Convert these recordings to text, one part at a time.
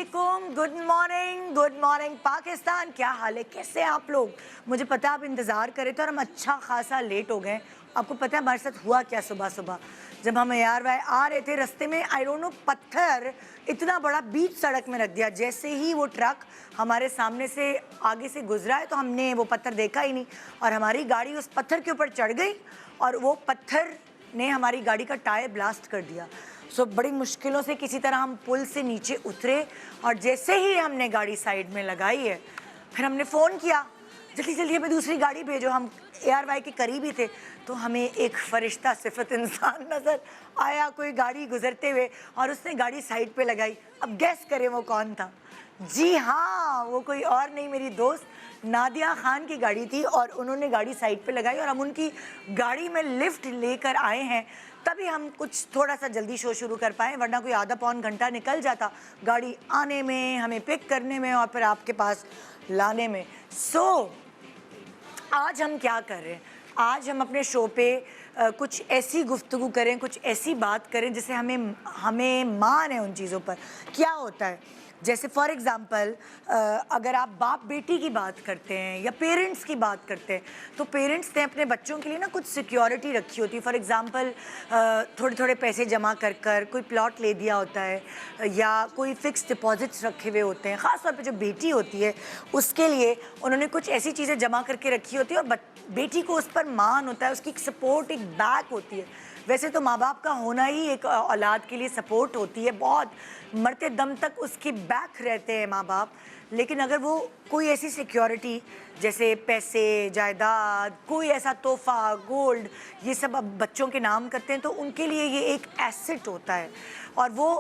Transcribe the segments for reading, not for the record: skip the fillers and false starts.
वालेकुम, good morning Pakistan. क्या हाल है, कैसे हैं आप लोग? मुझे पता है आप इंतज़ार कर रहे थे और हम अच्छा खासा लेट हो गए। आपको पता है हमारे साथ हुआ क्या? सुबह सुबह जब हम AR वाई आ रहे थे, रास्ते में आई डोंट नो पत्थर इतना बड़ा बीच सड़क में रख दिया। जैसे ही वो ट्रक हमारे सामने से आगे से गुजरा है तो हमने वो पत्थर देखा ही नहीं और हमारी गाड़ी उस पत्थर के ऊपर चढ़ गई और वो पत्थर ने हमारी गाड़ी का टायर ब्लास्ट कर दिया। बड़ी मुश्किलों से किसी तरह हम पुल से नीचे उतरे और जैसे ही हमने गाड़ी साइड में लगाई है, फिर हमने फ़ोन किया, जल्दी जल्दी हमें दूसरी गाड़ी भेजो। हम AR वाई के करीब ही थे तो हमें एक फरिश्ता सिफत इंसान नज़र आया, कोई गाड़ी गुजरते हुए, और उसने गाड़ी साइड पे लगाई। अब गैस करें वो कौन था? जी हाँ, वो कोई और नहीं, मेरी दोस्त नादिया खान की गाड़ी थी और उन्होंने गाड़ी साइड पे लगाई और हम उनकी गाड़ी में लिफ्ट लेकर आए हैं। तभी हम कुछ थोड़ा सा जल्दी शो शुरू कर पाए, वरना कोई आधा पौन घंटा निकल जाता गाड़ी आने में, हमें पिक करने में और फिर आपके पास लाने में। आज हम क्या कर रहे हैं? आज हम अपने शो पे कुछ ऐसी गुफ्तगू करें, कुछ ऐसी बात करें जिससे हमें मान है उन चीज़ों पर। क्या होता है, जैसे फॉर एग्ज़ाम्पल अगर आप बाप बेटी की बात करते हैं या पेरेंट्स की बात करते हैं तो पेरेंट्स ने अपने बच्चों के लिए ना कुछ सिक्योरिटी रखी होती है। फॉर एग्ज़ाम्पल थोड़े थोड़े पैसे जमा कर कर कोई प्लॉट ले दिया होता है या कोई फ़िक्स डिपॉजिट्स रखे हुए होते हैं। ख़ास तौर पे जो बेटी होती है उसके लिए उन्होंने कुछ ऐसी चीज़ें जमा करके रखी होती है और बेटी को उस पर मान होता है, उसकी एक सपोर्ट, एक बैक होती है। वैसे तो माँ बाप का होना ही एक औलाद के लिए सपोर्ट होती है, बहुत मरते दम तक उसके बैक रहते हैं माँ बाप। लेकिन अगर वो कोई ऐसी सिक्योरिटी जैसे पैसे, जायदाद, कोई ऐसा तोहफा, गोल्ड, ये सब अब बच्चों के नाम करते हैं तो उनके लिए ये एक एसेट होता है और वो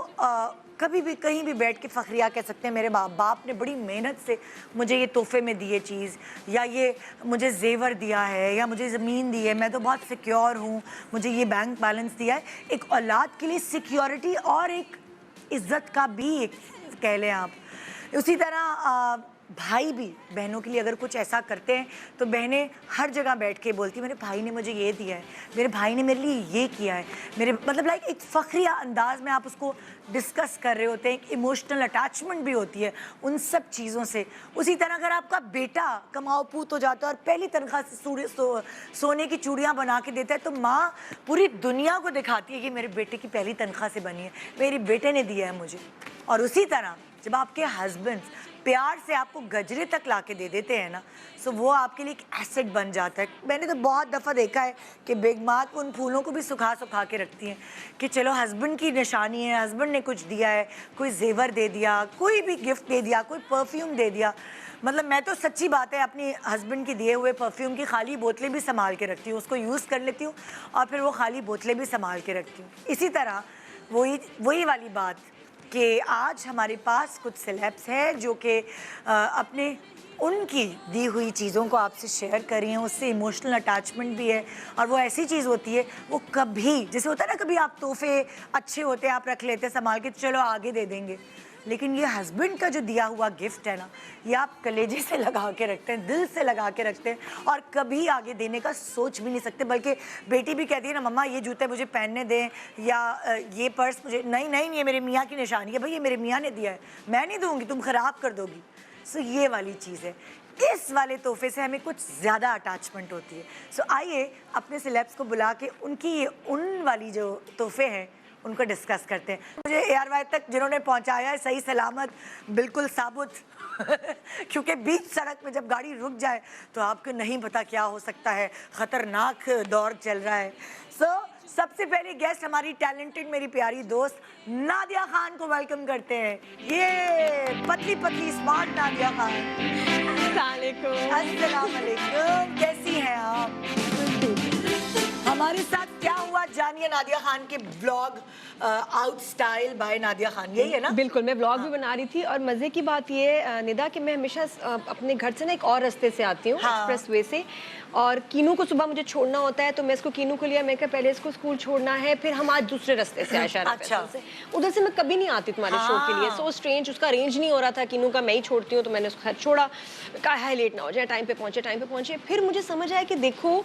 कभी भी कहीं भी बैठ के फ़खरिया कह सकते हैं मेरे बाप ने बड़ी मेहनत से मुझे ये तोहफे में दिए चीज़, या ये मुझे जेवर दिया है, या मुझे ज़मीन दी है, मैं तो बहुत सिक्योर हूँ, मुझे ये बैंक बैलेंस दिया है। एक औलाद के लिए सिक्योरिटी और एक इज़्ज़त का भी एक कह लें आप। उसी तरह भाई भी बहनों के लिए अगर कुछ ऐसा करते हैं तो बहनें हर जगह बैठ के बोलती मेरे भाई ने मुझे ये दिया है, मेरे भाई ने मेरे लिए ये किया है, मेरे मतलब लाइक एक फ़खरिया अंदाज में आप उसको डिस्कस कर रहे होते हैं। एक इमोशनल अटैचमेंट भी होती है उन सब चीज़ों से। उसी तरह अगर आपका बेटा कमाओ पूत हो जाता है और पहली तनख्वाह से सोने की चूड़ियाँ बना के देता है तो माँ पूरी दुनिया को दिखाती है कि मेरे बेटे की पहली तनख्वाह से बनी है, मेरे बेटे ने दिया है मुझे। और उसी तरह जब आपके हस्बैंड्स प्यार से आपको गजरे तक ला के दे देते हैं ना, सो वो आपके लिए एक एसेट बन जाता है। मैंने तो बहुत दफ़ा देखा है कि बेगमात उन फूलों को भी सुखा के रखती हैं कि चलो हस्बैंड की निशानी है, हस्बैंड ने कुछ दिया है, कोई जेवर दे दिया, कोई भी गिफ्ट दे दिया, कोई परफ्यूम दे दिया। मतलब मैं तो सच्ची बात है अपनी हस्बैंड की दिए हुए परफ्यूम की खाली बोतलें भी संभाल के रखती हूँ, उसको यूज़ कर लेती हूँ और फिर वो खाली बोतलें भी संभाल के रखती हूँ। इसी तरह वही वाली बात कि आज हमारे पास कुछ सेलेब्स हैं जो कि अपने उनकी दी हुई चीज़ों को आपसे शेयर कर रही हैं, उससे इमोशनल अटैचमेंट भी है और वो ऐसी चीज़ होती है वो कभी, जैसे होता है ना कभी आप तोहफे अच्छे होते हैं आप रख लेते हैं संभाल के चलो आगे दे देंगे, लेकिन ये हस्बैंड का जो दिया हुआ गिफ्ट है ना, ये आप कलेजे से लगा के रखते हैं, दिल से लगा के रखते हैं और कभी आगे देने का सोच भी नहीं सकते। बल्कि बेटी भी कहती है ना मम्मा ये जूते मुझे पहनने दें या ये पर्स मुझे, नहीं ये मेरे मियाँ की निशानी है, भाई ये मेरे मियाँ ने दिया है, मैं नहीं दूँगी, तुम ख़राब कर दोगी। सो ये वाली चीज़ है, इस वाले तोहफे से हमें कुछ ज़्यादा अटैचमेंट होती है। सो आइए अपने सेलेब्स को बुला के उनकी उन वाली जो तोहफे हैं उनको डिस्कस करते हैं। मुझे AR वाई तक जिन्होंने पहुंचाया है सही सलामत, बिल्कुल साबुत क्योंकि बीच सड़क में जब गाड़ी रुक जाए तो आपको नहीं पता क्या हो सकता है, ख़तरनाक दौर चल रहा है। सबसे पहले गेस्ट हमारी टैलेंटेड मेरी प्यारी दोस्त नादिया खान को वेलकम करते हैं। ये पतली पतली स्मार्ट नादिया खान। अस्सलाम वालेकुम, कैसी हैं आप? हमारे साथ क्या हुआ जानिए नादिया खान के blog out style by Nadia Khan, यही है ना? बिल्कुल, मैं ब्लॉग भी बना रही थी और मज़े की बात ये निदा कि मैं हमेशा अपने घर से ना एक और रास्ते से आती हूँ, एक्सप्रेस वे से, और कीनू को सुबह मुझे छोड़ना होता है तो मैं इसको कीनू को लिया, मैं कहा पहले इसको स्कूल छोड़ना है, फिर हम आज दूसरे रास्ते से आए अच्छा। से उधर से मैं कभी नहीं आती तुम्हारे शो के लिए। सो स्ट्रेंज, उसका अरेंज नहीं हो रहा था, कीनू का मैं ही छोड़ती हूँ तो मैंने उसको घर छोड़ा, कहा है लेट ना हो जाए, टाइम पे पहुँचे। फिर मुझे समझ आया कि देखो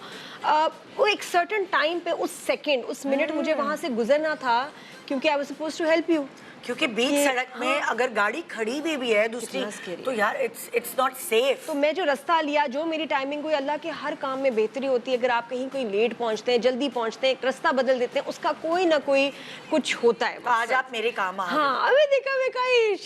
वो एक सर्टन टाइम पे उस सेकेंड उस मिनट मुझे वहाँ से गुजरना था क्योंकि I was supposed to help you, क्योंकि बीच सड़क में अगर गाड़ी खड़ी भी है दूसरी तो यार इट्स नॉट सेफ। तो मैं जो रास्ता लिया, जो मेरी टाइमिंग हुई, अल्लाह के हर काम में बेहतरी होती है। अगर आप कहीं कोई लेट पहुंचते हैं, जल्दी पहुंचते हैं, रास्ता बदल देते हैं, उसका कोई ना कोई कुछ होता है। तो आज आप मेरे काम आ गए। हाँ, अबे देखा मैं कहीं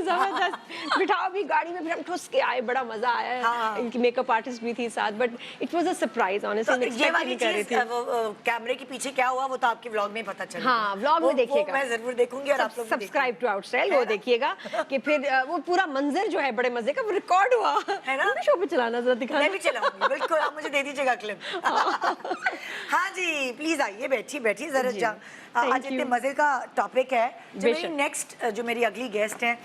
जबरदस्त बिठा भी गाड़ी में, फिर हम ठुस के आए, बड़ा मजा आया। हाँ। इनकी मेकअप आर्टिस्ट भी थी साथ, but it was a surprise honestly. ये वाली चीज कैमरे के पीछे क्या हुआ वो तो आपके व्लॉग में पता चलेगा। हाँ, व्लॉग में देखिएगा, मैं जरूर देखूंगी और आप लोग सब्सक्राइब टू आउटस्टाइल वो देखिएगा कि फिर वो पूरा मंजर जो है बड़े मजे का रिकॉर्ड हुआ है ना। शो पे चलाना जरा दिखाना। मैं भी चलाऊंगी बिल्कुल, आप मुझे दे दीजिएगा क्लिप। हाँ जी प्लीज आइए, बैठिए जरा। आज इतने मजे का टॉपिक है। जो मेरी नेक्स्ट जो मेरी अगली गेस्ट है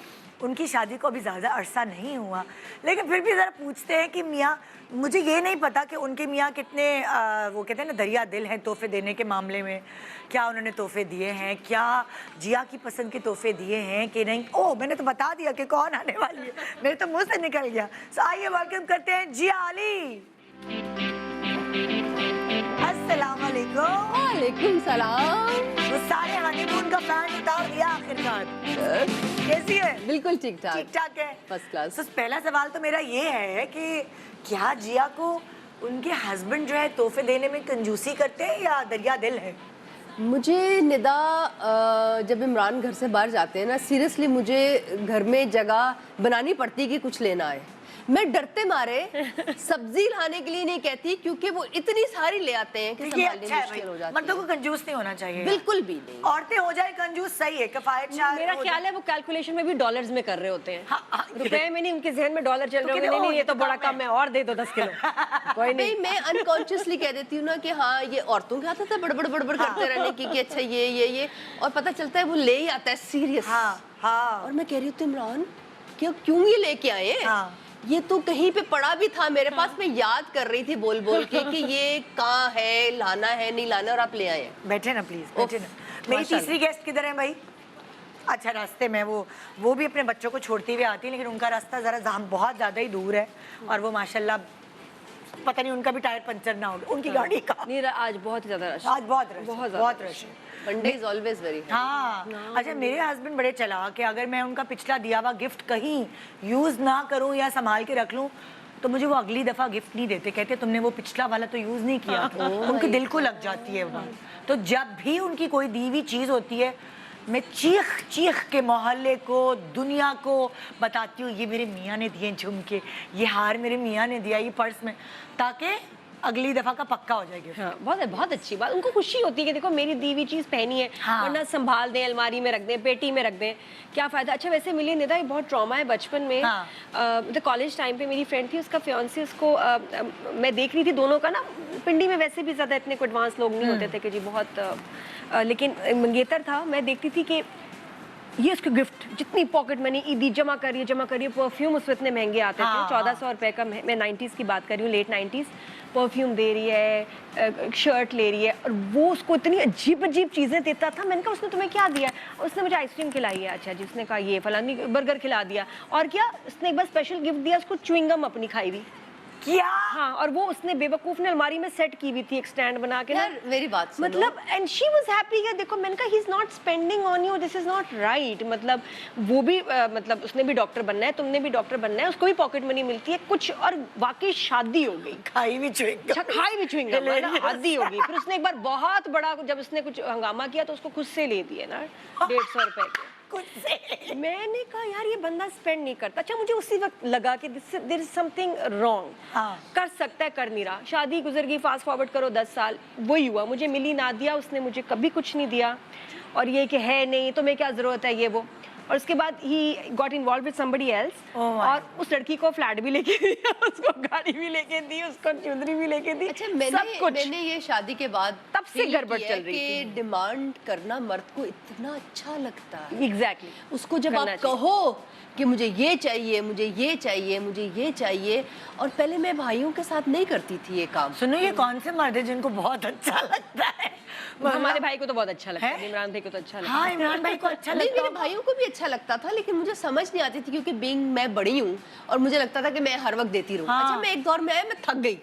उनकी शादी को अभी ज़्यादा अरसा नहीं हुआ, लेकिन फिर भी ज़रा पूछते हैं कि मियाँ, मुझे ये नहीं पता कि उनके मियाँ कितने वो कहते हैं ना दरिया दिल हैं तोहफे देने के मामले में। क्या उन्होंने तोहफे दिए हैं, क्या जिया की पसंद के तोहफे दिए हैं कि नहीं। ओह मैंने तो बता दिया कि कौन आने वाली है, मेरे तो मुंह से निकल गया। सो आइए वेलकम करते हैं जिया अली। अस्सलाम वालेकुम। वालेकुम सलाम। वो सारे हनीमून का प्लान उतार दिया आखिरकार। कैसी है? बिल्कुल ठीक ठाक। ठीक ठाक है, फर्स्ट क्लास। तो पहला सवाल तो मेरा ये है कि क्या जिया को उनके हस्बैंड जो है तोहफे देने में कंजूसी करते हैं या दरिया दिल है? मुझे निदा जब इमरान घर से बाहर जाते हैं ना, सीरियसली मुझे घर में जगह बनानी पड़ती है कि कुछ लेना है। मैं डरते मारे सब्जी लाने के लिए नहीं कहती, क्योंकि वो इतनी सारी ले आते हैं कि संभालनी अच्छा मुश्किल हो जाती मर्दों है। को कंजूस नहीं होना चाहिए, बिल्कुल भी नहीं। औरतें हो जाए कंजूस सही है, किफायतशार। मेरा ख्याल है वो कैलकुलेशन में भी डॉलर्स में कर रहे होते हैं। हाँ, रुपए में नहीं, उनके जहन में डॉलर चल रहे तो हैं। नहीं ये तो बड़ा कम कम है, और दे दो 10 किलो। कोई नहीं, मैं अनकॉन्शियसली कह देती हूँ ना कि हाँ ये औरतों के हाथ था बड़बड़ करते रहने की कि अच्छा ये, और पता चलता है वो ले ही आता है सीरियस। हाँ। और मैं कह रही हूँ तो इमरान क्यों ये लेके आए हैं? हाँ। ये तो कहीं पे पड़ा भी था मेरे पास, मैं याद कर रही थी बोल बोल के कि ये कहाँ है, लाना है नहीं लाना, और आप ले आए हैं। बैठे ना प्लीज, बैठे ना। मेरी तीसरी गेस्ट किधर है भाई? अच्छा रास्ते में वो भी अपने बच्चों को छोड़ती हुई आती है, लेकिन उनका रास्ता जरा बहुत ज्यादा ही दूर है और वो माशाल्लाह पता नहीं उनका भी टायर पंचर ना हो गया उनकी गाड़ी का। नहीं आज बहुत ज्यादा रश, आज बहुत रश है। Monday is always very hard। हाँ अच्छा, मेरे हस्बैंड बड़े चालाक है। अगर मैं उनका पिछला दिया हुआ गिफ्ट कहीं यूज ना करूं या संभाल के रख लूं तो मुझे वो अगली दफा गिफ्ट नहीं देते, कहते तुमने वो पिछला वाला तो यूज नहीं किया था। उनके दिल को लग जाती है वो बात। तो जब भी उनकी कोई दी हुई चीज होती है मैं चीख के मोहल्ले को, दुनिया को बताती हूँ ये मेरे मियाँ ने दिए झुमके, ये हार मेरे मियाँ ने दिया, ये पर्स में, ताकि अगली दफा का पक्का हो जाएगी। हाँ, बहुत अच्छी बात। उनको खुशी होती है कि देखो मेरी दी हुई चीज पहनी है। हाँ। वरना संभाल दें, अलमारी में रख दें, पेटी में रख दें, क्या फायदा। अच्छा वैसे मिली निदा, ये बहुत ट्रॉमा है बचपन में। हाँ। मतलब कॉलेज टाइम पे मेरी फ्रेंड थी, उसका फियांसी, उसको मैं देख रही थी दोनों का ना, पिंडी में वैसे भी ज्यादा इतने एडवांस लोग नहीं होते थे कि जी बहुत लेकिन मंगेतर था। मैं देखती थी कि ये उसके गिफ्ट जितनी पॉकेट मनी ईदी जमा करिए परफ्यूम उसमें इतने महंगे आते थे। 1400 रुपए का, मैं 90s की बात कर रही हूँ, लेट 90s। परफ्यूम दे रही है, शर्ट ले रही है, और वो उसको इतनी अजीब चीज़ें देता था। मैंने कहा उसने तुम्हें क्या दिया? उसने मुझे आइसक्रीम खिलाई है। अच्छा जी। उसने कहा ये फलानी बर्गर खिला दिया। और क्या, उसने एक बार स्पेशल गिफ्ट दिया उसको, च्युइंगम अपनी खाई हुई। क्या? हाँ, और वो उसने बेवकूफ ने अलमारी में सेट की हुई थी, एक स्टैंड बना के ना। मेरी बात सुनो। मतलब एंड शी वाज हैप्पी कि देखो, मैंने कहा he is not spending on you, this is not right. मतलब वो भी मतलब उसने भी डॉक्टर बनना है, तुमने भी डॉक्टर बनना है, उसको भी पॉकेट मनी मिलती है कुछ, और वाकई शादी हो गई, खाई भी च्युइंगम, खाई भी च्युइंगम, शादी हो गई। फिर उसने एक बार बहुत बड़ा, जब उसने कुछ हंगामा किया तो उसको खुद से ले दिए ना 150 रुपए के। मैंने कहा यार ये बंदा स्पेंड नहीं करता। अच्छा मुझे उसी वक्त लगा कि देयर इज समथिंग रॉन्ग। कर सकता है, कर नहीं रहा। शादी गुजर गई, फास्ट फॉरवर्ड करो 10 साल, वही हुआ। मुझे मिली नादिया, उसने मुझे कभी कुछ नहीं दिया, और ये कि है नहीं तो मैं क्या जरूरत है ये वो। और उसके बाद he got involve with somebody else, और उस लड़की को फ्लैट भी लेके दिया, उसको गाड़ी भी लेके दी, उसको चुंदरी भी लेके दी। अच्छा मैंने ये शादी के बाद तब से गड़बड़ चल रही थी। डिमांड करना मर्द को इतना अच्छा लगता है। एग्जैक्टली। उसको जब आप कहो कि मुझे ये चाहिए, मुझे ये चाहिए, मुझे ये चाहिए, और पहले मैं भाइयों के साथ नहीं करती थी ये काम। सुनो, ये कौन से मर्द है जिनको बहुत अच्छा लगता है? हमारे भाई को तो बहुत अच्छा लगता है, इमरान भाई को तो अच्छा लगता है। हाँ, इमरान भाई को अच्छा नहीं, लगता है। मेरे भाइयों को भी अच्छा लगता था, लेकिन मुझे समझ नहीं आती थी, क्योंकि बीइंग मैं बड़ी हूँ और मुझे लगता था कि मैं हर वक्त देती रहूँ। अच्छा मैं एक दौर में आया, मैं थक गई,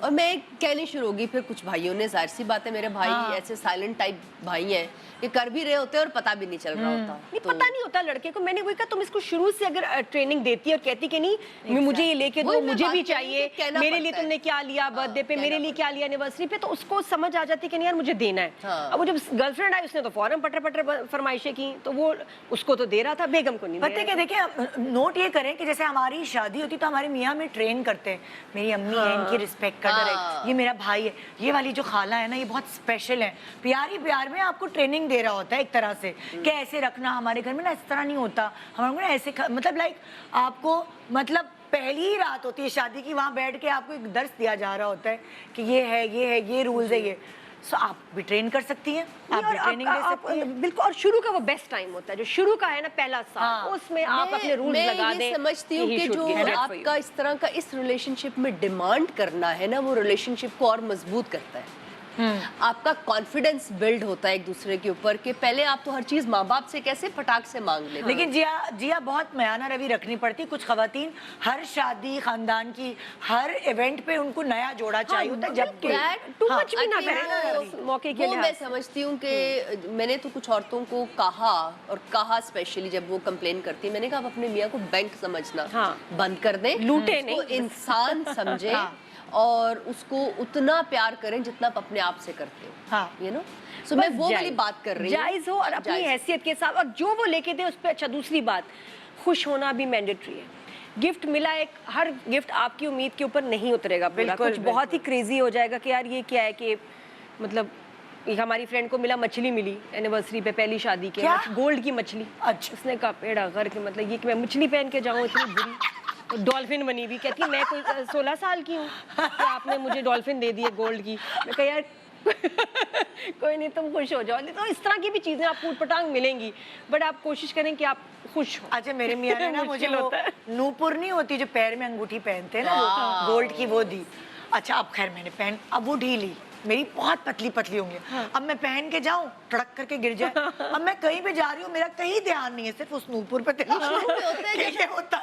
और मैं कहनी शुरू होगी फिर कुछ भाइयों ने, जाहिर सी बात है मेरे भाई ऐसे साइलेंट टाइप भाई हैं कि कर भी रहे होते हैं और पता भी नहीं चल रहा होता। नहीं पता नहीं होता लड़के को। मैंने वही कहा तुम इसको शुरू से अगर ट्रेनिंग देती और कहती कि नहीं मुझे ये लेके दो, मुझे भी चाहिए, मेरे लिए तुमने क्या लिया बर्थडे पे, मेरे लिए क्या लिया एनिवर्सरी पे, तो उसको समझ आ जाती कि नहीं यार मुझे देना है। अब वो जब गर्लफ्रेंड आई उसने तो फौरन पटर पटर फरमाइशें की, तो वो उसको तो दे रहा था, बेगम को नहीं। पता है क्या, देखिए नोट ये करें कि जैसे हमारी शादी होती तो हमारे मियाँ में ट्रेन करते हैं, मेरी अम्मी है इनकी रिस्पेक्ट कर रहे, ये मेरा भाई है, ये वाली जो खाला है ना ये बहुत स्पेशल है, प्यार ही प्यार में आपको ट्रेनिंग दे रहा होता है एक तरह से कि ऐसे रखना। हमारे घर में ना इस तरह नहीं होता, हमारे घर में ऐसे मतलब लाइक आपको मतलब पहली ही रात होती है शादी की, वहाँ बैठ के आपको एक दर्स दिया जा रहा होता है कि ये है, ये रूल्स है, ये सो आप भी ट्रेन कर सकती हैं, आप भी ट्रेनिंग दे सकती हैं। बिल्कुल। और शुरू का वो बेस्ट टाइम होता है, जो शुरू का है ना पहला साल, उसमें आप अपने रूल्स लगा दें। मैं समझती हूँ कि जो आपका इस तरह का इस रिलेशनशिप में डिमांड करना है ना, वो रिलेशनशिप को और मजबूत करता है। आपका कॉन्फिडेंस बिल्ड होता है एक दूसरे के ऊपर कि पहले आप तो हर चीज माँ बाप से कैसे फटाक से मांग ले। लेकिन जिया बहुत मयाना रवि रखनी पड़ती। कुछ खवातीन हर शादी खानदान की हर इवेंट पे उनको नया जोड़ा चाहिए होता है, जबकि टू मच भी ना करें उस मौके के लिए। मैं समझती हूँ कि मैंने तो कुछ औरतों को कहा स्पेशली जब वो कंप्लेन करती, मैंने कहा आप अपने मियाँ को बैंक समझना बंद कर दें, लूटे नहीं, इंसान समझे और उसको उतना प्यार करें जितना आप अपने आप से करते हो। यू नो, सो मैं वो वाली बात कर रही हूँ, जायज हो और अपनी हैसियत के साथ, और जो वो लेके दे उस पर। अच्छा, दूसरी बात, खुश होना भी मैंडेटरी है। गिफ्ट मिला, एक हर गिफ्ट आपकी उम्मीद के ऊपर नहीं उतरेगा, कुछ बहुत ही क्रेजी हो जाएगा कि यार ये क्या है, कि मतलब एक हमारी फ्रेंड को मिला, मछली मिली एनिवर्सरी पे, पहली शादी के, गोल्ड की मछली। अच्छा। उसने कहा पेड़ा घर के, मतलब ये कि मैं मछली पहन के जाऊँ इतनी बुरी, डॉल्फिन बनी हुई। कहती मैं कोई 16 साल की हूँ कि आपने मुझे डॉल्फिन दे दी है गोल्ड की। मैं कहा यार कोई नहीं, तुम खुश हो जाओ। तो इस तरह की भी चीजें आपको उटपटांग मिलेंगी, बट आप कोशिश करें कि आप खुश हो। अच्छा, मेरे मियाँ ने ना मुझे वो नूपुर नहीं होती जो पैर में अंगूठी पहनते हैं ना, गोल्ड की, वो दी। अच्छा, अब खैर मैंने पहन, अब वो ढीली, मेरी बहुत पतली पतली होंगी, अब मैं पहन के जाऊं टड़क करके गिर जाए। अब मैं कहीं भी जा रही हूँ, मेरा कहीं ध्यान नहीं है, सिर्फ उस नूपुर पे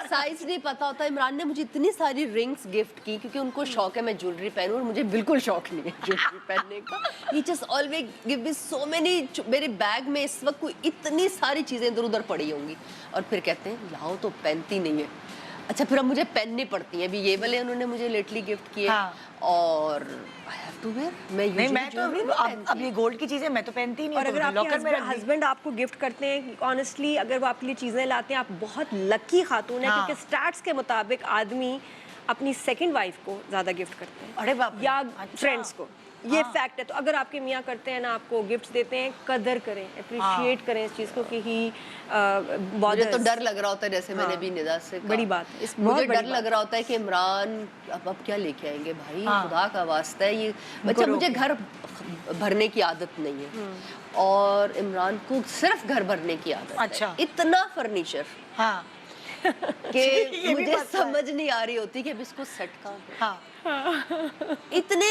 साइज नहीं पता होता। इमरान ने मुझे इतनी सारी रिंग्स गिफ्ट की क्योंकि उनको शौक है मैं ज्वेलरी पहनूं, और मुझे बिल्कुल शौक नहीं है ज्वेलरी पहनने का। He just always give me so many. मेरे बैग में इस वक्त कोई इतनी सारी चीजें इधर उधर पड़ी होंगी, और फिर कहते हैं लाओ, तो पहनती नहीं है। अच्छा, फिर अब मुझे पहननी पड़ती है। अभी ये वाले उन्होंने मुझे लेटली गिफ्ट किए, और आई हैव टू वेयर। मैं तो अब ये गोल्ड की चीजें मैं तो पहनती नहीं। और अगर आपके हस्बैंड आपको गिफ्ट करते हैं, ऑनेस्टली अगर वो आपके लिए चीजें लाते हैं, आप बहुत लकी खातून है, क्योंकि स्टैट्स के मुताबिक आदमी अपनी सेकंड वाइफ को ज्यादा गिफ्ट करते हैं, अरे बाप, या फ्रेंड्स को। ये फैक्ट है। तो अगर आपके मियाँ करते हैं ना, आपको गिफ्ट्स देते हैं, कदर करें, अप्रिशिएट करें इस चीज़ को कि ही मुझे तो डर लग रहा होता है, जैसे मैंने भी निदा से कहा, बड़ी बात है, मुझे डर लग रहा होता है कि इमरान अब क्या लेके आएंगे भाई, खुदा का वास्ता है। ये बच्चा, मुझे घर भरने की आदत नहीं है, और इमरान को सिर्फ घर भरने की आदत है। अच्छा। इतना फर्नीचर कि मुझे समझ नहीं आ रही होती कि अब इसको सेट कहाँ। इतने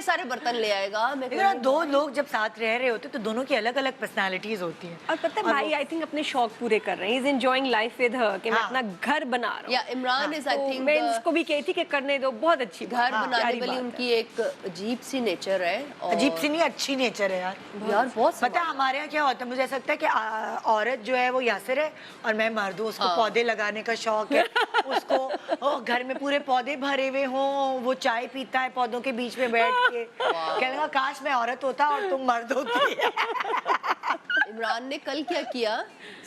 सारे बर्तन ले आएगा। मैं दो लोग जब साथ रह रहे होते तो दोनों की अलग अलग पर्सनालिटीज होती हैं। और पता है भाई, आई थिंक अपने शौक पूरे कर रहे हैं, is enjoying life with her, कि मैं अपना घर बना रहा हूं। या इमरान इज, आई थिंक, मैं इसको भी कहती कि करने दो, बहुत अच्छी घर बनाने वाली उनकी एक अजीब सी नेचर है। अजीब सी नहीं, अच्छी नेचर है यार बहुत। पता है हमारे यहाँ क्या होता है, मुझे ऐसा लगता है कि औरत जो है वो यासिर है और मैं मर्द हूँ, उसको पौधे लगाने का शौक है, उसको घर में पूरे पौधे भरे हुए हों, वो चाय पीता है पौधों के बीच में बैठ के, कहने लगा काश मैं औरत होता और तुम मर्द होती। इमरान ने कल क्या किया,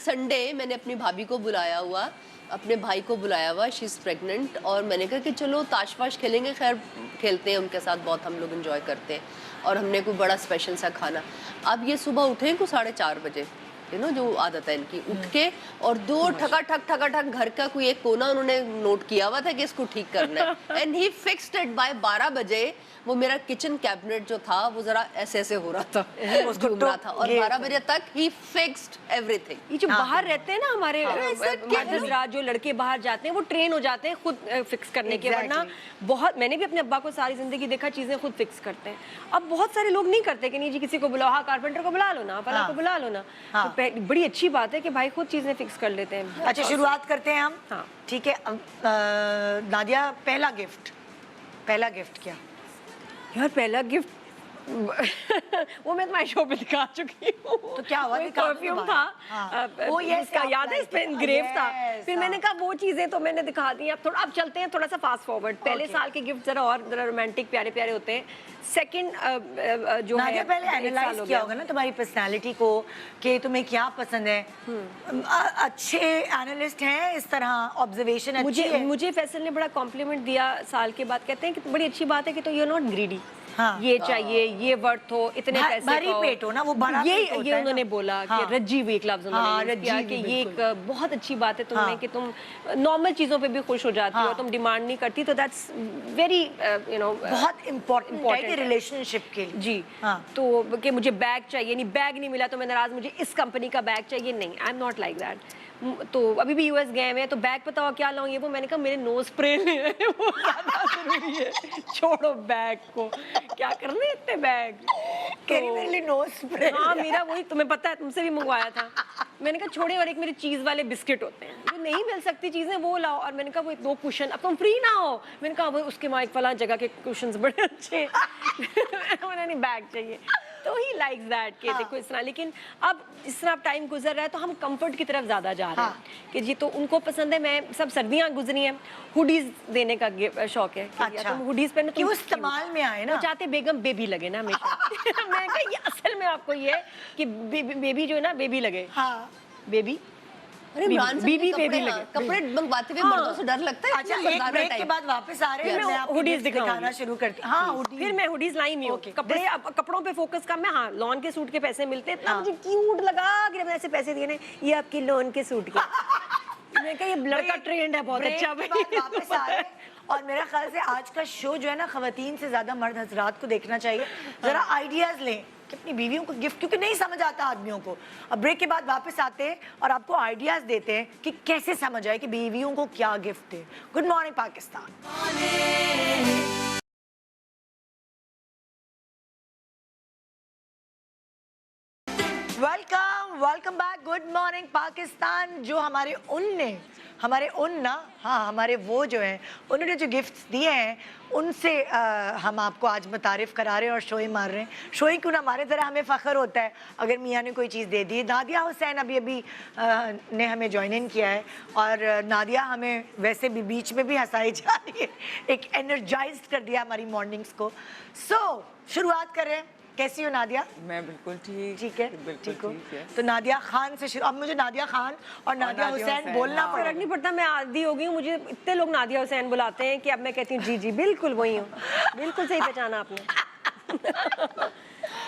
संडे मैंने अपनी भाभी को बुलाया हुआ, अपने भाई को बुलाया हुआ, शी इज प्रेग्नेंट, और मैंने कहा कि चलो ताश वाश खेलेंगे। खैर खेलते हैं उनके साथ, बहुत हम लोग एंजॉय करते हैं, और हमने कोई बड़ा स्पेशल सा खाना। अब ये सुबह उठे को 4:30 बजे, यू नो, जो आदत है इनकी, उठ के और दो ठका-ठक घर का कोई एक कोना उन्होंने नोट किया हुआ था कि इसको ठीक करना है, and he fixed it by 12 बजे। वो मेरा किचन कैबिनेट जो था वो जरा ऐसे ऐसे हो रहा था, उसको घूम रहा था, और 12 बजे तक ही फिक्स्ड एवरीथिंग। ये जो बाहर रहते हैं ना हमारे मर्द, जो लड़के बाहर जाते हैं, वो ट्रेन हो जाते हैं खुद फिक्स करने के, वरना बहुत, मैंने भी अपने अब्बा को सारी जिंदगी देखा चीजें खुद फिक्स करते हैं। अब बहुत सारे लोग नहीं करते कि नहीं जी किसी को बुलाओ, हाँ कारपेंटर को बुला लो ना, फला को बुला लो ना। तो बड़ी अच्छी बात है कि भाई खुद चीजें फिक्स कर लेते हैं। अच्छा, शुरुआत करते हैं हम। ठीक है, नादिया, पहला गिफ्ट पहला गिफ्ट क्या? यार पहला गिफ्ट वो मैं तुम्हारे शो पे दिखा चुकी हूँ। तो क्या हुआ? परफ्यूम था। हाँ। वो yes, उसका आप याद है, इस पे like it। इंग्रेव था। Yes, फिर मैंने कहा वो चीजें तो मैंने दिखा दी, अब चलते हैं थोड़ा सा फास्ट फॉरवर्ड। पहले Okay। साल के गिफ्ट जरा रोमांटिक प्यारे प्यारे होते हैं। सेकंड जो नादिया, है पहले 1 साल एनालाइज हो किया गया। होगा ना तुम्हारी पर्सनालिटी को कि तुम्हें क्या पसंद है। अच्छे एनालिस्ट हैं, इस तरह ऑब्जर्वेशन अच्छी है। मुझे फैसल ने बड़ा कॉम्प्लीमेंट दिया साल के बाद, कहते हैं कि बड़ी अच्छी बात है कि तो यू आर नॉट ग्रीडी। हाँ। ये चाहिए, ये वर्थ हो, इतने पैसे भरी का हो। पेट हो ना, वो बड़ा ये पेट होता ये है उन्होंने ना। बोला हाँ। कि रज्जी हुई, एक लफ्ज उन्होंने हाँ, यूज़ किया रज्जी कि हुई, ये एक बहुत अच्छी बात है तुमने हाँ। कि तुम नॉर्मल चीजों पे भी खुश हो जाती हो, हाँ। तुम डिमांड नहीं करती, तो दैट्स वेरी यू नो बहुत इम्पोर्टेंट है कि रिलेशनशिप के लिए। जी। हाँ। तो कि मुझे बैग चाहिए, नहीं बैग नहीं मिला तो मैं नाराज, मुझे इस कंपनी का बैग चाहिए, नहीं, I am not like that. तो अभी भी यूएस गए हुए हैं, तो बैग बताओ क्या लाऊं, ये वो, मैंने कहा मेरे नोज स्प्रे ले आए, वो ज्यादा जरूरी है। छोड़ो बैग को, क्या करने इतने बैग। मेरे लिए नोज स्प्रे। हाँ, मेरा वही, तुम्हें पता है, तुमसे भी मंगवाया था। मैंने कहा छोड़े, और एक मेरे चीज वाले बिस्किट होते हैं जो नहीं मिल सकती चीजें, वो लाओ। और मैंने कहा वो 2 कुशन, अब तुम फ्री ना हो। मैंने कहा वो उसके माइक फला जगह के कुशन्स बड़े अच्छे। उन्होंने बैग चाहिए, तो ही लाइक्स दैट कि देखो इस तरह। लेकिन अब इस तरह टाइम गुजर रहा है तो हम कंफर्ट की तरफ ज्यादा जा रहे हैं कि जी, तो उनको पसंद है। मैं सब सर्दियां गुजरी हैं, हुडीज देने का शौक है कि अच्छा। तुम हुडीज पहनो, कि वो इस्तेमाल में आए ना। वो चाहते बेगम बेबी लगे ना हमेशा। मैंने कहा ये असल में आपको ये है कि बेबी जो है ना, बेबी लगे। हाँ। बेबी, अरे इमरान साहब बीबी के बेबी कपड़े, लगे। कपड़े मंगवाते हुए हाँ। मर्दों से डर लगता है। अच्छा, इतना एक मर्दाना ब्रेक के टाइप। बाद वापस आ रहे हैं, मैं मैं आपको हुडीज हुडीज दिखाना दिखाऊंगी। शुरू करती हूँ। हाँ, हुडीज। फिर मैं हुडीज लाई नहीं हूँ। Okay। कपड़े, अब कपड़ों पे फोकस कम है। हाँ, लॉन के सूट के पैसे मिलते हैं, इतना हाँ। मुझे क्यूट लगा कि मैंने ऐसे पैसे दिए, ये आपके लॉन के सूट के। मैं कहा ये लड़का ट्रेंड है, बहुत ब्रेक अच्छा के बाद वापस आ रहे हैं। और मेरा ख्याल से आज का शो जो है ना, खवातीन से ज्यादा मर्द हजरात को देखना चाहिए। जरा आइडियाज लें कि अपनी बीवियों को गिफ्ट, क्योंकि नहीं समझ आता आदमियों को। अब ब्रेक के बाद वापस आते हैं और आपको आइडियाज देते हैं कि कैसे समझ आए कि बीवियों को क्या गिफ्ट है। Good morning Pakistan. Welcome, welcome back. Good morning Pakistan. जो हमारे वो जो हैं, उन्होंने जो गिफ्ट्स दिए हैं, उनसे हम आपको आज मुतारिफ करा रहे हैं और शोई मार रहे हैं। शोई क्यों ना मारे, ज़रा हमें फ़ख्र होता है अगर मियाँ ने कोई चीज़ दे दी। नादिया हुसैन अभी ने हमें ज्वाइन इन किया है, और नादिया हमें वैसे भी बीच में भी हंसाई जा रही है, एक एनर्जाइज कर दिया हमारी मॉर्निंग्स को। शुरुआत करें। कैसी हो नादिया? मैं बिल्कुल ठीक है, बिल्कुल ठीक हो। ठीक है। तो नादिया खान से शुरू। अब मुझे नादिया खान और नादिया हुसैन बोलना हाँ। पड़ेगा। फर्क नहीं पड़ता, मैं आदी हो गई हूँ। मुझे इतने लोग नादिया हुसैन बुलाते हैं कि अब मैं कहती हूँ जी जी बिल्कुल वही हूँ। बिल्कुल सही पहचाना आपने।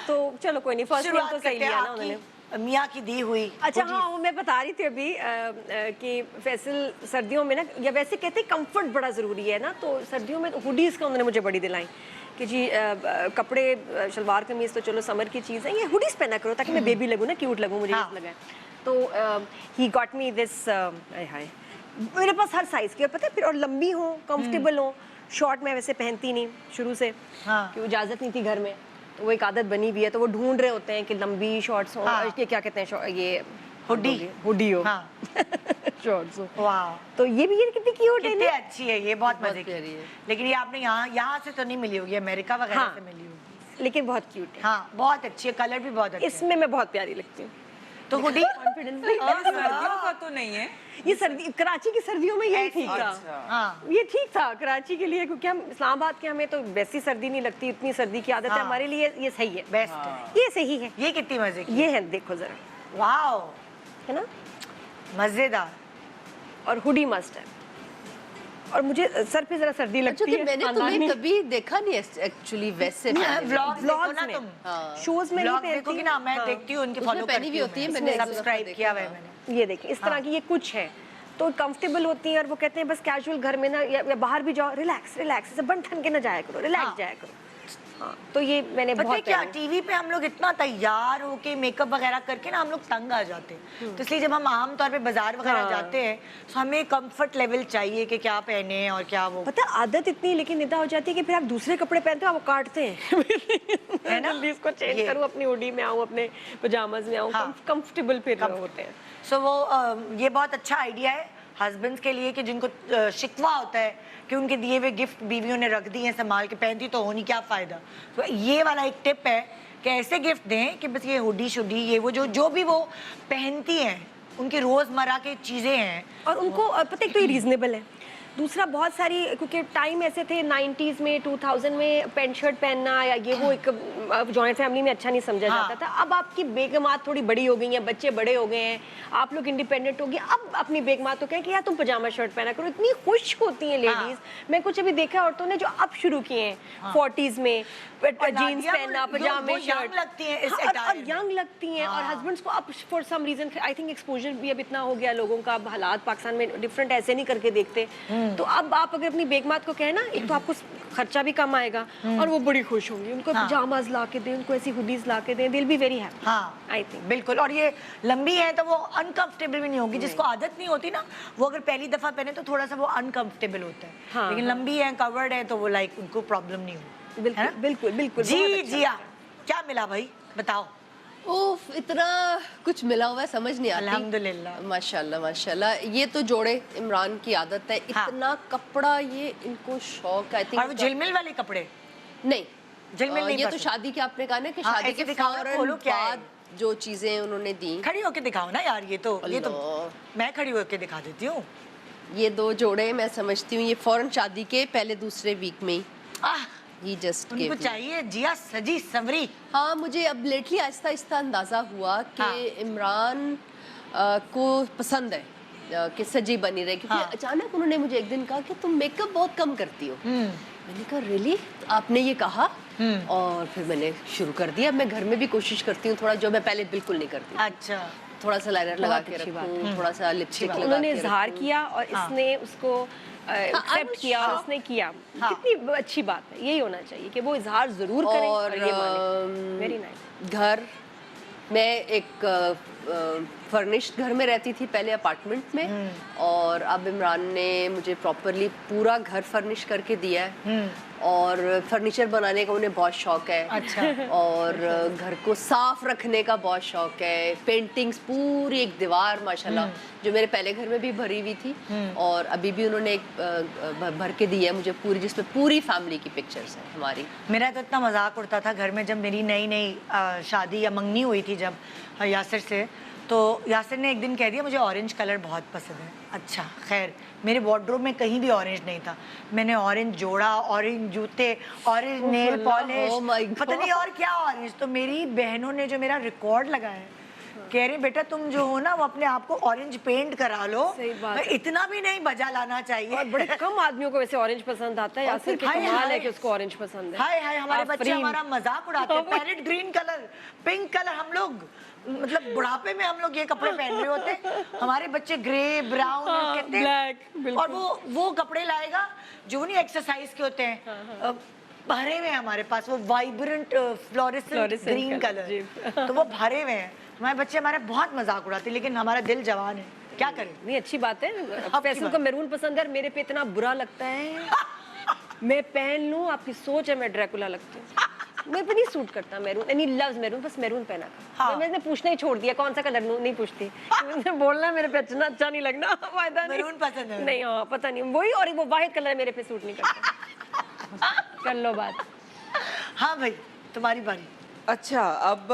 तो चलो कोई नहीं, फर्स्ट नेम शुरुआत तो सही करते हैं लिया ना उन्होंने। आपकी मियाँ की दी हुई। अच्छा हाँ, वो मैं बता रही थी अभी कि फैसल सर्दियों में ना, या वैसे कहते हैं कंफर्ट बड़ा ज़रूरी है ना, तो सर्दियों में हुडीज़ का उन्होंने मुझे बड़ी दिलाई कि जी कपड़े, शलवार कमीज़ तो चलो समर की चीज़ है, ये हुडीज़ पहना करो ताकि मैं बेबी लगूँ ना, क्यूट लगूँ, मुझे हाँ। लगा। तो ही गॉट मी दिस, हाय मेरे पास हर साइज़ की, और पता है फिर, और लंबी हो, कंफर्टेबल हो। शॉर्ट मैं वैसे पहनती नहीं शुरू से, हाँ। कि इजाज़त नहीं थी घर में, तो वो एक आदत बनी हुई है, तो वो ढूंढ रहे होते हैं कि लंबी शॉर्ट्स हो। हाँ। ये क्या कहते हैं, ये हुडी हो। हाँ। शॉर्ट्स हो। वाह, तो ये भी, ये कितनी क्यूट है कितनी ना। अच्छी है ये, बहुत मजे की प्यारी है। लेकिन ये आपने यहाँ से तो नहीं मिली होगी, अमेरिका वगैरह हाँ। से मिली होगी। लेकिन बहुत क्यूट है। हाँ, बहुत अच्छी है, कलर भी बहुत अच्छा है। इसमें मैं बहुत प्यारी लगती हूँ। तो हुडी कॉन्फिडेंस सर्दियों का तो नहीं है। ये सर्दी, कराची की सर्दियों में यही ठीक था। अच्छा। हाँ, ये ठीक था कराची के लिए, क्योंकि हम इस्लामाबाद के, हमें तो वैसी सर्दी नहीं लगती, इतनी सर्दी की आदत है हाँ। हमारे लिए, ये सही है, बेस्ट है। ये सही है। ये कितनी मजे की ये है, देखो जरा, वाह, है ना, मजेदार। और हुडी मस्ट है। और मुझे सर पे जरा सर्दी अच्छा, लगती तो है। मैंने खानदानी। तुम्हें कभी देखा नहीं एक्चुअली वैसे पहने हुए। व्लॉग्स देखो ना में। तुम, शोज में नहीं व्लॉग पहनती देखोगी ना, मैं हाँ। देखती हूँ उनके उसमें फॉलो पहनी भी होती है, मैंने एक सब्सक्राइब दफा किया हुआ है देखा। मैंने। ये देखिए इस तरह की ये कुछ है, तो कंफर्टेबल होती हैं, और वो कहते हैं बस कैजुअल घर में ना, या बाहर भी जाओ, रिलैक्स रिलैक्स, ऐसे बन ठन के ना जाया करो, रिलैक्स हाँ। जाया करो। हाँ, तो ये मैंने पता है बहुत क्या, पहनी। टीवी पे हम लोग इतना तैयार होके मेकअप वगैरह करके ना हम लोग तंग आ जाते हैं, तो इसलिए जब हम आम तौर पे बाजार वगैरह हाँ। जाते हैं तो हमें कंफर्ट लेवल चाहिए कि क्या पहने और क्या वो। पता है आदत इतनी लेकिन निदा हो जाती है कि फिर आप दूसरे कपड़े पहनते हो, आप वो काटते हैं। है ना, जल्दी इसको चेंज ये। करूँ, अपनी हुडी में आऊँ, अपने पजामाज में आऊँ, हाँ। कंफर्टेबल फिर होते हैं। सो वो ये बहुत अच्छा आइडिया है। हस्बैंड्स के लिए कि जिनको शिकवा होता है कि उनके दिए हुए गिफ्ट बीवियों ने रख दिए हैं संभाल के, पहनती तो होनी, क्या फ़ायदा। तो ये वाला एक टिप है कि ऐसे गिफ्ट दें कि बस ये हुडी शुडी ये वो जो भी वो पहनती हैं, उनकी रोज़मर्रा की चीज़ें हैं, और उनको पता है, तो ये रीजनेबल है। दूसरा बहुत सारी, क्योंकि टाइम ऐसे थे 90s में 2000 में पेंट शर्ट पहनना या ये वो एक जॉइंट फैमिली में अच्छा नहीं समझा जाता था। अब आपकी बेगमात थोड़ी बड़ी हो गई हैं, बच्चे बड़े हो गए हैं, आप लोग इंडिपेंडेंट हो गए, अब अपनी बेगमात तो कहें कि यार तुम पजामा शर्ट पहना करो, इतनी खुश होती हैं लेडीज। मैं कुछ अभी देखा औरतों ने जो अब शुरू किए हैं 40s में जीन्स पहनना, पजामे शर्ट लगती हैं इस और यंग लगती हैं, और हस्बैंड्स को अब for some reason I think exposure भी अब इतना हो गया लोगों का, अब हालात पाकिस्तान में डिफरेंट ऐसे नहीं करके देखते। तो अब आप अगर अपनी बेगमात को कहें ना, एक तो आपको खर्चा भी कम आएगा और वो बड़ी खुश होंगी, उनको पजामाज ला के दें, उनको ऐसी हुडीज ला के दें, दिल be very happy. I think बिल्कुल। और ये लंबी है तो वो अनकंफर्टेबल भी नहीं होगी, जिसको आदत नहीं होती ना, वो अगर पहली दफा पहने तो थोड़ा सा वो अनकंफर्टेबल होता है, लेकिन लंबी है, कवर्ड है, तो वो लाइक उनको प्रॉब्लम नहीं होगी। बिल्कुल बिल्कुल बिल्कुल। जी जिया, क्या मिला भाई, बताओ। उफ, इतना कुछ मिला हुआ है, समझ नहीं आती। अल्हम्दुलिल्लाह। माशाल्लाह माशाल्लाह। ये तो जोड़े इमरान की आदत है, इतना कपड़ा, ये इनको शौक है। और वो झिलमिल वाले कपड़े नहीं, झिलमिल नहीं ये तो पसंद। शादी के आपने कहा ना कि शादी ऐसे के दिखाओ ना, फौरन खोलो क्या है? बाद जो चीजें उन्होंने दी। खड़ी होके दिखाओ ना यार, ये तो मैं खड़ी होके दिखा देती हूँ। ये दो जोड़े मैं समझती हूँ ये फौरन शादी के पहले दूसरे वीक में ही जस्ट उनको चाहिए जिया सजी संवरी। हाँ, मुझे अब लेटली आहिस्ता आहिस्ता अंदाजा हुआ कि इमरान को पसंद है कि सजी बनी रहे, क्योंकि अचानक उन्होंने मुझे एक दिन कहा कि तुम मेकअप बहुत कम करती हो। मैंने कहा रियली, आपने ये कहा? और फिर मैंने शुरू कर दिया। मैं घर में भी कोशिश करती हूँ थोड़ा, जो मैं पहले बिल्कुल नहीं करती। अच्छा, थोड़ा सा लाइनर लगा के रखूं, थोड़ा सा लिपस्टिक लगा के उन्होंने इजहार किया और इसने उसको एक्सेप्ट किया और उसने किया। कितनी अच्छी बात है, यही होना चाहिए कि वो इजहार जरूर करें और ये माने। Very nice. घर, मैं एक फर्निश्ड घर में रहती थी पहले अपार्टमेंट में, और अब इमरान ने मुझे प्रॉपरली पूरा घर फर्निश करके दिया है, और फर्नीचर बनाने का उन्हें बहुत शौक है। अच्छा। और घर को साफ रखने का बहुत शौक है। पेंटिंग्स, पूरी एक दीवार माशाल्लाह जो मेरे पहले घर में भी भरी हुई थी, और अभी भी उन्होंने एक भर के दी है मुझे पूरी, जिसमें पूरी फैमिली की पिक्चर्स हैं हमारी। मेरा तो इतना मजाक उड़ता था घर में, जब मेरी नई नई शादी या मंगनी हुई थी जब यासिर से, तो यासिर ने एक दिन कह दिया मुझे ऑरेंज कलर बहुत पसंद है। अच्छा खैर, मेरे वार्डरोब में कहीं भी ऑरेंज नहीं था, मैंने ऑरेंज जोड़ा, ऑरेंज जूते, ऑरेंज नेल पॉलिश, पता नहीं और क्या ऑरेंज। तो मेरी बहनों ने जो मेरा रिकॉर्ड लगाया, कह रही बेटा तुम जो हो ना वो अपने आप को ऑरेंज पेंट करा लो। सही बात है। इतना भी नहीं बजा लाना चाहिए। और बड़े कम आदमियों को वैसे ऑरेंज पसंद आता है, यासिर के कमाल है कि उसको ऑरेंज पसंद है। हाय हाय, हमारे बच्चे हमारा मजाक उड़ाते हैं। Parrot green colour, pink colour, हम लोग मतलब बुढ़ापे में हम लोग ये कपड़े पहन रहे होते हैं, हमारे बच्चे ग्रे ब्राउन कहते हैं, और वो कपड़े लाएगा जो नहीं एक्सरसाइज के होते हैं, भरे हुए हैं हमारे पास, वो वाइब्रेंट फ्लोरेसेंट ग्रीन कलर, तो वो भरे हुए हैं। हमारे बच्चे हमारे बहुत मजाक उड़ाते हैं, लेकिन हमारा दिल जवान है, क्या करें। नहीं, अच्छी बात है। फैसल को मैरून पसंद है, मेरे पे इतना बुरा लगता है। मैं पहन लूं, आपकी सोच है मैं ड्रैकुला लगती हूँ, मेरे पे नहीं सूट करता मैरून। एनी लव्स मैरून, बस मैरून पहना था। मैंने पूछना ही छोड़ दिया कौन सा कलर, नहीं पूछती। मैंने बोलना मेरे पे अच्छा नहीं लगना, फायदा नहीं। मैरून पसंद है नहीं, हाँ पता नहीं, वही, और वो वाहिद कलर मेरे पे सूट नहीं करता। कर लो बात। हाँ भाई, तुम्हारी बारी। अच्छा, अब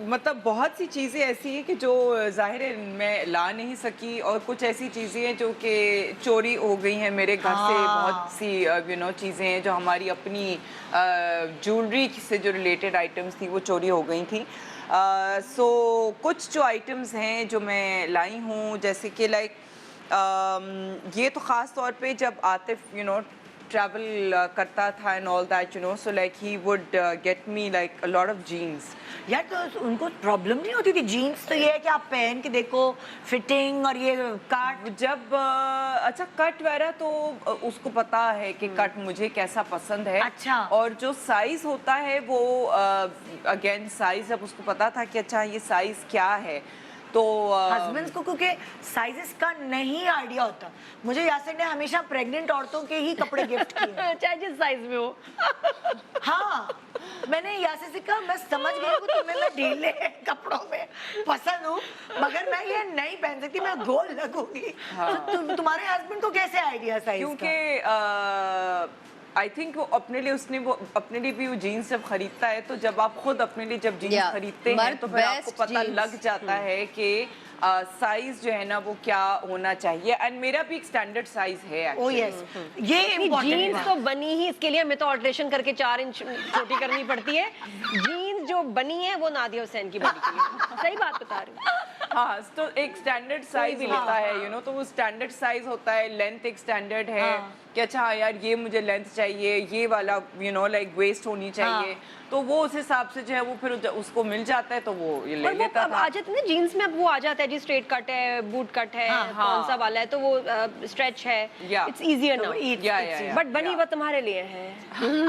मतलब बहुत सी चीज़ें ऐसी हैं कि जो ज़ाहिर है मैं ला नहीं सकी, और कुछ ऐसी चीज़ें हैं जो कि चोरी हो गई हैं मेरे घर से। बहुत सी चीज़ें हैं जो हमारी अपनी ज्वेलरी से जो रिलेटेड आइटम्स थी वो चोरी हो गई थी। सो कुछ जो आइटम्स हैं जो मैं लाई हूँ, जैसे कि लाइक ये तो ख़ास तौर पे जब आतिफ ट्रैवल करता था and all that, so like he would get me like a lot of jeans. यार तो उनको प्रॉब्लम नहीं होती थी जीन्स? तो ये है कि आप पहन के देखो फिटिंग और ये कट, जब अच्छा कट वगैरह तो उसको पता है कि कट मुझे कैसा पसंद है। अच्छा। और जो साइज होता है वो अगेन साइज, जब उसको पता था कि अच्छा ये साइज क्या है, तो हस्बैंड्स को क्योंकि साइजेस का नहीं आइडिया होता। मुझे यासिर ने हमेशा प्रेग्नेंट औरतों के ही कपड़े गिफ्ट किए। चाहे जिस साइज में हो। हाँ, मैंने यासिर से कहा मैं समझ गई हूँ कि तुम्हें मैं ढीले कपड़ों में पसंद हूँ, मगर मैं ये नहीं पहन सकती, मैं गोल लगूंगी। तो तुम्हारे हस्बैंड को कैसे आइडिया साइज का? क्योंकि आई थिंक वो अपने लिए भी वो जीन्स जब खरीदता है, तो जब आप खुद अपने लिए जब जीन्स Yeah, खरीदते हैं तो फिर आपको best पता jeans. लग जाता है कि साइज जो है ना वो क्या होना चाहिए। एंड मेरा भी एक स्टैंडर्ड साइज है ओ actually. यस, ये इम्पोर्टेंट जीन्स तो बनी ही इसके लिए, हमें तो ऑल्ट्रेशन करके 4 इंच छोटी करनी पड़ती है। जीन्स जो बनी है वो नादिया हुसैन की बॉडी के लिए। सही बात बता रही हूँ। हाँ, तो एक स्टैंडर्ड साइज होता है, यू नो, तो वो स्टैंडर्ड साइज होता है, लेंथ एक स्टैंडर्ड है कि अच्छा हाँ यार ये मुझे लेंथ चाहिए, ये वाला यू नो लाइक वेस्ट होनी चाहिए, तो वो उस हिसाब से जो है वो फिर उसको मिल जाता है तो वो ये ले और वो लेता अब था। आ जाते हैं ना जीन्स में, अब वो आ जाता है जी, स्ट्रेट कट है, बूट कट है, कौन सा वाला है, तो वो स्ट्रेच है, Yeah. It's easier now. Yeah. But बनी वो तुम्हारे लिए है।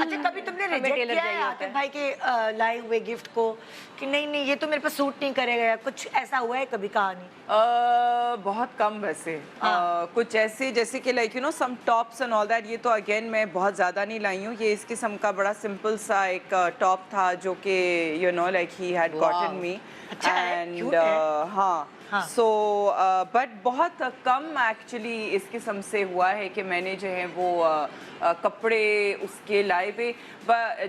अच्छा, कभी तुमने रिजेक्ट टेलर किया चाहिए है होता आतिफ है। भाई के लाए हुए गिफ्ट को कि नहीं नहीं ये तो मेरे पे सूट नहीं करेगा, कुछ ऐसा हुआ है कभी कहानी? बहुत कम वैसे। कुछ ऐसे जैसे कि like you know some tops and all that, ये तो अगेन मैं बहुत ज़्यादा नहीं लाई हूँ। ये इस किस्म का बड़ा सिंपल सा एक टॉप था जो कि you know like he had gotten me अच्छा है, एंड cute है। हाँ सो बट बहुत कम एक्चुअली इस किस्म से हुआ है कि मैंने जो है वो कपड़े उसके लाए पे,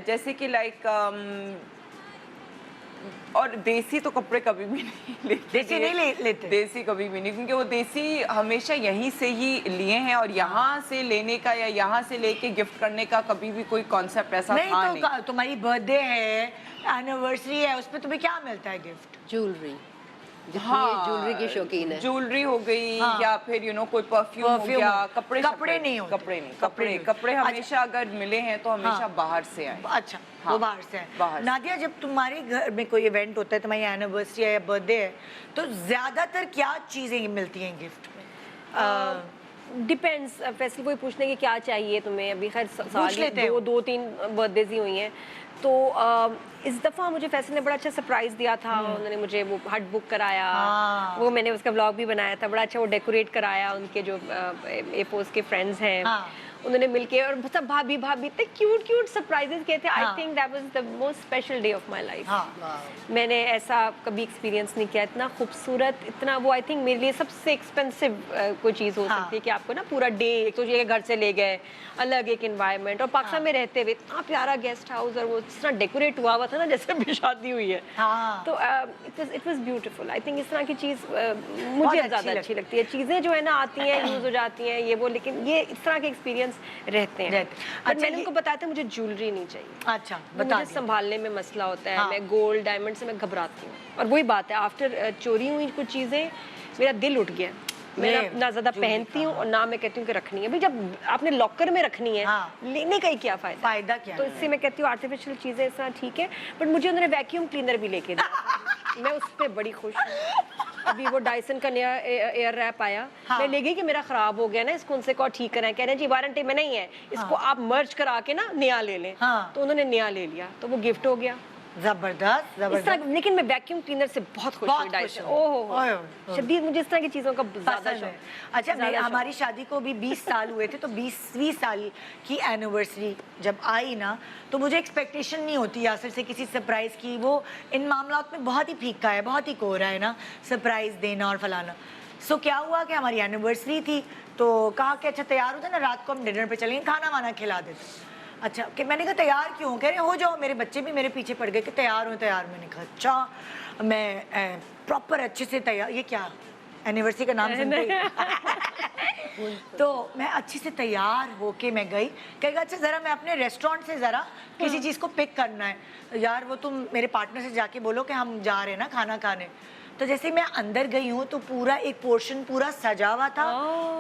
जैसे कि लाइक और देसी तो कपड़े कभी भी नहीं लेते। देसी नहीं लेते? देसी कभी भी नहीं, क्योंकि वो देसी हमेशा यहीं से ही लिए हैं और यहाँ से लेने का या यहाँ से लेके गिफ्ट करने का कभी भी कोई कॉन्सेप्ट ऐसा नहीं था तो नहीं। तुम्हारी बर्थडे है, एनिवर्सरी है, उसमें तुम्हें क्या मिलता है गिफ्ट? ज्वेलरी, ज्वेलरी की शौकीन है। ज्वेलरी हो गई या फिर यू नो कोई परफ्यूम हो गया। कपड़े नहीं होते। कपड़े हमेशा अगर मिले हैं तो हमेशा बाहर से आए। अच्छा, वो बाहर से है। नादिया, जब तुम्हारे घर में कोई इवेंट होता है, तुम्हारी एनिवर्सरी है या बर्थडे है, तो ज्यादातर क्या चीजें मिलती हैं गिफ्ट में? डिपेंड्स, फैसल कोई पूछने की क्या चाहिए तुम्हें, अभी खैर पूछ लेते हैं। दो तीन बर्थडेज ही हुई हैं, तो इस दफ़ा मुझे फैसल ने बड़ा अच्छा सरप्राइज़ दिया था। उन्होंने मुझे वो हट बुक कराया, वो मैंने उसका व्लॉग भी बनाया था, बड़ा अच्छा वो डेकोरेट कराया। उनके जो एपोस के फ्रेंड्स हैं उन्होंने मिलके, और सब भाभी इतने क्यूट सरप्राइजेस किए थे। I think that was the most special day of my life. मैंने ऐसा कभी एक्सपीरियंस नहीं किया, इतना खूबसूरत, इतना वो आई थिंक मेरे लिए सबसे एक्सपेंसिव कोई चीज़ हो सकती है कि आपको ना पूरा डे, एक तो ये घर से ले गए, अलग एक एनवायरनमेंट, और पाकिस्तान में रहते हुए इतना प्यारा गेस्ट हाउस, और वो जिस तरह डेकोरेट हुआ था ना जैसे भी शादी हुई है, तो it was beautiful. I think इस तरह की चीज़ मुझे ज़्यादा अच्छी लगती है। चीज़ें जो है ना आती हैं, यूज़ हो जाती हैं, ये वो, लेकिन ये इस तरह के एक्सपीरियंस रहते हैं। अच्छा, मैंने उनको बताया था मुझे ज्वेलरी नहीं चाहिए। अच्छा, मुझे संभालने में मसला होता है, मैं गोल्ड डायमंड से मैं घबराती हूँ, और वही बात है, आफ्टर चोरी हुई कुछ चीज़ें मेरा दिल उठ गया। मैं ना ज़्यादा पहनती हूँ और ना मैं कहती हूँ कि रखनी है। भाई जब आपने लॉकर में रखनी है, लेने का ही क्या फ़ायदा क्या? तो इससे मैं कहती हूँ आर्टिफिशियल चीज़ें इस तरह ठीक है, बट मुझे उन्होंने वैक्यूम क्लीनर भी लेके दिया। मैं उस पर बड़ी खुश हूँ। अभी वो डायसन का नया एयर रैप आया, मैं ले गई कि मेरा ख़राब हो गया ना, इसको उनसे कहो ठीक कराएं, कह रहे हैं जी वारंटी में नहीं है, इसको आप मर्ज करा के ना नया ले लें। तो उन्होंने नया ले लिया, तो वो गिफ्ट हो गया। जबरदस्त। लेकिन मैं वैक्यूम क्लीनर से बहुत खुश हूँ। डायसन, ओह शदीद, मुझे इस तरह की चीज़ों का ज़्यादा शौक। अच्छा, हमारी शादी को भी 20 साल हुए थे, तो 20वीं साल की एनिवर्सरी जब आई ना, तो मुझे एक्सपेक्टेशन नहीं होती यासिर से किसी सरप्राइज़ की। वो इन मामलात में बहुत ही फीका है, बहुत ही कोरा है ना, सरप्राइज़ देना और फलाना। सो क्या हुआ कि हमारी एनिवर्सरी थी, तो कहा कि अच्छा तैयार हो जाए ना, रात को हम डिनर पे चलेंगे, खाना वाना खिला देते। अच्छा, कि मैंने कहा तैयार क्यों? कह रहे हो जाओ। मेरे बच्चे भी मेरे पीछे पड़ गए कि तैयार हो तैयार। मैंने कहा अच्छा, मैं प्रॉपर अच्छे से तैयार, ये क्या एनिवर्सरी का नाम सुनते ही तो मैं अच्छे से तैयार होके मैं गई। कहेगा अच्छा ज़रा मैं अपने रेस्टोरेंट से ज़रा किसी चीज़ को पिक करना है। यार वो तुम मेरे पार्टनर से जाके बोलो कि हम जा रहे हैं ना खाना खाने। तो जैसे मैं अंदर गई हूँ तो पूरा एक पोर्शन पूरा सजा हुआ था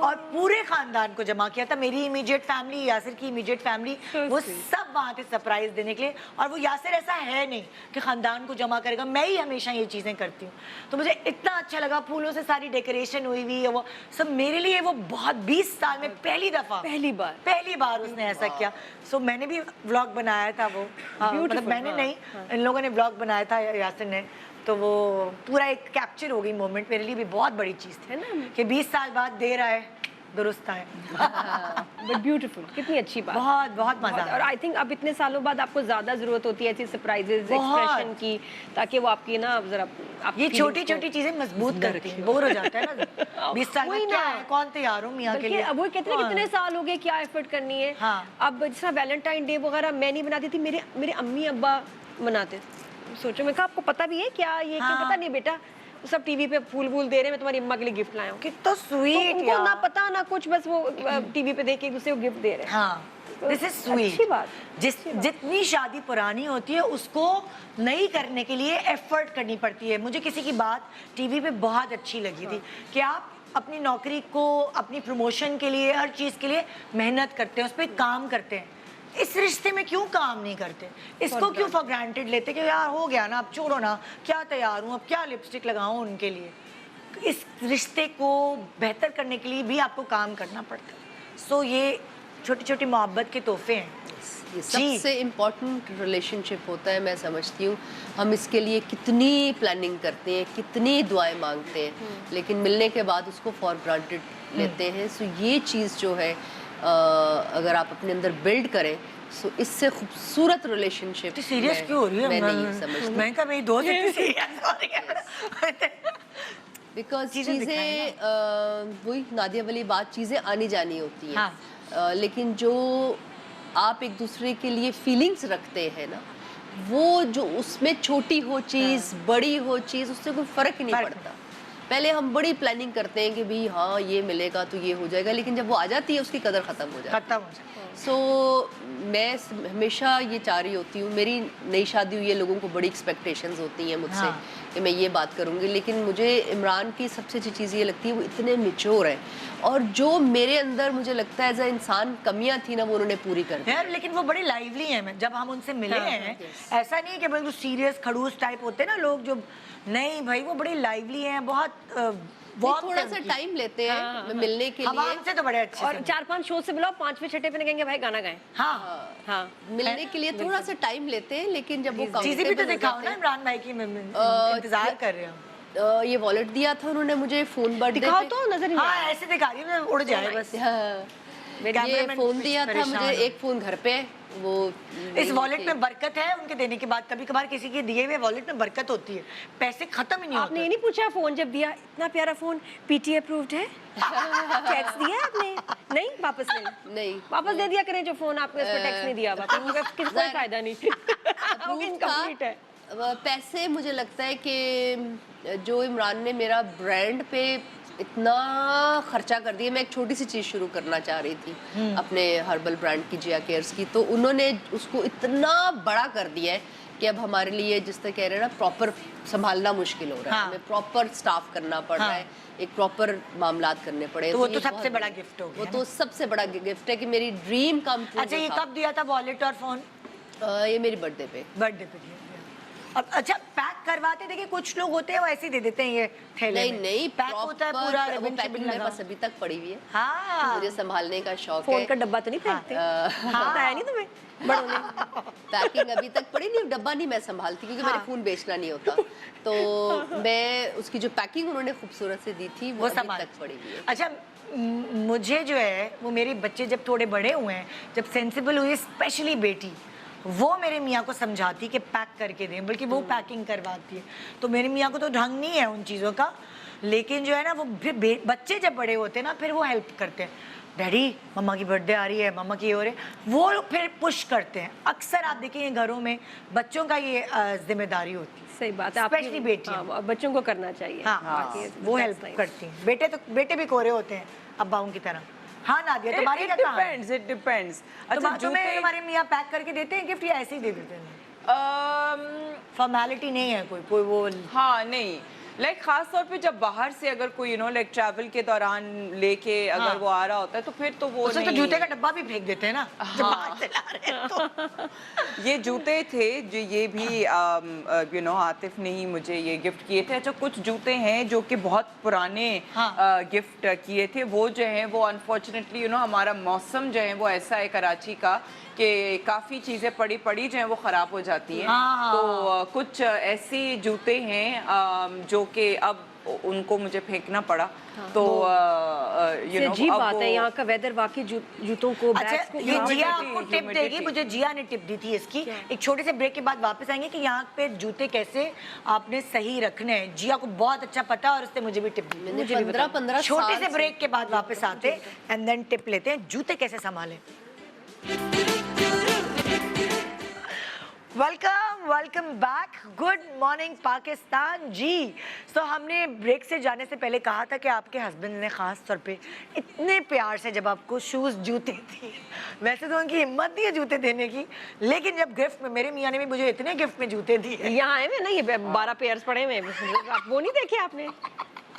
और पूरे खानदान को जमा किया था। मेरी इमीडिएट फैमिली, यासिर की इमीडिएट फैमिली, वो सब वहाँ थे सरप्राइज देने के लिए। और वो यासिर ऐसा है नहीं कि खानदान को जमा करेगा, मैं ही हमेशा ये चीज़ें करती हूँ। तो मुझे इतना अच्छा लगा, फूलों से सारी डेकोरेशन हुई हुई है, वो सब मेरे लिए वो बहुत 20 साल में पहली बार उसने ऐसा किया। सो मैंने भी व्लॉग बनाया था वो, मतलब मैंने नहीं, इन लोगों ने व्लॉग बनाया था यासिर ने। तो वो पूरा एक कैप्चर हो गई मोमेंट, मेरे लिए भी बहुत बड़ी चीज़ थी, है ना, कि 20 साल बाद दे रहा है, दुरुस्त है। बट ब्यूटीफुल, कितनी अच्छी बात। बहुत बहुत मजा और आई थिंक अब इतने सालों बाद आपको ज्यादा जरूरत होती है ऐसी सरप्राइजेस, एक्सप्रेशन की, ताकि वो आपकी ना जरा ये छोटी छोटी चीजें मजबूत करती हैं, बोर हो जाता है ना 20 साल वही में, क्या ना। है, कौन तैयार हूँ मियाँ के लिए। अब वो कहते हैं कितने साल हो गए, क्या एफर्ट करनी है। हाँ। अब जैसा वैलेंटाइन डे वगैरह मैं नहीं बनाती थी, मेरे अम्मी अब्बा मनाते। सोचो, मैं कहा आपको पता भी है क्या ये? हाँ। क्यों पता नहीं बेटा, सब टीवी पे फूल वूल दे रहे हैं, मैं तुम्हारी अम्मा के लिए गिफ्ट लाया हूँ। कितना स्वीट उनको ना पता ना कुछ, बस वो टीवी पे देख के एक दूसरे को गिफ्ट दे रहे हैं। हाँ, दिस इज स्वीट। अच्छी बात। जितनी शादी पुरानी होती है उसको नई करने के लिए एफर्ट करनी पड़ती है। मुझे किसी की बात टीवी पे बहुत अच्छी लगी थी कि आप अपनी नौकरी को, अपनी प्रमोशन के लिए, हर चीज़ के लिए मेहनत करते हैं, उस पर काम करते हैं। इस रिश्ते में क्यों काम नहीं करते? इसको क्यों फॉर ग्रांटेड लेते कि यार हो गया ना, अब छोड़ो ना, क्या तैयार हूँ, अब क्या लिपस्टिक लगाऊँ उनके लिए। इस रिश्ते को बेहतर करने के लिए भी आपको काम करना पड़ता है। सो ये छोटी छोटी मोहब्बत के तोहफे हैं। ये सबसे इम्पोर्टेंट रिलेशनशिप होता है, मैं समझती हूँ। हम इसके लिए कितनी प्लानिंग करते हैं, कितनी दुआएं मांगते हैं, लेकिन मिलने के बाद उसको फॉर ग्रांटेड लेते हैं। सो ये चीज़ जो है अगर आप अपने अंदर बिल्ड करें, सो इससे खूबसूरत रिलेशनशिप सीरियस क्यों हो रही है? मैं नहीं समझती। मैं कहा मेरी दोस्त इतनी सीरियस हो रही है। बिकॉज चीज़ें चीज़ें वही नादिया वाली बात, चीज़ें आनी जानी होती हैं। हाँ। लेकिन जो आप एक दूसरे के लिए फीलिंग्स रखते हैं ना, वो जो उसमें छोटी हो चीज़, बड़ी हो चीज़, उससे कोई फ़र्क ही नहीं पड़ता। पहले हम बड़ी प्लानिंग करते हैं कि भाई हाँ ये मिलेगा तो ये हो जाएगा, लेकिन जब वो आ जाती है उसकी कदर ख़त्म हो जाती है। सो मैं हमेशा ये चाह रही होती हूँ, मेरी नई शादी हुई है, लोगों को बड़ी एक्सपेक्टेशंस होती हैं मुझसे। हाँ। कि मैं ये बात करूँगी, लेकिन मुझे इमरान की सबसे अच्छी चीज़ ये लगती है वो इतने मैच्योर हैं, और जो मेरे अंदर मुझे लगता है एज अ इंसान कमियाँ थी ना, वो उन्होंने पूरी कर दी। यार लेकिन वो बड़ी लाइवली हैं, जब हम उनसे मिले हैं, ऐसा नहीं है कि बिल्कुल सीरियस खड़ूस टाइप होते हैं ना लोग, जो नहीं भाई वो बड़ी लाइवली हैं, बहुत थोड़ा सा टाइम लेते हैं मिलने के लिए। हमसे तो बड़े अच्छे और 4-5 शो से बुलाओ, 5वें छठे पे नहीं कहेंगे भाई गाना गाएं। हाँ हाँ, मिलने के लिए थोड़ा सा टाइम लेते हैं, लेकिन जब वो चीजें भी तो comfortable हो दिखाओ जाते ना हैं। इमरान भाई की, मैं इंतजार कर रही हूँ। ये वॉलेट दिया था उन्होंने मुझे फोन बर्थडे दिखाओ तो, नजर नहीं आ हाँ रहा। ऐसे दिखा रही हूँ, उड़ जाए बस। ये कैमरामैन फोन दिया था परेशान मुझे, है। एक फोन घर पे, वो इस वॉलेट में बरकत है, उनके देने के बाद कभी कभार किसी के दिए हुए वॉलेट में बरकत होती है, पैसे खत्म ही नहीं आपने ये होते। नहीं पूछा फोन जब दिया, इतना प्यारा फोन पीटी अप्रूव्ड है? टैक्स दिया है आपने? नहीं, वापस नहीं वापस दे दिया करें जो फोन आपने इसमें टैक्स नहीं दिया, वापस किसी कोई फायदा नहीं। वो इनकम्प्लीट है। पैसे मुझे लगता है कि जो इमरान ने मेरा ब्रांड पे इतना खर्चा कर दिया, मैं एक छोटी सी चीज़ शुरू करना चाह रही थी अपने हर्बल ब्रांड की, जिया केयर्स की, तो उन्होंने उसको इतना बड़ा कर दिया है कि अब हमारे लिए जिस तरह कह रहे हैं ना, प्रॉपर संभालना मुश्किल हो रहा है। हाँ। हमें प्रॉपर स्टाफ करना पड़ रहा है, एक प्रॉपर मामलात करने पड़े। तो वो तो ये सबसे बहुत बड़ा गिफ्ट हो गया वो तो सबसे बड़ा गिफ्ट है कि मेरी ड्रीम कम ट्रू। अच्छा ये कब दिया था वॉलेट और फोन? ये मेरी बर्थडे पे। बर्थडे पे दिया। अब अच्छा पैक करवाते, देखिए कुछ लोग होते हैं वो ऐसे ही दे देते हैं ये थैले नहीं में। नहीं, पैक होता है पूरा, वो ribbon पैकिंग शिबिन मेरे लगा। पास अभी तक पड़ी हुई है। हाँ मुझे संभालने का शौक फोन है। का डब्बा तो नहीं फेंकते? पता है नहीं तुम्हें बड़ों ने? पैकिंग अभी तक पड़ी नहीं, डब्बा नहीं मैं संभालती क्योंकि मैंने फोन बेचना नहीं होता, तो मैं उसकी जो पैकिंग उन्होंने खूबसूरत से दी थी वो अभी संभाल तक पड़ी हुई है। अच्छा मुझे जो है वो मेरे बच्चे जब थोड़े बड़े हुए हैं, जब सेंसिबल हुई, स्पेशली बेटी, वो मेरे मियाँ को समझाती कि पैक करके दें, बल्कि वो पैकिंग करवाती है। तो मेरे मियाँ को तो ढंग नहीं है उन चीज़ों का, लेकिन जो है ना वो फिर बच्चे जब बड़े होते हैं ना, फिर वो हेल्प करते हैं। डैडी मम्मा की बर्थडे आ रही है, मम्मा की ये हो रही है, वो फिर पुश करते हैं। अक्सर आप देखेंगे घरों में बच्चों का ये जिम्मेदारी होती है। सही बात है, स्पेशली बेटियां। हाँ, बच्चों को करना चाहिए। हाँ, वो हेल्प करती हैं। बेटे भी कोरे होते हैं अब्बाओं की तरह। हाँ नादिया, तुम्हारी क्या कहानी है? It depends. अच्छा तुम्हारे मियाँ पैक करके देते हैं गिफ्ट या ऐसे ही दे देते हैं? फॉर्मेलिटी नहीं है कोई वो? हाँ नहीं, लाइक खास तौर पे जब बाहर से अगर कोई लाइक ट्रैवल के दौरान लेके अगर वो आ रहा होता है तो फिर तो वो उसमें तो नहीं। जूते का डब्बा भी फेंक देते हैं ना जब बाहर से ला रहे हैं तो। ये जूते थे जो ये भी आतिफ ने ही मुझे ये गिफ्ट किए थे। अच्छा कुछ जूते हैं जो कि बहुत पुराने गिफ्ट किए थे, वो जो हैं वो अनफॉर्चुनेटली हमारा मौसम जो है वो ऐसा है कराची का کہ کافی چیزیں پڑی جو ہیں وہ خراب ہو جاتی ہیں. تو کچھ ایسی جوتے ہیں جو کہ اب ان کو مجھے پھینکنا پڑا. تو عجیب بات ہے یہاں کا ویدر واقعی جوتوں کو بیگز کو. یہ جیا آپ کو ٹپ دے گی, مجھے جیا نے ٹپ دی تھی اس کی. ایک چھوٹے سے بریک کے بعد واپس آئیں گے کہ یہاں پہ جوتے کیسے آپ نے صحیح رکھنے ہیں. جیا کو بہت اچھا پتا اور اس نے مجھے بھی ٹپ دی. میں نے 15 چھوٹے سے بریک کے بعد واپس آتے اینڈ دین ٹپ لیتے ہیں جوتے کیسے سنبھالیں. Welcome back. Good morning Pakistan. جی سو ہم نے بریک سے جانے سے پہلے کہا تھا کہ آپ کے ہسبینڈ نے خاص طور پہ اتنے پیار سے جب آپ کو شوز جوتے تھے, ویسے تو ان کی ہمت نہیں ہے جوتے دینے کی, لیکن جب گفٹ میں میرے میاں نے بھی مجھے اتنے گفٹ میں جوتے دیے. یہاں آئے ہوئے نا یہ 12 پیئرز پڑے ہوئے ہیں, آپ وہ نہیں دیکھے آپ نے,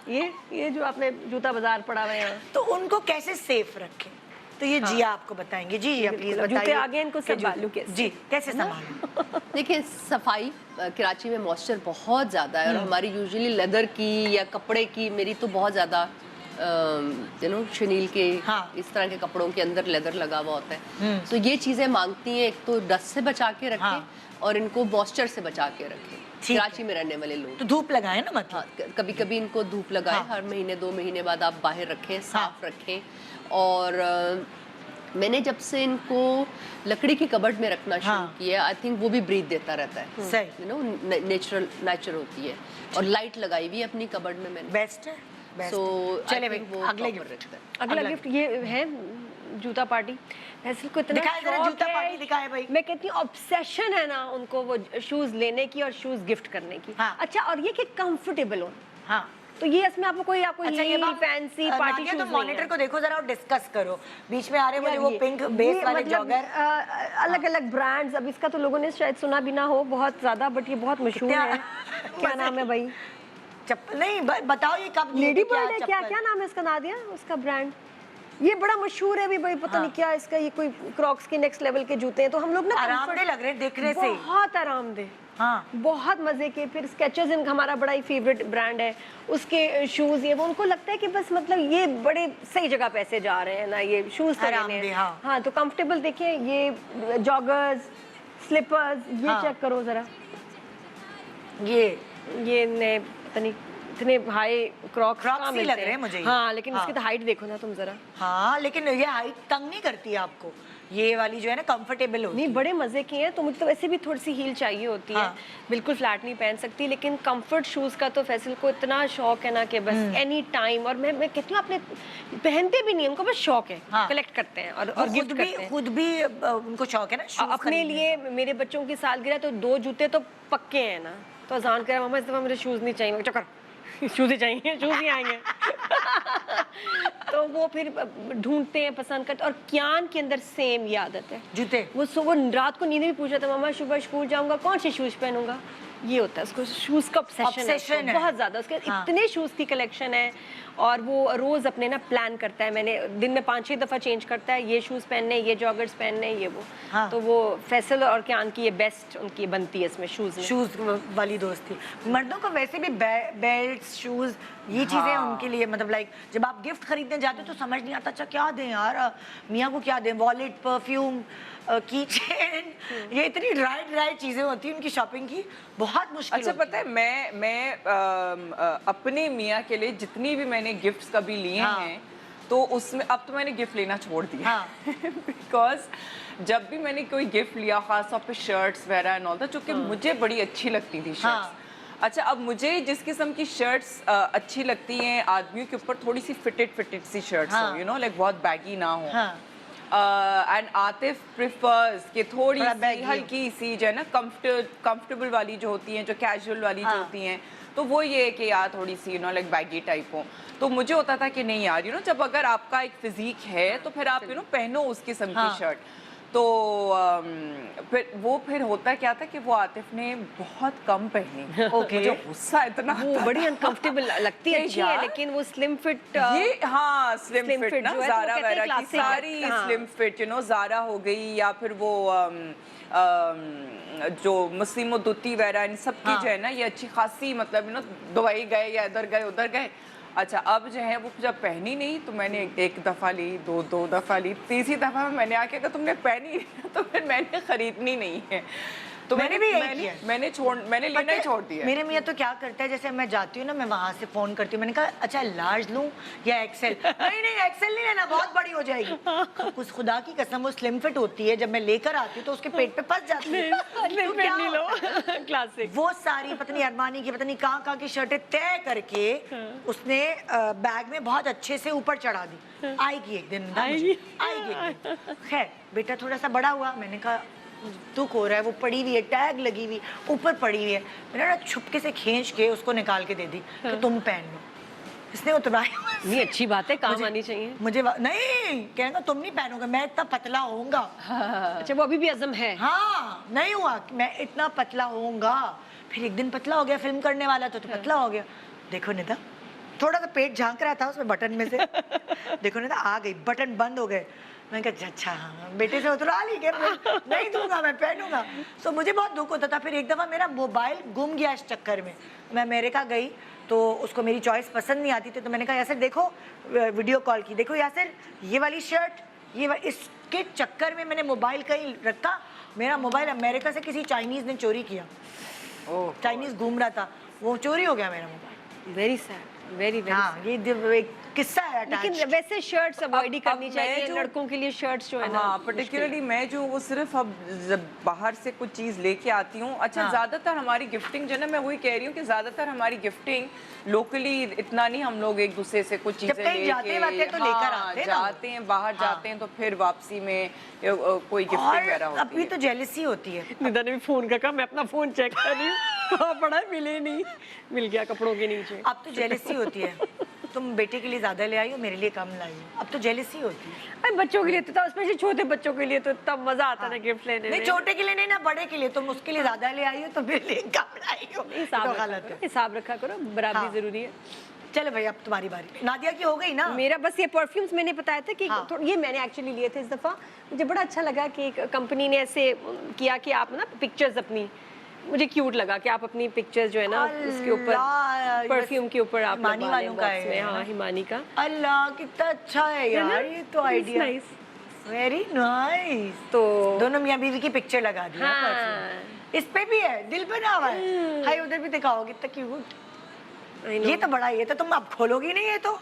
یہ جو آپ نے جوتا بازار پڑا ہوا ہے, تو ان کو کیسے سیف رکھیں, تو یہ جیا آپ کو بتائیں گے. جی جیا پلیز بتائیے. جوتے آگے ان کو سنبھالوں کیسے. جی کیسے سنبھالیں. دیکھیں صفائی, کراچی میں موئسچر بہت زیادہ ہے اور ہماری یوزلی لیدر کی یا کپڑے کی, میری تو بہت زیادہ شنیل کے اس طرح کے کپڑوں کے اندر لیدر لگا ہوا ہوتا ہے. تو یہ چیزیں مانگتی ہیں, ایک تو ڈسٹ سے بچا کے رکھیں اور ان کو موئسچر سے بچا کے رکھیں. کراچی میں رہنے والے لوگ تو دھوپ لگائیں نا, مطلب کبھی کبھی ان کو دھوپ لگائیں, ہر مہینے 2 مہینے بعد آپ باہر رکھیں, صاف رکھیں. اور میں نے جب سے ان کو لکڑی کی کبڈ میں رکھنا شروع کیا, آئی تھنک وہ بھی بریتھ دیتا رہتا ہے, صحیح, نیچر ہوتی ہے. اور لائٹ لگائی ہوئی ہے اپنی کبڈ میں میں نے. بیسٹ ہے. سو چلے اگلے گفٹ. اگلا گفٹ یہ ہے جوتا پارٹی. فیصل کو اتنا جوتا پارٹی دکھائے بھائی. میں کہتی ہوں obsession ہے نا ان کو وہ شوز لینے کی اور شوز گفٹ کرنے کی. اچھا, اور یہ کہ کمفرٹیبل ہو. ہاں, تو یہ اس میں آپ کو کوئی ہیل فینسی پارٹی شوز. تو مانیٹر کو دیکھو ذرا اور ڈسکس کرو. بیچ میں آ رہے وہ پنک بیس والے جاگر, الگ الگ برانڈز. اب اس کا تو لوگوں نے شاید سنا بھی نہ ہو بہت زیادہ, بٹ یہ بہت مشہور ہے. کیا نام ہے بھائی؟ چپل نہیں بتاؤ یہ کب لیڈی برڈ ہے کیا نام ہے اس کا نادیہ, اس کا برانڈ یہ بڑا مشہور ہے بھائی, پتہ نہیں کیا اس کا, یہ کوئی کراکس کے نیکسٹ لیول کے جوتے ہیں. تو ہم لوگ نا آرام دہ لگ رہے ہیں دیکھنے سے, بہت آرام دہ, بہت مزے کے. پھر اسکیچرز ان کا ہمارا بڑا ہی فیوریٹ برانڈ ہے, اس کے شوز یہ وہ ان کو لگتا ہے کہ بس مطلب یہ بڑے صحیح جگہ پیسے جا رہے ہیں نا, یہ شوز ہاں تو کمفرٹیبل. دیکھیں یہ جاگرز, سلیپرز, یہ چیک کرو ذرا, یہ نئے پتہ نہیں اتنے ہائی کراکس ہی لگ رہے ہیں مجھے. ہاں لیکن اس کی تو ہائٹ دیکھو نا تم ذرا. ہاں لیکن یہ ہائٹ تنگ نہیں کرتی آپ کو, یہ والی جو ہے نا کمفرٹیبل ہوتی ہے. نہیں بڑے مزے کی ہیں. تو مجھے تو ویسے بھی تھوڑی سی ہیل چاہیے ہوتی ہے, بالکل فلیٹ نہیں پہن سکتی, لیکن کمفرٹ شوز کا تو فیصل کو اتنا شوق ہے نا کہ بس اینی ٹائم. اور میں کہتی ہوں آپ نے پہنتے بھی نہیں, ان کو بس شوق ہے, کلیکٹ کرتے ہیں اور گفٹ کرتے ہیں. خود بھی ان کو شوق ہے نا اپنے لیے. میرے بچوں کی سالگرہ تو 2 جوتے تو پکے ہیں نا, تو اذان کہہ رہا ماما اس دفعہ مجھے شوز نہیں چاہیے. چکر شوز ہی چاہیے, شوز ہی آئیں گے. تو وہ پھر ڈھونڈتے ہیں, پسند کرتے. اور کیان کے اندر سیم یہ عادت ہے جوتے, وہ رات کو نیند بھی پوچھا تھا ماما صبح اسکول جاؤں گا کون سے شوز پہنوں گا. یہ ہوتا ہے اس کو, شوز کا obsession ہے بہت زیادہ. اس کے اتنے شوز کی کلیکشن ہے, اور وہ روز اپنے نا پلان کرتا ہے. میں نے دن میں 5-6 دفعہ چینج کرتا ہے, یہ شوز پہننے, یہ جاگرز پہننے, یہ وہ. تو وہ فیصل اور کیان کی یہ بیسٹ ان کی بنتی ہے اس میں شوز والی دوستی. مردوں کو ویسے بھی بیلٹ, شوز, یہ چیزیں ان کے لیے مطلب لائک جب آپ گفٹ خریدنے جاتے تو سمجھ نہیں آتا اچھا کیا دیں یار, میاں کو کیا دیں, والیٹ, پرفیوم, کی چین, یہ اتنی ڈرائی چیزیں ہوتی ہیں ان کی شاپنگ کی, بہت مشکل. اچھا پتہ ہے میں اپنے میاں کے لیے جتنی بھی میں نے گفٹس کبھی لیے ہیں, تو اس میں اب تو میں نے گفٹ لینا چھوڑ دیا, بیکاز جب بھی میں نے کوئی گفٹ لیا, خاص طور پہ شرٹس وغیرہ اینڈ آل دیٹ, جو کہ مجھے بڑی اچھی لگتی تھی شرٹس. اچھا اب مجھے جس قسم کی شرٹس اچھی لگتی ہیں آدمیوں کے اوپر, تھوڑی سی فٹڈ سی شرٹس ہو, یو نو لائک بہت بیگی نہ ہو. اینڈ عاطف پریفرز کہ تھوڑی سی ہلکی سی جو ہے نا کمفرٹیبل والی جو ہوتی ہیں, جو کیجول والی جو ہوتی ہیں, تو وہ یہ ہے کہ یار تھوڑی سی you know like baggy type ہو. تو مجھے ہوتا تھا کہ نہیں یار, یو نو جب اگر آپ کا ایک فزیک ہے تو پھر آپ یو نو پہنو اس قسم کی شرٹ. تو پھر ہوتا کیا تھا کہ وہ عاطف نے بہت کم پہنی. مجھے غصہ اتنا, وہ بڑی انکمفرٹیبل لگتی ہے, لیکن وہ سلم فٹ, یہ ہاں سلم فٹ نا, زارا وغیرہ کی ساری سلم فٹ, یو نو زارا ہو گئی, یا پھر وہ جو مسلم و دوتی وغیرہ ان سب کی جو ہے نا یہ اچھی خاصی مطلب یو نو دبئی گئے یا ادھر گئے ادھر گئے, अच्छा अब जो है वो जब पहनी नहीं तो मैंने एक दफ़ा ली, दो दफ़ा ली, तीसरी दफ़ा मैंने आके अगर तुमने पहनी तो फिर मैंने खरीदनी नहीं है। तो मैंने भी यही किया। मैंने लेना ही छोड़ दिया। मेरे मियाँ तो क्या करता है, जैसे मैं जाती हूँ ना, मैं वहाँ से फोन करती हूँ, मैंने कहा अच्छा लार्ज लूँ या एक्सेल? नहीं एक्सेल नहीं लेना, बहुत बड़ी हो जाएगी। कुछ खुदा की कसम वो स्लिम फिट होती है, जब मैं लेकर आती हूँ तो उसके पेट पे फंस जाती है। तो क्या होता है? क्लासिक। वो सारी पता नहीं अरमानी की पता नहीं कहाँ की शर्टें तय करके उसने बैग में बहुत अच्छे से ऊपर चढ़ा दी। आएगी एक दिन, आएगी एक दिन। खैर बेटा थोड़ा सा बड़ा हुआ, मैंने कहा दुख हो रहा है, वो पड़ी हुई है, टैग लगी हुई ऊपर पड़ी हुई है, मैंने ना छुपके से खींच के उसको निकाल के दे दी कि तुम पहन लो। इसने उतराया। नहीं अच्छी बात है, काम आनी चाहिए। मुझे नहीं कहना तुम नहीं पहनोगे, मैं इतना पतला होऊंगा। अच्छा वो अभी भी अज़म है? हाँ नहीं हुआ, मैं इतना पतला होऊंगा। फिर एक दिन पतला हो गया, फिल्म करने वाला तो पतला हो गया। देखो निदा, थोड़ा सा पेट झांक रहा था उसमें बटन में से। देखो निदा आ गई, बटन बंद हो गए। मैं कहा अच्छा हाँ बेटे से उतरा ली क्या, नहीं दूंगा मैं पहनूंगा। सो मुझे बहुत दुख होता था। फिर एक दफ़ा मेरा मोबाइल गुम गया इस चक्कर में। मैं अमेरिका गई तो उसको मेरी चॉइस पसंद नहीं आती थी, तो मैंने कहा यासिर देखो, वीडियो कॉल की, देखो यासिर ये वाली शर्ट, इसके चक्कर में मैंने मोबाइल कहीं रखा। मेरा मोबाइल अमेरिका से किसी चाइनीज़ ने चोरी किया। चाइनीज़ घूम रहा था, वो चोरी हो गया मेरा mobile. Very sad, very very. हाँ ये एक किस्सा है। लेकिन वैसे शर्ट्स अवॉइड ही करनी चाहिए जो लड़कों के लिए। शर्ट्स जो है ना, हाँ पर्टिकुलरली मैं जो वो सिर्फ अब जब बाहर से कुछ चीज़ लेके आती हूँ। अच्छा ज़्यादातर हमारी गिफ्टिंग जो है ना, मैं वही कह रही हूँ कि ज़्यादातर हमारी गिफ्टिंग लोकली इतना नहीं, हम लोग एक दूसरे से कुछ चीज़ें लेके जाते तो लेकर आते हैं ना, जाते हैं बाहर जाते हैं तो फिर वापसी में कोई गिफ्टिंग वगैरह होती है। अभी तो जेलसी होती है। निदा ने भी फोन का कहा, मैं अपना फोन चेक कर रही हूँ, कहाँ पड़ा है, मिले नहीं, मिल गया कपड़ों के नीचे। अब तो जेलसी होती है, तुम बेटे के लिए ज्यादा ले आई हो, मेरे लिए कम लाई हो, अब तो जेलसी होती है। अरे बच्चों के लिए तो, स्पेशली छोटे बच्चों के लिए तो इतना मजा आता है ना गिफ्ट लेने में। नहीं छोटे के लिए नहीं ना, बड़े के लिए। तुम उसके लिए ज्यादा ले आई हो तो मेरे लिए कम लाई हो, हिसाब रखा करो, बराबरी जरूरी है। चलो भाई अब तुम्हारी बारी। नादिया की हो गई ना? मेरा बस ये परफ्यूम्स मैंने बताया था कि ये मैंने एक्चुअली लिए थे इस दफ़ा। मुझे बड़ा अच्छा लगा कि कंपनी ने ऐसे किया कि आप ना पिक्चर्स अपनी, मुझे क्यूट लगा कि आप अपनी पिक्चर्स जो है ना उसके ऊपर परफ्यूम के ऊपर आप हिमानी वालों का है। हाँ हिमानी का। अल्लाह कितना अच्छा है यार ये तो आइडिया, वेरी नाइस। तो दोनों मियाँ बीवी की पिक्चर लगा दी। इस पे भी है, दिल बना हुआ है। हाय उधर भी दिखाओ कितना क्यूट। ये तो बड़ा, ये तो तुम अब खोलोगी नहीं, ये तो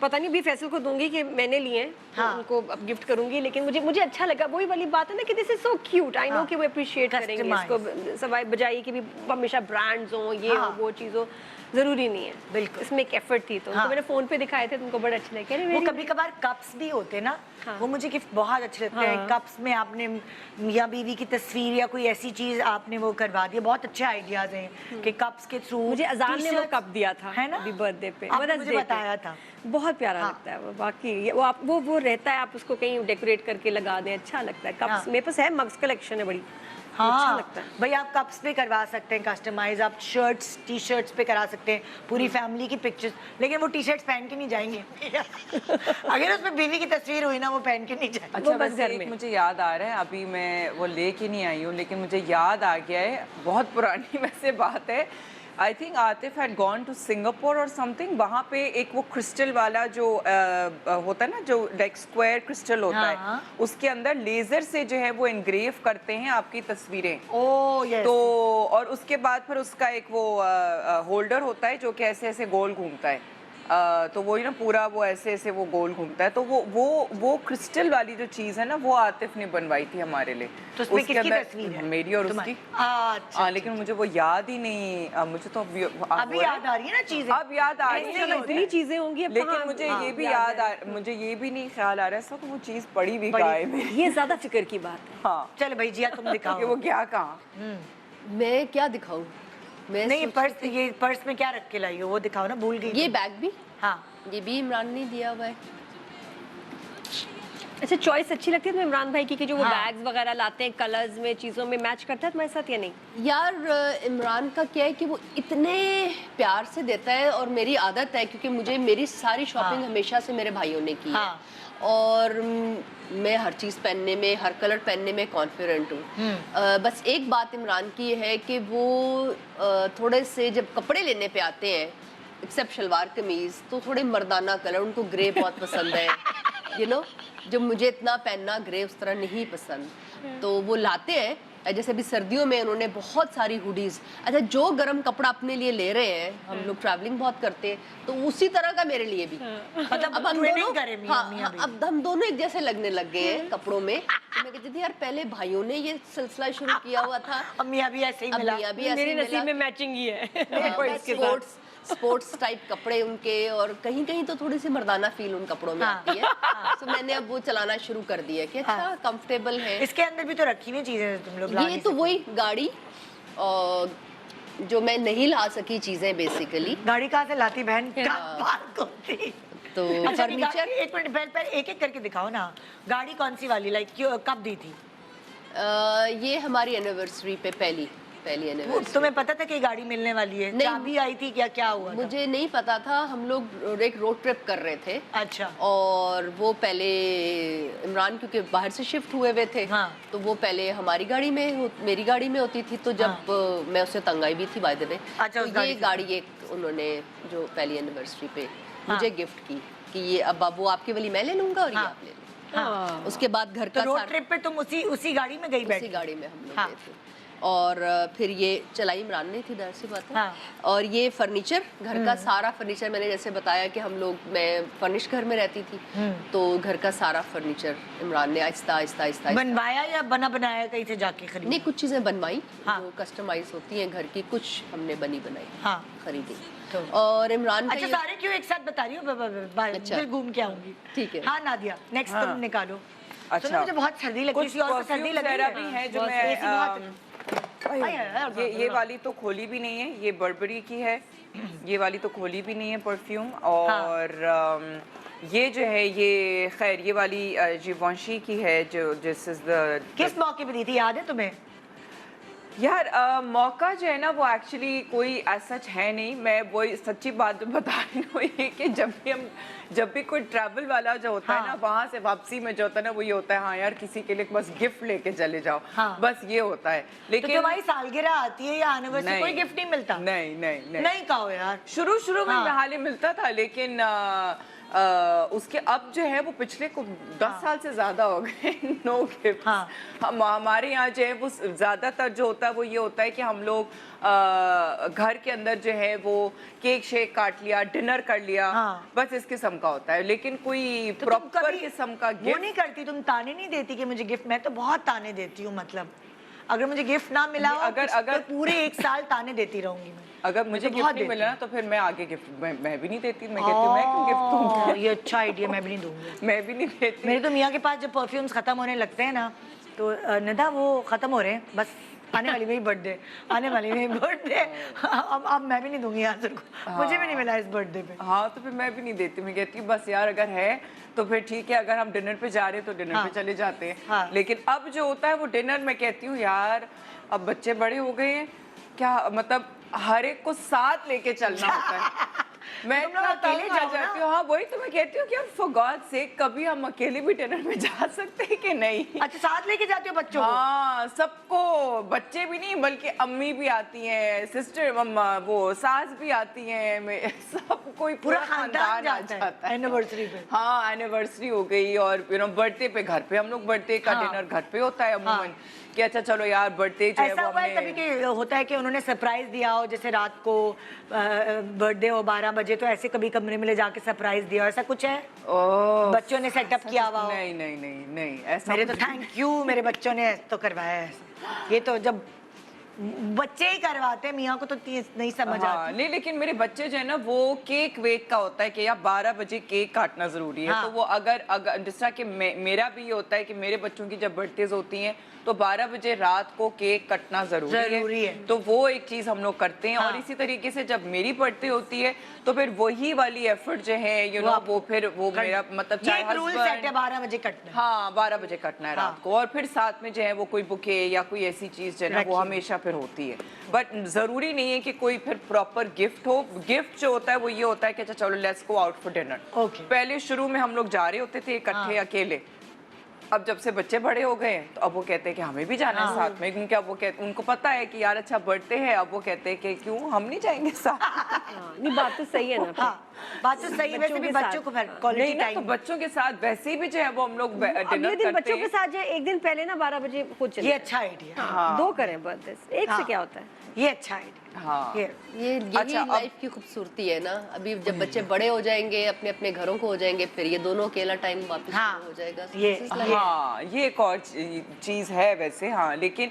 पता नहीं, भी फैसल को दूंगी कि मैंने लिए हैं तो उनको अब गिफ्ट करूंगी। लेकिन मुझे अच्छा लगा, वही वाली बात है ना कि this is so cute. I know कि वो अप्रिशिएट करेंगे इसको, सवाई बजाई कि भी हमेशा ब्रांड्स हो, ये हो, वो चीज़ हो, जरूरी नहीं है। बिल्कुल इसमें एक एफर्ट थी। तो मैंने फोन पे दिखाए थे, तुमको बड़े अच्छे लगे। वो कभी कभार कप्स भी होते ना, वो मुझे गिफ्ट बहुत अच्छे लगते हैं। कप्स में आपने मियाँ बीवी की तस्वीर या कोई ऐसी चीज आपने वो करवा दी, बहुत अच्छे आइडियाज हैं कि कप्स के थ्रू। मुझे अजान ने वो कप दिया था, है ना, अभी बर्थडे पे, मुझे बताया था। बहुत प्यारा लगता है वो। बाकी वो रहता है, आप उसको कहीं डेकोरेट करके लगा दें, अच्छा लगता है। कप्स मेरे पास है, मग्स कलेक्शन है बड़ी, अच्छा लगता है भाई। आप कप्स पे करवा सकते हैं कस्टमाइज, आप शर्ट्स टी शर्ट्स पे करा सकते हैं, पूरी फैमिली की पिक्चर्स। लेकिन वो टी शर्ट्स पहन के नहीं जाएंगे। अगर उसमें बीवी की तस्वीर हुई ना, वो पहन के नहीं जाएंगे। अच्छा बस घर में मुझे याद आ रहा है, अभी मैं वो लेके नहीं आई हूँ लेकिन मुझे याद आ गया है, बहुत पुरानी वैसे बात है। I think Atif had gone to Singapore और समथिंग। वहाँ पे एक वो क्रिस्टल वाला जो होता है ना, जो लाइक स्क्वायर क्रिस्टल होता है, उसके अंदर लेजर से जो है वो एनग्रेव करते हैं आपकी तस्वीरें। यस। तो और उसके बाद फिर उसका एक वो होल्डर होता है जो कि ऐसे ऐसे गोल घूमता है। तो वही ना पूरा वो ऐसे ऐसे वो गोल घूमता है। तो वो क्रिस्टल वाली जो चीज़ है ना, वो आतिफ ने बनवाई थी हमारे लिए। तो उसमें किसकी तस्वीर है? मेरी और उसकी। अच्छा। लेकिन मुझे वो याद ही नहीं, मुझे तो अभी याद आ रही है ना चीजें, अब याद आ रही है, इतनी चीजें होंगी। लेकिन मुझे ये भी याद आ, मुझे ये भी नहीं ख्याल आ रहा है सब वो चीज़ पड़ी भी कहाँ है मेरी। ये ज्यादा फिक्र की बात है। हाँ चलो भाई जिया तुम दिखाओ कि वो क्या कहाँ। मैं क्या दिखाऊं? मैं नहीं पर्स में क्या रख के लाई हो, वो दिखाओ ना, भूल गई। ये बैग भी, हाँ ये भी इमरान ने दिया हुआ है। अच्छा चॉइस अच्छी लगती है तुम्हें इमरान भाई की कि जो वो बैग्स वगैरह लाते हैं, कलर्स में चीज़ों में मैच करता है तुम्हारे साथ या नहीं? यार इमरान का क्या है कि वो इतने प्यार से देता है, और मेरी आदत है क्योंकि मुझे मेरी सारी शॉपिंग हमेशा से मेरे भाइयों ने की है, और मैं हर चीज़ पहनने में, हर कलर पहनने में कॉन्फिडेंट हूँ। बस एक बात इमरान की है कि वो थोड़े से जब कपड़े लेने पे आते हैं एक्सेप्ट शलवार कमीज, तो थोड़े मर्दाना कलर, उनको ग्रे बहुत पसंद है, यू नो, जो मुझे इतना पहनना ग्रे उस तरह नहीं पसंद, तो वो लाते हैं। जैसे अभी सर्दियों में उन्होंने बहुत सारी हुडीज, अच्छा जो गर्म कपड़ा अपने लिए ले रहे हैं, हम लोग ट्रैवलिंग बहुत करते हैं, तो उसी तरह का मेरे लिए भी, मतलब अब हम ट्रेनिंग दोनों, करें मियां हाँ, मियां भी। अब हम दोनों एक जैसे लगने लग गए हैं कपड़ों में। तो मैं कहती थी यार पहले भाइयों ने ये सिलसिला शुरू किया हुआ था, अब मियां भी ऐसे ही अब मिला। मियां भी ऐसे मेरे ही मिला। नसीब में मैचिंग ही है हाँ, इसके साथ। स्पोर्ट्स टाइप कपड़े उनके, और कहीं कहीं तो थोड़ी सी मर्दाना फील उन कपड़ों में आती है। तो मैंने अब वो चलाना शुरू कर दिया कि अच्छा कंफर्टेबल है। इसके अंदर भी तो रखी हुई चीजें तुम लोग ये तो वही गाड़ी, और जो मैं नहीं ला सकी चीजें बेसिकली, गाड़ी कहाँ से लाती बहन? कहाँ पार्क होती? तो अच्छा फर्नीचर, एक मिनट पहले एक एक करके दिखाओ ना, गाड़ी कौन सी वाली, लाइक कब दी थी? ये हमारी एनिवर्सरी पे पहली वो एनिवर्सरी। तुम्हें पता था कि गाड़ी मिलने वाली है? नहीं। चाबी आई थी क्या, क्या हुआ था? मुझे नहीं पता था, हम लोग एक रोड ट्रिप कर रहे थे, अच्छा और वो पहले इमरान क्योंकि बाहर से शिफ्ट हुए हुए थे, हाँ। तो वो पहले हमारी गाड़ी में मेरी गाड़ी में होती थी, तो जब मैं उससे तंग आई भी थी बाय द वे, अच्छा, तो उस गाड़ी ये से। गाड़ी एक उन्होंने जो पहली एनिवर्सरी पे मुझे गिफ्ट की कि ये अब वो आपके वाली मैं ले लूंगा और ये आप ले लो। हाँ। उसके बाद घर तो का रोड सारा ट्रिप पे तुम उसी गाड़ी में गई उसी बैठी? गाड़ी में हम लोग हाँ। गए थे, और फिर ये चलाई इमरान ने थी, दर से बात है। हाँ। और ये फर्नीचर, घर का सारा फर्नीचर, मैंने जैसे बताया कि हम लोग, मैं फर्निश घर में रहती थी, तो घर का सारा फर्नीचर इमरान ने आहिस्ता आहिस्ता आहिस्ता आहिस्ता- बनवाया या बना बनाया कहीं से जाके खरीदा? नहीं, कुछ चीजें बनवाई हाँ। जो कस्टमाइज होती हैं घर की, कुछ हमने बनी बनाई हाँ। खरीदी। तो- और इमरान का अच्छा ये- सारे क्यों एक साथ बता रही हो? अच्छा। दिल घूम के आऊंगी। ठीक है। हाँ नादिया, नेक्स्ट तुम निकालो। अच्छा। सुनो, मुझे बहुत सर्दी लग रही कुछ थी, और तो सर्दी परफ्यूम लग रही वगैरह है भी है जो बहुत- मैं एसी बहुत- ये वाली तो खोली भी नहीं है, ये बर्बरी की है, ये वाली तो खोली भी नहीं है परफ्यूम। और ये जो है, ये खैर ये वाली जीवांशी की है, जो दिस इज द, किस मौके पे दी थी, याद है तुम्हें? यार मौका जो है ना, वो एक्चुअली कोई सच है नहीं। मैं वही सच्ची बात जो बता रही हूँ, ये कि जब भी कोई ट्रैवल वाला जो होता है ना, वहाँ से वापसी में जो होता है ना, वो ये होता है, हाँ यार किसी के लिए बस गिफ्ट लेके चले जाओ, हाँ। बस ये होता है। तो लेकिन तुम्हारी सालगिरह आती है या एनिवर्सरी, नहीं, कोई गिफ्ट नहीं मिलता? नहीं नहीं नहीं, नहीं कहो यार। शुरू में हाँ। हाल ही मिलता था, लेकिन उसके अब जो है वो पिछले को 10 साल से ज्यादा हो गए नो गिफ्ट। हाँ। हमारे यहाँ जो है वो ज्यादातर जो होता है वो ये होता है कि हम लोग घर के अंदर जो है वो केक शेक काट लिया, डिनर कर लिया, हाँ। बस इस किस्म का होता है, लेकिन कोई तो तुम प्रॉपर कभी किस्म का वो गिफ्ट नहीं करती? तुम ताने नहीं देती कि मुझे गिफ्ट? मैं तो बहुत ताने देती हूँ, मतलब अगर मुझे गिफ्ट ना मिला हो, अगर तो पूरे एक साल ताने देती रहूंगी मैं। अगर मुझे तो गिफ्ट बहुत नहीं देती मिला ना, तो फिर मैं आगे गिफ्ट मैं भी नहीं देती। मैं कहती हूँ मैं क्यों गिफ्ट दूंगी, ये अच्छा आइडिया, मैं भी नहीं दूंगी। मैं भी नहीं देती। मेरे तो मियाँ के पास जब परफ्यूम्स खत्म होने लगते हैं ना, तो निदा वो खत्म हो रहे हैं, बस आने वाली मेरी बर्थडे, आने वाली मेरी बर्थडे, अब मैं भी नहीं दूंगी आंसर को, मुझे भी नहीं मिला इस बर्थडे पे। हाँ, तो फिर मैं भी नहीं देती। मैं कहती हूँ बस यार अगर है तो फिर ठीक है, अगर हम डिनर पे जा रहे हैं तो डिनर हाँ। पे चले जाते हैं। हाँ। लेकिन अब जो होता है वो डिनर, मैं कहती हूँ यार अब बच्चे बड़े हो गए हैं, क्या मतलब हर एक को साथ लेके चलना होता है। मैं तुम लोग इतना अकेले तंग आ जाओ ना। जाती हूँ। हाँ वही तो मैं कहती हूँ कि यार फॉर गॉड सेक कभी हम अकेले भी डिनर में जा सकते हैं कि नहीं। अच्छा, साथ लेके जाते हो बच्चों को? हाँ, सबको, बच्चे भी नहीं बल्कि अम्मी भी आती हैं, सिस्टर मम्मा, वो सास भी आती हैं, सब कोई पूरा खानदान आ जाता है एनिवर्सरी पे। हाँ, एनिवर्सरी हो गई, और बर्थडे पे घर पे हम लोग बर्थडे का हाँ। डिनर घर पे होता है अमूमन, कि अच्छा चलो यार बर्थडे जो है ऐसा वो हुआ है कभी हमने, कि होता है कि उन्होंने सरप्राइज दिया हो, जैसे रात को बर्थडे हो 12 बजे, तो ऐसे कभी कमरे में ले जाके सरप्राइज दिया हो, ऐसा कुछ है? ओह, बच्चों ने सेटअप किया हुआ हो? नहीं नहीं नहीं नहीं, ऐसा मेरे तो कुछ- थैंक यू, मेरे बच्चों ने तो करवाया है ऐसा। ये तो जब बच्चे ही करवाते हैं, मियाँ को तो नहीं समझ हाँ, आती। नहीं लेकिन मेरे बच्चे जो है ना वो केक वेक का होता है कि यार 12 बजे केक काटना जरूरी है। हाँ। तो वो अगर जिस तरह कि मेरा भी ये होता है कि मेरे बच्चों की जब बर्थडेज होती हैं तो 12 बजे रात को केक कटना जरूरी है। तो वो एक चीज हम लोग करते हैं। हाँ। और इसी तरीके से जब मेरी बर्थडे होती है तो फिर वही वाली एफर्ट जो है वो फिर वो मेरा मतलब ये चाहे एक रूल सेट है, husband- 12 बजे कटना है। हाँ 12 बजे कटना है हाँ। रात को। और फिर साथ में जो है वो कोई बुके या कोई ऐसी चीज जो है ना वो रखिए। हमेशा फिर होती है। बट जरूरी नहीं है कि कोई फिर प्रॉपर गिफ्ट हो। गिफ्ट जो होता है वो ये होता है कि अच्छा चलो let's go out for dinner. Okay. पहले शुरू में हम लोग जा रहे होते थे इकट्ठे हाँ। अकेले, अब जब से बच्चे बड़े हो गए तो अब वो कहते हैं कि हमें भी जाना है साथ में, क्योंकि अब वो कहते, उनको पता है कि यार अच्छा बर्थडे है, अब वो कहते हैं कि क्यों हम नहीं जाएंगे साथ। नहीं, बात तो सही है ना। हाँ, बात तो सही है, वैसे भी के बच्चों को क्वालिटी नहीं ना, तो टाइम। बच्चों के साथ वैसे ही भी जो है वो हम लोग अगले डिनर दिन करते बच्चों के हैं। साथ जो है, एक दिन पहले ना 12 बजे खुद चले ये जाएं। अच्छा आइडिया, हाँ। 2 करें बर्थडे, एक से हाँ। क्या होता है। ये अच्छा आइडिया। हाँ ये यही अच्छा, अब- लाइफ की खूबसूरती है ना। अभी जब बच्चे बड़े हो जाएंगे, अपने अपने घरों को हो जाएंगे, फिर ये दोनों अकेला टाइम वापस हाँ, शुरू हो जाएगा। ये- This is life. हाँ, ये एक और चीज़ है वैसे, हाँ, लेकिन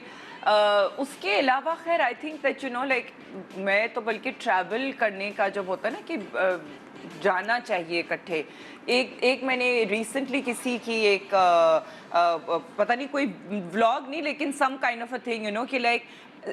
उसके अलावा खैर I think that you know like मैं तो बल्कि ट्रैवल करने का जब होता है ना कि जाना चाहिए इकट्ठे। एक मैंने रिसेंटली किसी की एक पता नहीं कोई व्लॉग नहीं लेकिन some kind of a thing you know कि like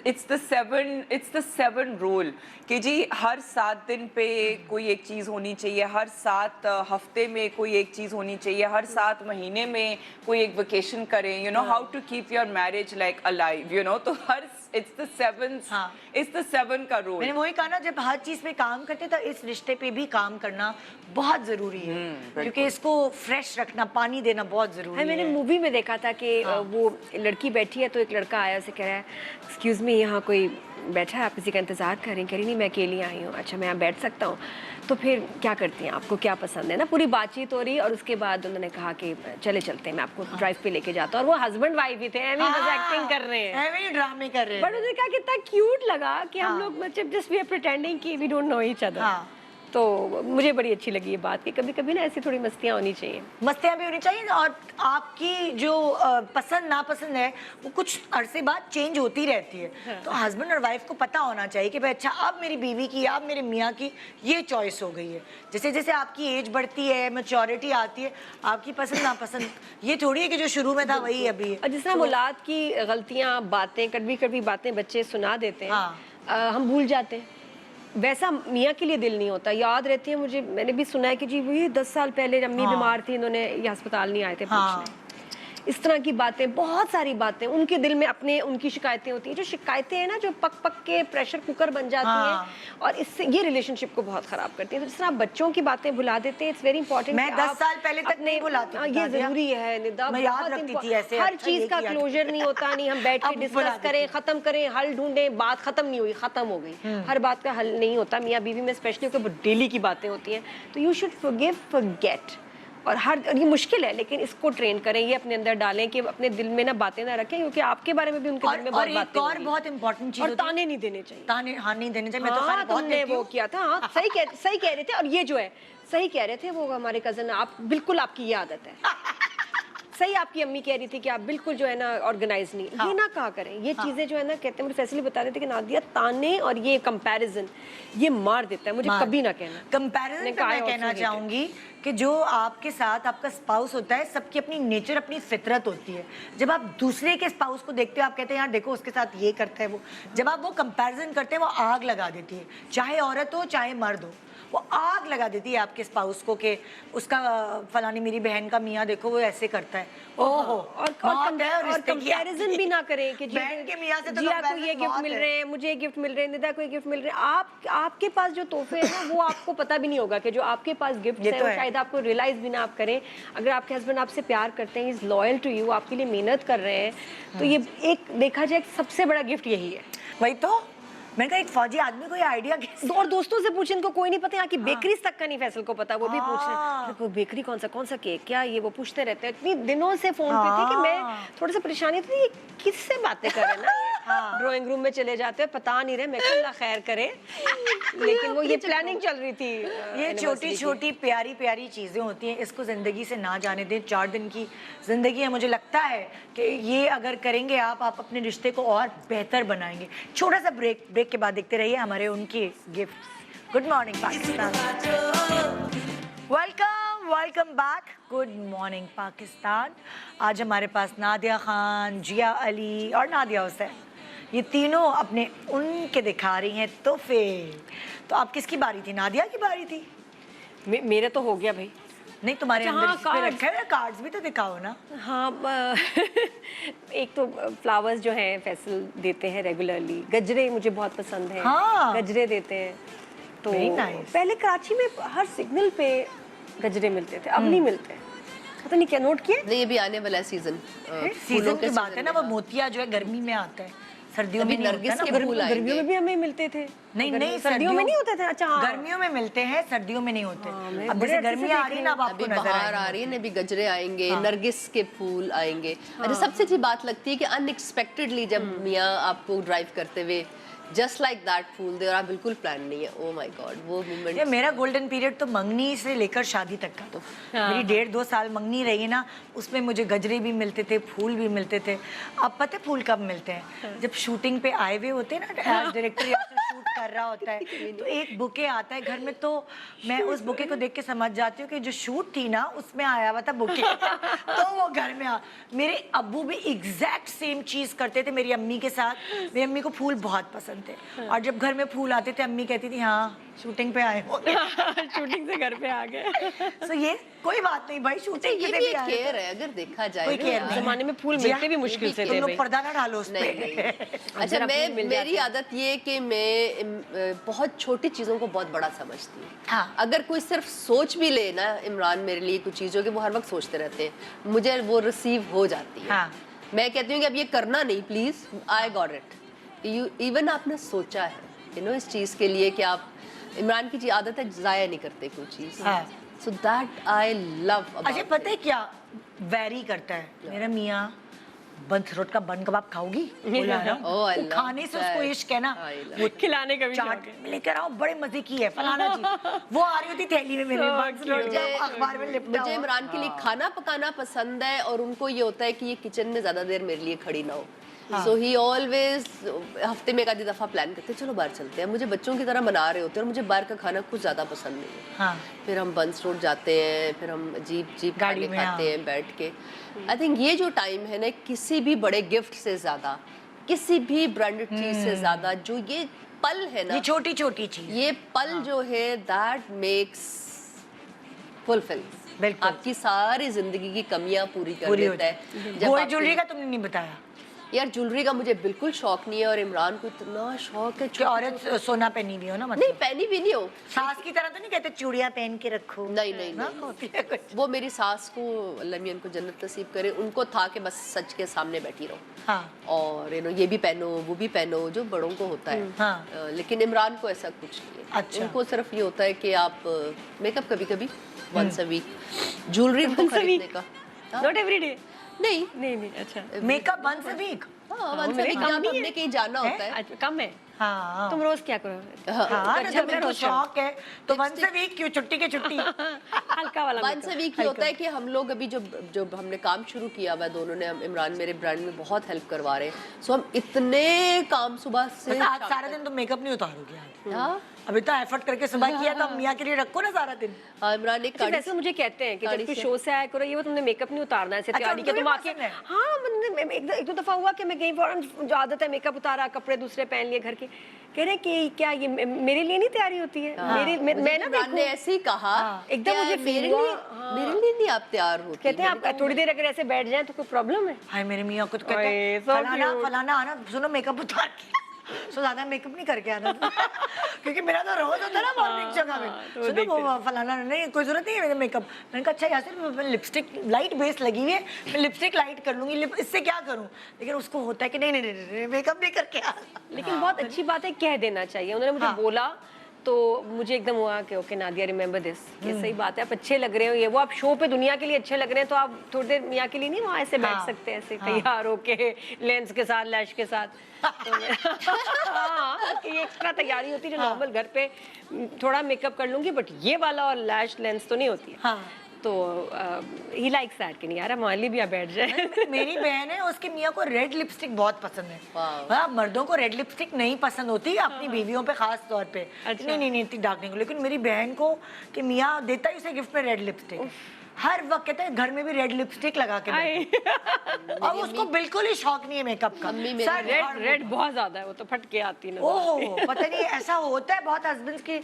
it's the seven rule कि जी हर 7 दिन पे कोई एक चीज़ होनी चाहिए, हर 7 हफ्ते में कोई एक चीज़ होनी चाहिए, हर 7 महीने में कोई एक वेकेशन करें, you know how to keep your marriage like alive, you know. तो हर इट्स द सेवन का रूल। मैंने वही कहा ना, जब हर चीज पे काम करते तो इस रिश्ते पे भी काम करना बहुत जरूरी है, क्योंकि इसको फ्रेश रखना, पानी देना बहुत जरूरी है। मैंने है। मूवी में देखा था कि वो लड़की बैठी है तो एक लड़का आया, उसे कह रहा है एक्सक्यूज मी, यहाँ कोई बैठा है, आप किसी का इंतजार कर रही हैं? कह रही नहीं, मैं अकेली आई हूँ। अच्छा, मैं यहाँ बैठ सकता हूँ? तो फिर क्या करती हैं, आपको क्या पसंद है ना। पूरी बातचीत हो रही, और उसके बाद उन्होंने कहा कि चले चलते हैं, मैं आपको ड्राइव पे लेके जाता हूँ। और वो हस्बैंड वाइफ ही थे, बस एक्टिंग कर रहे हैं, ऐਵੇਂ ही ड्रामे कर रहे बट हैं। उन्होंने कहा कितना क्यूट लगा कि हम लोग मतलब जस्ट वी आर प्रिटेंडिंग कि we don't know each other. हाँ। तो मुझे बड़ी अच्छी लगी ये बात कि कभी कभी ना ऐसी थोड़ी मस्तियाँ होनी चाहिए। मस्तियाँ भी होनी चाहिए, और आपकी जो पसंद नापसंद है वो कुछ अरसे बाद चेंज होती रहती है। तो हस्बैंड और वाइफ को पता होना चाहिए कि भाई अच्छा अब मेरी बीवी की, अब मेरे मियाँ की ये चॉइस हो गई है। जैसे जैसे आपकी एज बढ़ती है, मैच्योरिटी आती है, आपकी पसंद नापसंद ये थोड़ी है कि जो शुरू में था वही अभी है। और जिस तरह औलाद की गलतियाँ, बातें, कड़वी कड़वी बातें बच्चे सुना देते हैं, हाँ। हम भूल जाते हैं, वैसा मियाँ के लिए दिल नहीं होता, याद रहती है मुझे। मैंने भी सुना है कि जी वही 10 साल पहले अम्मी बीमार थी, इन्होंने ये अस्पताल नहीं आए थे पूछने। इस तरह की बातें, बहुत सारी बातें उनके दिल में अपने, उनकी शिकायतें होती हैं, जो शिकायतें हैं ना, जो पक पक के प्रेशर कुकर बन जाती हैं, और इससे ये रिलेशनशिप को बहुत खराब करती हैं। तो जिस तरह आप बच्चों की बातें भुला देते हैं, इट्स वेरी इंपॉर्टेंट। मैं 10 साल पहले तक नहीं भुलाती थी, ये जरूरी है निदा, मैं याद बहुत रखती थी important। ऐसे, हर अच्छा चीज ये का किया था। क्लोजर नहीं होता, नहीं हम बैठ के अब भुला डिस्कस करें, खत्म करें, हल ढूंढें, बात खत्म नहीं हुई, खत्म हो गई। हर बात का हल नहीं होता, मियाँ बीवी में स्पेशली, क्योंकि डेली की बातें होती हैं। तो यू शुड फॉरगिव, फॉरगेट। और ये मुश्किल है, लेकिन इसको ट्रेन करें, ये अपने अंदर डालें कि अपने दिल में ना बातें ना रखें, क्योंकि आपके बारे में भी उनके दिल में बहुत बातें एक और होंगी। बहुत इंपॉर्टेंट चीज और होती है, ताने नहीं देने चाहिए। ताने हाँ नहीं देने चाहिए। मैं तो हाँ, खैर बहुत तुमने देती वो हूँ। किया था, हाँ, सही कह रहे थे। और ये जो है सही कह रहे थे वो हमारे कजन, आप बिल्कुल, आपकी ये आदत है। सही आपकी अम्मी कह रही थी कि आप बिल्कुल जो है ना ऑर्गेनाइज नहीं, ये ना कहा करें। ये चीजें जो है ना, कहते हैं, मुझे फैसली बता रहे थे कि नादिया, ताने और ये कंपैरिजन ये मार देता है, मुझे कभी ना कहना। कंपैरिजन पे मैं कहना चाहूंगी कि जो आपके साथ आपका स्पाउस होता है, सबकी अपनी नेचर, अपनी फितरत होती है। जब आप दूसरे के स्पाउस को देखते हो, आप कहते हैं यार देखो उसके साथ ये करता है वो, जब आप वो कंपैरिजन करते हैं, वो आग लगा देती है। चाहे औरत हो चाहे मर्द हो, वो आग लगा देती है आपके स्पाउस को कि उसका फलानी मेरी बहन का मियाँ देखो वो ऐसे करता है। ओहो, और कंपैरिजन भी ना करें कि बहन के मियाँ से तो जिया को comparison ये गिफ्ट बहुत मिल है। रहे हैं, मुझे गिफ्ट मिल रहे हैं, निदा को ये गिफ्ट मिल रहे हैं। आपके पास जो तोहफे हैं ना, वो आपको पता भी नहीं होगा कि जो आपके पास गिफ्ट ये हैं तो वो है। शायद आपको रियलाइज भी ना आप करें। अगर आपके हस्बैंड आपसे प्यार करते हैं, इज लॉयल टू यू, आपके लिए मेहनत कर रहे हैं, तो ये एक देखा जाए सबसे बड़ा गिफ्ट यही है। वही तो मैंने कहा, एक फौजी आदमी को ये आइडिया और दोस्तों से पूछे, इनको कोई नहीं पता, यहाँ की बेकरीज तक का नहीं फैसल को पता, वो भी पूछ रहे हैं कोई बेकरी कौन सा केक, क्या ये, वो पूछते रहते हैं। इतनी दिनों से फोन पे थी कि मैं थोड़ा सा परेशानी थी, ये किससे बातें कर रहे हैं ना। ड्राइंग रूम में चले जाते हैं, पता नहीं रहे, मैं अल्लाह खैर करे, लेकिन वो ये प्लानिंग चल रही थी। ये छोटी छोटी प्यारी प्यारी चीज़ें होती हैं, इसको ज़िंदगी से ना जाने दें। 4 दिन की ज़िंदगी है, मुझे लगता है कि ये अगर करेंगे आप अपने रिश्ते को और बेहतर बनाएंगे। छोटा सा ब्रेक के बाद देखते रहिए हमारे उनके gift. Good morning Pakistan, welcome back. Good morning Pakistan. आज हमारे पास नादिया खान, जिया अली और नादिया हुसैन, ये तीनों अपने उनके दिखा रही हैं तोहफे। तो आप किसकी बारी थी? नादिया की बारी थी। मेरा तो हो गया भाई। नहीं, तुम्हारे अच्छा, अंदर हाँ, जिसपे रखा है कार्ड्स भी तो दिखाओ ना। हाँ, एक तो फ्लावर्स जो हैं फैसल देते हैं रेगुलरली। गजरे मुझे बहुत पसंद है, हाँ। गजरे देते हैं। तो Very nice. पहले कराची में हर सिग्नल पे गजरे मिलते थे, अब नहीं मिलते। पता नहीं क्या नोट किया। नहीं, ये भी आने वाला है सीजन। सीजन की बात है ना, वो मोतिया जो है गर्मी में आता है, सर्दियों में अभी नहीं होता नरगिस ना। के फूल आएंगे। गर्मियों में भी हमें मिलते थे। नहीं नहीं, सर्दियों में नहीं होते थे। अच्छा हाँ। गर्मियों में मिलते हैं, सर्दियों में नहीं होते। मैं अब बड़े जैसे अच्छे से गर्मी आ देख रही है ना, अब आपको अभी नजर बाहर आ आएंगे। रही है ना, अभी गजरे आएंगे, नरगिस के फूल आएंगे। अच्छा, सबसे अच्छी बात लगती है कि अनएक्सपेक्टेडली जब मियाँ आपको ड्राइव करते हुए जस्ट लाइक दैट फूल दे, और आप बिल्कुल प्लान नहीं है, ओ माय गॉड, वो ये मोमेंट। मेरा गोल्डन पीरियड तो मंगनी से लेकर शादी तक का। तो मेरी 1.5-2 साल मंगनी रही है ना, उसमें मुझे गजरे भी मिलते थे, फूल भी मिलते थे। अब पता है फूल कब मिलते हैं? जब शूटिंग पे आए हुए होते हैं ना, डायरेक्टर या शूट कर रहा होता है, तो एक बुके आता है घर में, तो मैं उस बुके को देख के समझ जाती हूँ कि जो शूट थी ना उसमें आया हुआ था बुके। तो वो घर में आ, मेरे अब्बू भी एग्जैक्ट सेम चीज करते थे मेरी अम्मी के साथ। मेरी अम्मी को फूल बहुत पसंद थे, और जब घर में फूल आते थे अम्मी कहती थी हाँ शूटिंग पे आए हो। शूटिंग से घर पे आ गए। सो ये कोई बात नहीं भाई, शूटिंग ये पे भी भी एक आए केयर है, अगर देखा जाए कोई ना। केयर नहीं। जमाने में फूल जी हाँ, मिलते भी मुश्किल से तुम थे लोग भाई। पर्दा ना डालो उस नहीं पे। नहीं। अच्छा, जरा फूल मिल मेरी जाते। आदत ये है कि मैं बहुत छोटी चीज़ों को बहुत बड़ा समझती हूँ। हाँ। अगर कोई सिर्फ सोच भी ले ना इमरान मेरे लिए कुछ चीज़ों के, वो हर वक्त सोचते रहते हैं, मुझे वो रिसीव हो जाती है। हाँ। मैं कहती हूँ कि अब ये करना नहीं, please, I got it. You even आपने सोचा है इस चीज़ के लिए कि आप, इमरान की आदत है ज़ाया नहीं करते कोई चीज़। हाँ। So that I love. अच्छा पता है क्या वैरी करता है मेरा मियाँ, बंसरोट का बन कबाब खाओगी? बोला ना, Oh, I वो love खाने से उसको that. इश्क है ना, I love वो खिलाने का भी चाट शौक है। लेकर आओ, बड़े मजे की है फलाना जी। वो आ रही होती थैली में मेरे, बंसरोट जब अखबार में लिपटा मुझे हुआ। इमरान के लिए खाना पकाना पसंद है, और उनको ये होता है कि ये किचन में ज्यादा देर मेरे लिए खड़ी ना हो। सो ही ऑलवेज हफ्ते में एक आधी दफा प्लान करते हैं चलो बाहर चलते हैं। मुझे बच्चों की तरह मना रहे होते हैं, और मुझे बाहर का खाना कुछ ज्यादा पसंद नहीं है। हाँ। फिर हम बंस रोड जाते हैं, फिर हम जीप गाड़ी खाने में, खाते हाँ। हैं बैठ के। आई थिंक ये जो टाइम है ना, किसी भी बड़े गिफ्ट से ज्यादा, किसी भी ब्रांडेड चीज से ज्यादा, जो ये पल है ना, ये छोटी छोटी चीज, ये पल जो है दैट मेक्स फुलफिल, बिल्कुल। आपकी सारी जिंदगी की कमियां पूरी कर पूरी देता होती है। है। जब गोल्ड आपके- ज्वेलरी का तुमने नहीं बताया यार ज्वेलरी का मुझे बिल्कुल शौक नहीं है, और इमरान को इतना शौक है। कि औरत सोना पहनी भी हो ना, नहीं, मतलब पहनी भी नहीं हो। सास की तरह तो नहीं कहते चूड़ियां पहन के रखो? नहीं नहीं ना, नहीं, होती है कुछ। वो मेरी सास को, अल्लाह मियां को जन्नत नसीब करे, उनको था कि बस सच के सामने बैठी रहो, हाँ और ये भी पहनो वो भी पहनो, जो बड़ों को होता है। हाँ। लेकिन इमरान को ऐसा कुछ नहीं है। अच्छा। उनको सिर्फ ये होता है कि आप मेकअप कभी कभी वंस अ वीक, ज्वेलरी उनको Once a खरीदने week? का। हाँ? Not every day. नहीं, नहीं अच्छा। Makeup once a week? हाँ, वंस अ मेरे वीक काम जब नहीं हमने है। कहीं जाना होता है। अच्छा, कम है। हाँ तुम रोज क्या करो? हाँ, हाँ अच्छा, जब मेरा तो रोज शौक है तो वंस अ वीक क्यों, छुट्टी के छुट्टी। हल्का वाला वंस अ makeup, वीक ये होता है हल्का। कि हम लोग अभी जब हमने काम शुरू किया हुआ है दोनों ने, इमरान मेरे ब्रांड में बहुत हेल्प करवा रहे हैं, सो हम इतने काम सुबह से बस आज शाम सारा तक- दिन तो मेकअप नहीं उतारोगे आज? हाँ, अभी तो एफर्ट करके सुबह किया, तो अब मियाँ के लिए रखो ना सारा दिन। हाँ, इमरान एक अच्छा, गाड़ी वैसे मुझे कहते हैं कि जब गाड़ी तू से- शो से आया करो, ये वो तुमने मेकअप नहीं उतारना है, ऐसे अच्छा, तैयारी के उनको तुम भी आके। पसंद है? हाँ, मतलब एक दो दफा हुआ कि मैं गई फौरन, जो आदत है मेकअप उतारा, कपड़े दूसरे पहन लिए घर के, कह रहे कि क्या ये मेरे लिए नहीं तैयारी होती है? मैं मुझे ना इमरान ने देखूं, ऐसे ही कहा, एकदम क्या मुझे मेरे feel हुआ, लिए मेरे लिए नहीं आप तैयार होती। कहते हैं मैंने आप कहा, थोड़ी देर अगर ऐसे बैठ जाएं तो कोई प्रॉब्लम है? हाय मेरे मियाँ को तो कहते ओए, हैं so फलाना cute. फलाना आना, सुनो मेकअप उतार के। सो ज्यादा मेकअप नहीं करके आना क्योंकि मेरा तो रोज होता है ना मॉर्निंग जगह तो में, सुनो वो फलाना नहीं, कोई जरूरत नहीं है मेरे मेकअप। मैंने कहा अच्छा यार लिपस्टिक लाइट बेस लगी हुई है, मैं लिपस्टिक लाइट कर लूंगी, इससे क्या करूं? लेकिन उसको होता है कि नहीं नहीं नहीं मेकअप नहीं करके आ। लेकिन बहुत अच्छी बात है, कह देना चाहिए। उन्होंने मुझे बोला तो मुझे एकदम हुआ कि ओके नादिया रिमेंबर दिस, कि सही बात है, आप अच्छे लग रहे हो, ये वो आप शो पे दुनिया के लिए अच्छे लग रहे हैं, तो आप थोड़ी देर मियाँ के लिए नहीं वहाँ ऐसे बैठ सकते हैं, ऐसे तैयार होके लेंस के साथ, लैश के साथ। तो हाँ, कि ये एक्स्ट्रा तैयारी होती है जो नॉर्मल घर पे थोड़ा मेकअप कर लूंगी, बट ये वाला और लैश लेंस तो नहीं होती है। हाँ। तो ही लाइक्स दैट कि नहीं यार हमारे लिए भी आप बैठ जाए। मेरी बहन है, उसकी मियाँ को रेड लिपस्टिक बहुत पसंद है। हाँ, मर्दों को रेड लिपस्टिक नहीं पसंद होती, अपनी बीवियों पे खास तौर पे। अच्छा। नहीं इतनी डार्क नहीं, लेकिन मेरी बहन को कि मियाँ देता ही उसे गिफ्ट में रेड लिपस्टिक, हर वक्त कहते हैं घर में भी रेड लिपस्टिक लगा के बैठो। और उसको बिल्कुल ही शौक नहीं है मेकअप का। अम्मी मेरी सर, रेड रेड बहुत ज्यादा है, वो तो फट के आती है। ओहो, पता नहीं ऐसा होता है बहुत हस्बैंड्स की,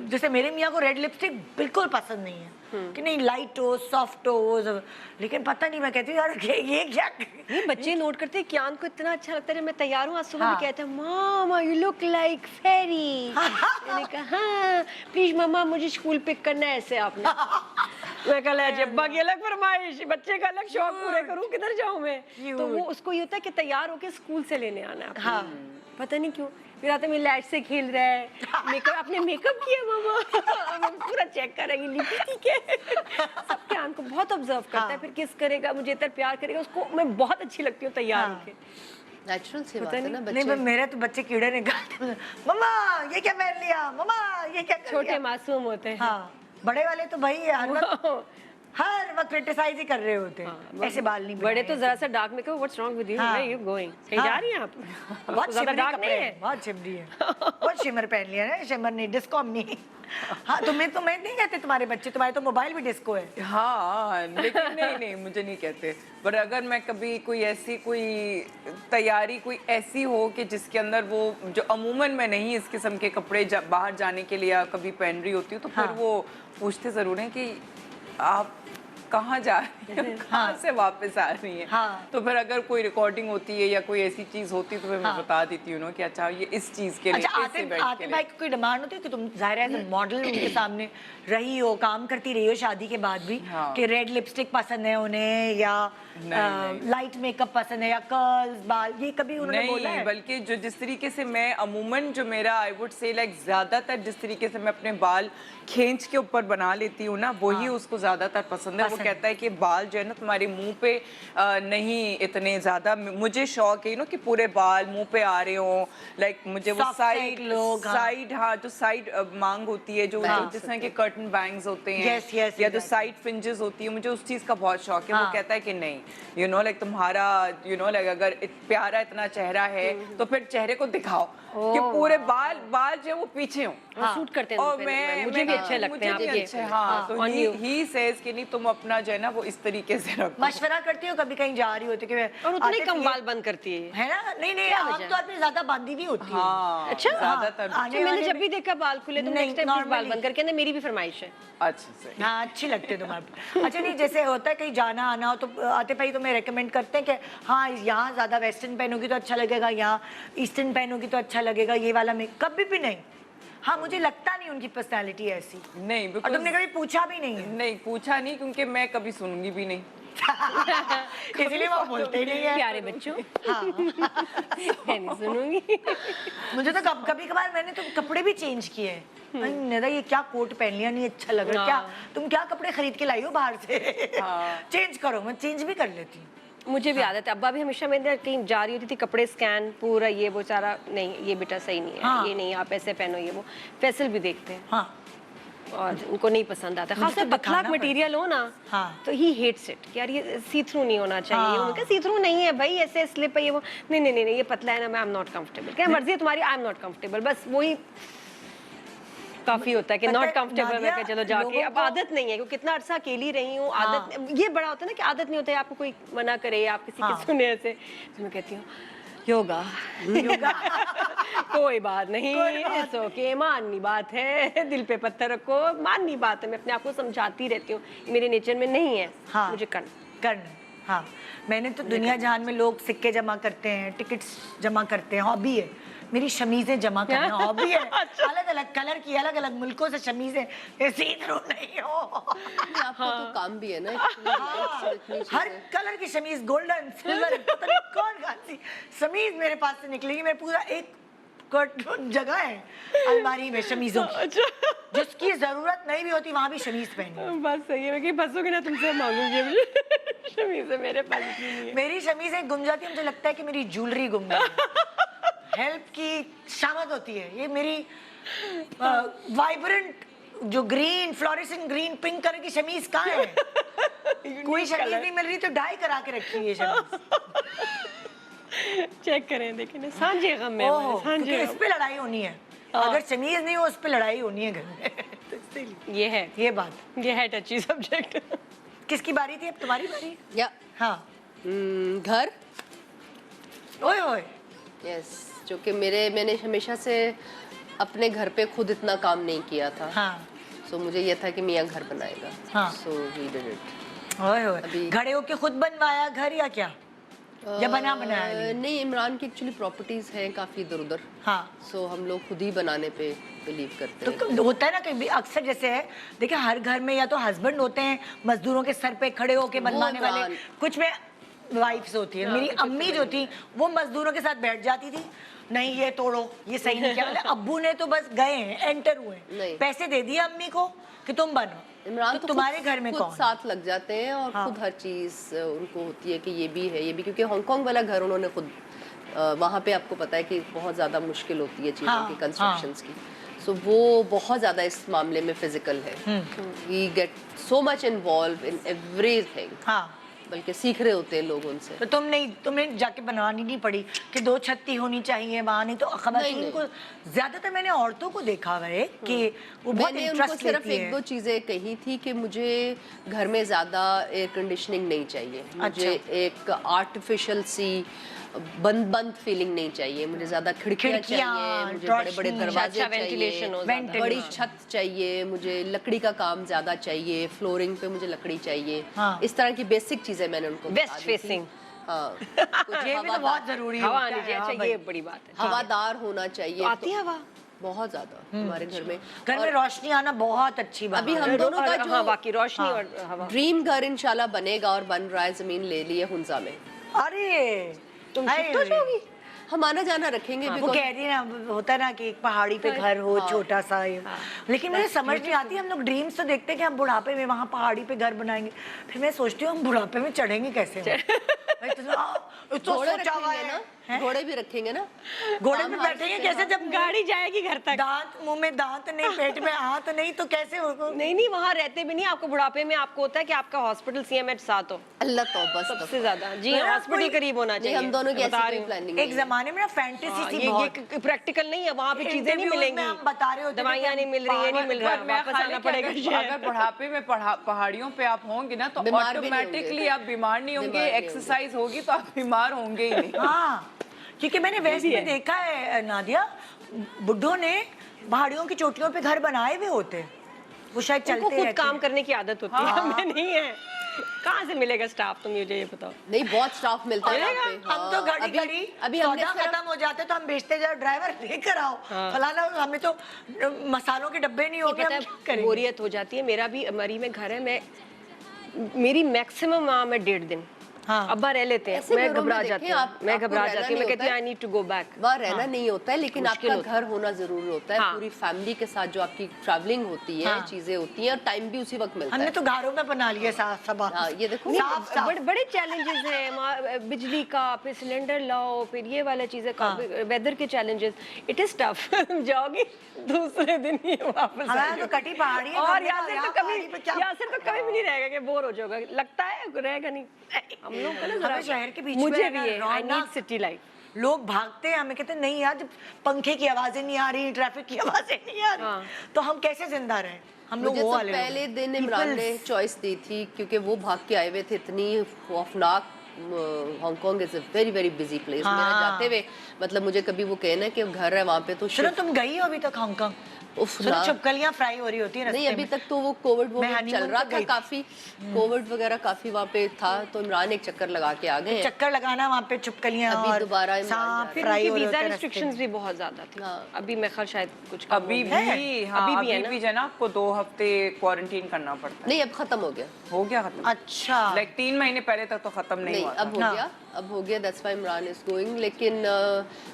जैसे मेरे मियाँ को रेड लिपस्टिक बिल्कुल पसंद नहीं है, कि नहीं लाइट हो, सॉफ्ट हो, वो सब। लेकिन पता नहीं, मैं कहती हूँ यार ये क्या। ये बच्चे नोट करते हैं, कियान को इतना अच्छा लगता है, मैं तैयार हूँ आज सुबह भी कहते हैं मामा यू लुक लाइक फेरी। मैंने कहा हाँ प्लीज मामा मुझे स्कूल पिक करना है ऐसे आपने। मैं कल अब्बा की अलग फरमाइश, बच्चे का अलग शौक पूरे करूं, किधर जाऊं मैं? तो वो उसको ये होता है कि तैयार होके स्कूल से लेने आना है। हाँ। पता नहीं क्यों फिर आते मेरी लाइट से खेल रहा है, मेकअप आपने मेकअप किया मामा? पूरा चेक करेगी, लिपस्टिक है, सबके आंख को बहुत ऑब्जर्व करता है, फिर किस करेगा, मुझे इतना प्यार करेगा, उसको मैं बहुत अच्छी लगती हूँ तैयार होके। नेचुरल सी बात है ना नहीं बच्चे। मेरे तो बच्चे कीड़े निकालते हैं, मम्मा ये क्या पहन लिया, मम्मा ये क्या कर छोटे लिया? मासूम होते हैं। हाँ, बड़े वाले तो भाई हर वक्त क्रिटिसाइज ही कर रहे होते हैं, ऐसे बाल नहीं बड़े तो बनाए, जरा सा dark makeup, what's wrong with you, हाँ। वेयर आर यू गोइंग, कहीं जा रही हैं आप? बहुत ज्यादा शिमरी डार्क कपड़े नहीं हैं, है। बहुत शिमरी है, बहुत शिमर पहन लिया ना, शिमर नहीं, डिस्को नहीं। हाँ तो मैं नहीं कहते तुम्हारे बच्चे, तुम्हारे तो मोबाइल भी डिस्को है। हाँ लेकिन नहीं मुझे नहीं कहते, पर अगर मैं कभी कोई ऐसी कोई तैयारी कोई ऐसी हो कि जिसके अंदर वो जो अमूमन मैं नहीं इस किस्म के कपड़े बाहर जाने के लिए कभी पहन रही होती हूँ, तो फिर वो पूछते ज़रूर हैं कि आप कहाँ जा रही हैं, कहाँ से वापस आ रही हैं। हाँ। तो फिर अगर कोई रिकॉर्डिंग होती है या कोई ऐसी चीज़ होती है तो फिर मैं बता देती हूँ ना कि अच्छा ये इस चीज़ के लिए, अच्छा इस event आतिफ के भाई लिए। की कोई डिमांड होती है कि तुम जाहिर है मॉडल उनके सामने रही हो, काम करती रही हो शादी के बाद भी, हाँ। कि रेड लिपस्टिक पसंद है उन्हें या नहीं। लाइट मेकअप पसंद है या कर्ल्स बाल, ये कभी उन्होंने बोला नहीं, है? बल्कि जो जिस तरीके से मैं अमूमन जो मेरा आई वुड से लाइक ज्यादातर जिस तरीके से मैं अपने बाल खींच के ऊपर बना लेती हूँ ना, वही उसको ज्यादातर पसंद है। वो कहता है कि बाल जो है ना तुम्हारे मुंह पे नहीं इतने ज्यादा, मुझे शौक है कि पूरे बाल मुंह पे आ रहे हो, लाइक मुझे वो Soft side लोग, हाँ। साइड हाँ जो साइड मांग होती है, जो जिस तरह के कर्टन बैंग्स होते हैं Yes, yes, या जो exactly. साइड फ्रिंजेस होती है, मुझे उस चीज का बहुत शौक है। हाँ। वो कहता है कि नहीं लाइक तुम्हारा लाइक अगर प्यारा इतना चेहरा है तो फिर चेहरे को दिखाओ कि पूरे बाल जो है वो पीछे हो। वो सूट करते हैं और उन पे, मुझे भी मैं- अच्छे लगते हैं मुझे भी आपके। अच्छे, हाँ तो on you। ही सेज कि नहीं तुम अपना जो है ना वो इस तरीके से रखो। मशवरा करती हो कभी कहीं जा रही होती कि और उतने ही आतिफ कम ये- बाल बंद करती है। है ना? नहीं क्या वजह? आमतौर पे ज्यादा बांधी भी होती है। हाँ अच्छा? ज्यादातर हाँ, अच्छा, मैंने जब भी देखा बाल खुले तो नहीं, नेक्स्ट टाइम प्लीज बाल normally। बंद करके ना, मेरी भी फरमाइश है। अच्छा से हाँ अच्छी लगती है तुम्हारे। अच्छा नहीं, जैसे होता है कहीं जाना आना हो तो आतिफ भाई तुम्हें रेकमेंड करते हैं कि हाँ यहाँ ज्यादा वेस्टर्न पहनोगी तो अच्छा लगेगा, यहाँ ईस्टर्न पहनोगी तो अच्छा लगेगा, ये वाला में कभी भी नहीं। हाँ मुझे लगता नहीं उनकी पर्सनालिटी ऐसी, नहीं और तुमने कभी पूछा भी नहीं है। नहीं पूछा नहीं, क्योंकि मैं कभी सुनूंगी भी नहीं। इसलिए वो बोलते ही नहीं है। प्यारे बच्चों, हाँ मैं नहीं सुनूंगी। मुझे तो कभी कभार मैंने तो कपड़े भी चेंज किए हैं। अरे निदा ये क्या कोट पहन लिया, नहीं अच्छा लग रहा, क्या तुम क्या कपड़े खरीद के लाई हो बाहर से? चेंज करो, मैं चेंज भी कर लेती हूँ। मुझे भी आदत है, अब्बा भी हमेशा मेरे कहीं जा रही होती थी, कपड़े स्कैन पूरा ये वो सारा, नहीं ये बेटा सही नहीं है, हाँ। ये नहीं आप ऐसे पहनो, ये वो फैसल भी देखते हैं हाँ और उनको नहीं पसंद आता। मुझे खासकर तो पतला दिखाना मटेरियल हो ना, हाँ। तो ही हेट्स इट कि यार ये सी थ्रू नहीं होना चाहिए। हाँ। उन्होंने कहा सी थ्रू नहीं है भाई, ऐसे स्लिप है ये वो, नहीं नहीं नहीं ये पतला है ना, आई एम नॉट कंफर्टेबल। क्या मर्जी है तुम्हारी, आई एम नॉट कंफर्टेबल, बस वही काफी होता है कि पता नॉट है, कंफर्टेबल। मैं नादिया, कहा चलो जाके, लोगों अब को- आदत नहीं है क्योंकि कितना अर्सा अकेली रही हूँ, आदत ये बड़ा होता है ना कि आदत नहीं होता है, आपको कोई मना करे, आप किसी हाँ। के सुने ऐसे, तो मैं कहती हूँ योगा कोई बात नहीं, इट्स ओके, माननी बात है, दिल पे पत्थर रखो, माननी बात है, मैं अपने आप को समझाती रहती हूँ, मेरे नेचर में नहीं है। हाँ। मुझे करना करना। हाँ मैंने तो दुनिया जहान में लोग सिक्के जमा करते हैं, टिकट्स जमा करते हैं, हॉबी है मेरी शमीजें जमा करना, हॉबी है। अलग अलग कलर की अलग अलग मुल्कों से शमीजें, सी थ्रू नहीं हो। आपका तो काम भी है ना actually, इतनी चीजें। हर कलर की शमीज, गोल्डन सिल्वर, पता नहीं कौन सी शमीज मेरे पास से निकलेगी। मेरे पूरा एक जगह है अलमारी में शमीजों की, जिसकी जरूरत नहीं भी होती वहां भी शमीज पहनी। बस सही है, मैं कहीं फंसोगे ना तुमसे मांगूंगी मुझे शमीज़ है मेरे पास इतनी नहीं है। मेरी शमीजें गुम जाती है, मुझे लगता है कि मेरी ज्वेलरी गुम गई। हेल्प की शामत होती है। ये मेरी वाइब्रेंट जो green fluorescent green pink colour की शमीज कहाँ है? कोई शमीज नहीं मिल रही तो डाई करा के रखी है ये शमीज। चेक करें देखें, सांझे गम में हमारे, ओह, क्योंकि सांझे इस पे लड़ाई होनी है। अगर शमीज नहीं हो उस पे लड़ाई होनी है घर में। तो इसीलिए गम। ये है, ये बात। ये है टची सब्जेक्ट। किसकी बारी थी? अब तुम्हारी बारी। या हाँ घर, ओए ओए यस, जो कि मैंने हमेशा से अपने घर पे खुद इतना काम नहीं किया था। हाँ सो मुझे ये था कि मियाँ घर बनाएगा। हाँ। So we did it. ओए ओए अभी- खड़े होके खुद बनवाया घर या क्या? या बना बनाया लिए? नहीं, इमरान की एक्चुअली प्रॉपर्टीज हैं काफ़ी इधर उधर, हाँ सो हम लोग खुद ही बनाने पे बिलीव करते हैं। तो होता है ना कभी अक्सर जैसे है देखिए हर घर में या तो हस्बैंड होते हैं मजदूरों के सर पे खड़े होके बनवाने वाले, इमरान। कुछ में वाइफ्स होती है। मेरी अम्मी जो थी वो मजदूरों के साथ बैठ जाती थी, नहीं ये तोड़ो ये सही नहीं किया, मतलब अब्बू ने तो बस गए हैं एंटर हुए, नहीं। पैसे दे दिए अम्मी को कि तुम बनो। इमरान तो तुम्हारे घर में खुद कौन? साथ लग जाते हैं और हाँ। खुद हर चीज़ उनको होती है कि ये भी है ये भी, क्योंकि हांगकांग वाला घर उन्होंने खुद वहाँ पे आपको पता है कि बहुत ज़्यादा मुश्किल होती है चीज़ों हाँ, की कंस्ट्रक्शंस की, सो वो बहुत ज़्यादा इस मामले में फिजिकल है, we get so much involve in everything, हाँ बल्कि सीख रहे होते हैं लोग उनसे। तो तुम्हें जाके बनवानी नहीं पड़ी कि 2 छत्ती होनी चाहिए वहाँ, नहीं तो खवातीन नहीं। को ज्यादातर मैंने औरतों को देखा हुआ है कि वो बहुत मैंने उनको इंटरेस्ट सिर्फ लेती एक है। दो चीज़ें कही थी कि मुझे घर में ज़्यादा एयर कंडीशनिंग नहीं चाहिए, मुझे एक आर्टिफिशियल सी बंद फीलिंग नहीं चाहिए, मुझे ज़्यादा खिड़कियाँ खिड़कियाँ, चाहिए, मुझे बड़े बड़े रोशनी, दरवाजे अच्छा वेंटिलेशन हो चाहिए, ज़्यादा। बड़ी छत चाहिए, मुझे लकड़ी का काम ज़्यादा चाहिए, फ्लोरिंग पे मुझे लकड़ी चाहिए, हाँ। इस तरह की बेसिक चीज़ें मैंने उनको बता वेस्ट दी थी। फेसिंग हाँ, कुछ ये भी तो बहुत जरूरी हवा होता आनी है। चाहिए, हाँ अच्छा भाई। ये बड़ी बात है। हवादार होना चाहिए, तो आती है हवा बहुत ज़्यादा हमारे घर में। घर में रोशनी आना बहुत अच्छी बात अभी है। हम दोनों का और जो हाँ बाकी रोशनी और हवा। ड्रीम घर इंशाल्लाह बनेगा और बन रहा है, जमीन ले ली है हुंजा में, अरे तुम हाय शिफ्ट हो रे। जाओगी? हम आना जाना रखेंगे वो because कह रही है ना होता है ना कि एक पहाड़ी पे घर हो छोटा सा ये, लेकिन मुझे समझ नहीं आती, हम लोग ड्रीम्स तो देखते हैं कि हम बुढ़ापे में वहाँ पहाड़ी पे घर बनाएंगे, फिर मैं सोचती हूँ हम बुढ़ापे में चढ़ेंगे कैसे भाई, तो घोड़े सोचा हुआ रखेंगे है ना, घोड़े भी रखेंगे ना, घोड़े हम पे हाथ बैठेंगे से कैसे हाथ- जब गाड़ी जाएगी घर तक। दांत मुंह में दांत नहीं पेट में हाथ नहीं तो कैसे होगा? नहीं नहीं वहाँ रहते भी नहीं, आपको बुढ़ापे में आपको होता है कि आपका हॉस्पिटल सीएमएच साथ हो अल्लाह तौबा सबसे ज्यादा जी, मेरा हॉस्पिटल कोई- करीब होना नहीं, चाहिए। हम दोनों की बता ऐसी रही कोई हूँ। प्लानिंग एक जमाने में ना फैंटेसी हाँ, थी बहुत, ये प्रैक्टिकल नहीं है, वहाँ पे चीजें नहीं Interviews में मिलेंगी, हम बता रहे होते थे कि दवाइयाँ हम नहीं मिल रही है, नहीं मिल रहा, पर मैं वापस खाली आना कि पड़ेगा अगर शहर। बुढ़ापे में पहाड़ियों पे आप होंगे ना तो बीमार भी नहीं ऑटोमेटिकली होंगे। आप बीमार नहीं होंगे, बीमार नहीं होंगे। एक्सरसाइज होगी तो आप बीमार होंगे ही नहीं। हाँ क्योंकि मैंने वेस्ट में देखा है नादिया, बुड्ढों ने पहाड़ियों की चोटियों पे घर बनाए हुए होते हैं, वो शायद उनको चलते खुद रहते काम हैं। करने की आदत होती है, हमें नहीं है। कहाँ से मिलेगा स्टाफ, तुम मुझे ये बताओ। नहीं, बहुत स्टाफ मिलता है यहाँ पे। हम तो हाँ, घड़ी घड़ी अभी हमने सौदा सिर्फ- खत्म हो जाते तो हम बेचते जाओ, ड्राइवर लेकर आओ फलाना, हमें तो मसालों के डब्बे नहीं होंगे, पता हम है क्या करेंगे? बोरियत हो जाती है, मेरा भी मरी में घर है, मैं मेरी मैक्सिमम वहाँ में 1.5 दिन हाँ। अब्बा रह लेते हैं, ऐसे मैं घरों में घबरा देखें, जाती हूँ, मैं आपको घबरा रहना जाती हूँ, मैं नहीं कहती हूँ होता I need to go back. वहाँ रहना नहीं होता है, लेकिन मुश्किल आपका होता है। घर होना जरूरी होता है, हाँ। पूरी फैमिली के साथ जो आपकी ट्रैवलिंग होती है, हाँ। चीजें होती हैं और टाइम भी उसी वक्त मिलता हमने है। तो घरों में बना लिए साफ सब हाँ, ये देखो। साफ साफ। बड़े बड़े चैलेंजेस हैं, बिजली का, फिर सिलेंडर लाओ, फिर ये वाला चीजें का, वेदर के चैलेंजेस, इट इज टफ। जाओगी दूसरे दिन ही वापस हमारा आ तो जाओ। कटी पहाड़ी है, और हमने यहाँ कहा, से यहाँ तो पहाड़ी पे क्या- कभी भी नहीं रहेगा कि बोर हो जाओगे, लगता है रहेगा नहीं। हम लोग का ना हमें जरा- शहर के बीच में मुझे रहना, भी है, I need Raunak. City life. लोग भागते हैं, हमें कहते हैं नहीं यार पंखे की आवाजें नहीं आ रही, ट्रैफिक की आवाजें नहीं आ हाँ। रही, तो हम कैसे जिंदा रहे? हम लोग मुझे वो तो वाले लोग पहले हैं। दिन इमरान ने Peoples- चॉइस दी थी, क्योंकि वो भाग के आए हुए थे, इतनी खौफनाक Hong Kong is a very very busy place. मेरा हाँ। जाते हुए मतलब मुझे कभी वो कहना कि घर है वहाँ पे तो सुनो तुम गई हो अभी तक हांगकांग? उफ, सुनो ना। चुपकलियां फ्राई हो रही होती है नहीं, रास्ते अभी में। तक तो वो कोविड वो मैं चल honeymoon रहा पे था गई थी। काफी, कोविड वगैरह काफी वहाँ पे था, तो इमरान एक चक्कर लगा के आ गए हैं। चक्कर लगाना वहाँ पे चुपकलियां अभी और दोबारा इमरान जा सांप रहा है। फिर फ्राई उनकी हो रहे वीजा होते हैं रास्ते रिस्ट्रिक्शंस में। भी बहुत ज्यादा थी। हाँ। अभी मैं खैर शायद कुछ कम अभी हो गया। भी हाँ, अभी भी है अभी ना? भी जना आपको 2 हफ्ते क्वारंटीन करना पड़ता है। नहीं, अब खत्म हो गया। हो गया खत्म, अच्छा लाइक 3 महीने पहले तक तो खत्म नहीं नहीं, हुआ अब था। हो गया, अब हो गया, that's why Imran is going. लेकिन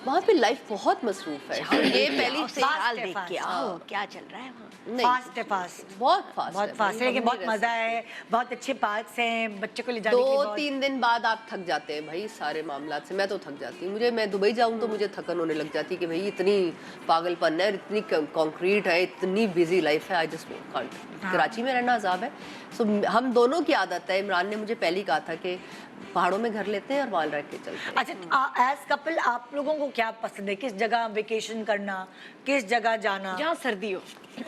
वहाँ पे लाइफ बहुत मसरूफ है, ये पहली से fast है, देख के fast। आओ क्या चल रहा है वहाँ। नहीं, फास्ट है, फास्ट बहुत फास्ट बहुत फास्ट है, लेकिन बहुत मजा है, बहुत अच्छे पार्क्स हैं, बच्चों को ले जाने के लिए बहुत- 2-3 दिन बाद आप थक जाते हैं भाई सारे मामलात से। मैं तो थक जाती हूँ, मैं दुबई जाऊँ तो मुझे थकन होने लग जाती है कि भाई इतनी पागलपन है, इतनी कंक्रीट है, इतनी बिजी लाइफ है, आई जस्ट कांट। कराची में रहना अजाब है। सो हम दोनों की आदत है, इमरान ने मुझे पहले ही कहा था कि पहाड़ों में घर लेते हैं और वहाँ रह के चलते हैं। अच्छा एज कपल आप लोगों को क्या पसंद है, किस जगह वेकेशन करना, किस जगह जाना? जहाँ सर्दी हो,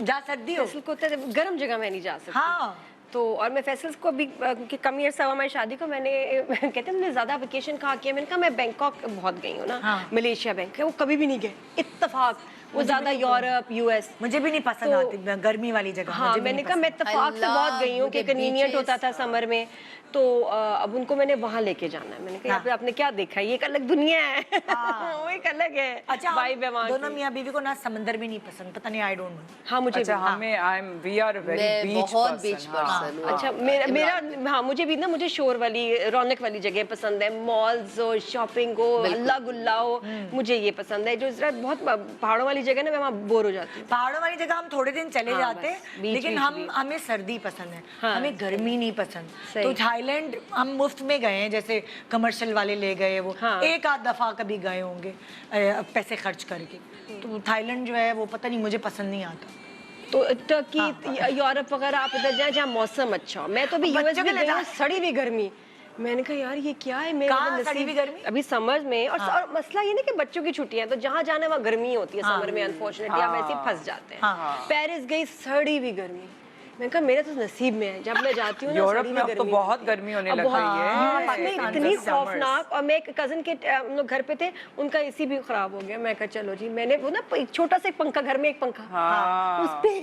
जहाँ सर्दी हो। फैसल को होता है, गर्म जगह में नहीं जा सकती। हाँ तो और मैं फैसल्स को भी कि कम ईयर से हुआ हमारी शादी को, मैंने कहते हैं मैंने ज़्यादा वेकेशन कहाँ किया, मैंने कहा मैं बैंकॉक बहुत गई हूँ ना, हाँ। मलेशिया बैंक वो कभी भी नहीं गए, इत्तेफाक वो ज़्यादा यूरोप US। मुझे भी नहीं पसंद तो- आती गर्मी वाली जगह। हाँ, मुझे भी मैंने नहीं कहा मैं पसंद। इत्तेफाक से बहुत गई हूँ कि मुझे कन्वीनियंट beaches, होता था समर में, तो अब उनको मैंने वहाँ लेके जाना है। मैंने कहा यहाँ पे आपने क्या देखा, ये एक अलग दुनिया है। वो एक अलग है। अच्छा, वाइब है वहाँ दोनों की। मियाँ बीवी को ना समंदर भी नहीं पसंद, पता नहीं, आई डोंट नो। हाँ, मुझे अच्छा, भी। हमें वी आर वेरी मैं बीच बहुत पर्सन। बीच पर्सन हूँ। अच्छा, मेरा हाँ, मुझे भी ना, मुझे शोर वाली रौनक वाली जगह पसंद है, मॉल्स हो, शॉपिंग हो, हल्ला गुल्ला हो, मुझे ये पसंद है। जो जरा बहुत पहाड़ों वाली जगह ना, मैं वहाँ बोर हो जाती हूँ। पहाड़ों वाली जगह हम थोड़े दिन चले हाँ, जाते बस, हैं, बीच लेकिन बीच हमें सर्दी पसंद है, हाँ, हमें गर्मी नहीं पसंद। सही। तो थाईलैंड हम मुफ्त में गए हैं, जैसे कमर्शियल वाले ले गए, वो हाँ। एक आध दफा कभी गए होंगे पैसे खर्च करके। तो थाईलैंड जो है वो पता नहीं, मुझे पसंद नहीं आता। तो टर्की, यूरोप वगैरह आप इधर जाए जहाँ मौसम अच्छा हो। मैं तो भी बच्चों यूएस के में लिए गई हूँ, जा- सड़ी हुई गर्मी। मैंने कहा यार ये क्या है, मेरा कहाँ तो सड़ी हुई नसीब गर्मी? अभी समर में। और मसला ये नहीं कि बच्चों की छुट्टियां, तो जहाँ जाना है वहाँ गर्मी होती है समर में, अनफॉर्चुनेटली आप ऐसे ही फंस जाते हैं। हाँ। पेरिस गई, सड़ी हुई गर्मी। मैंने कहा मेरे तो नसीब में है, जब मैं जाती हूँ ना यूरोप सड़ी में हुई अब तो गर्मी बहुत होती है। गर्मी होने अब लग बहुत- गई है। हाँ, पाकिस्तान इसमें में इतनी summers। खौफनाक। और मैं एक कजन के हम लोग घर पे थे, उनका एसी भी खराब हो गया। मैं कहा चलो जी, मैंने वो ना एक छोटा सा एक पंखा, घर में एक पंखा, उस पे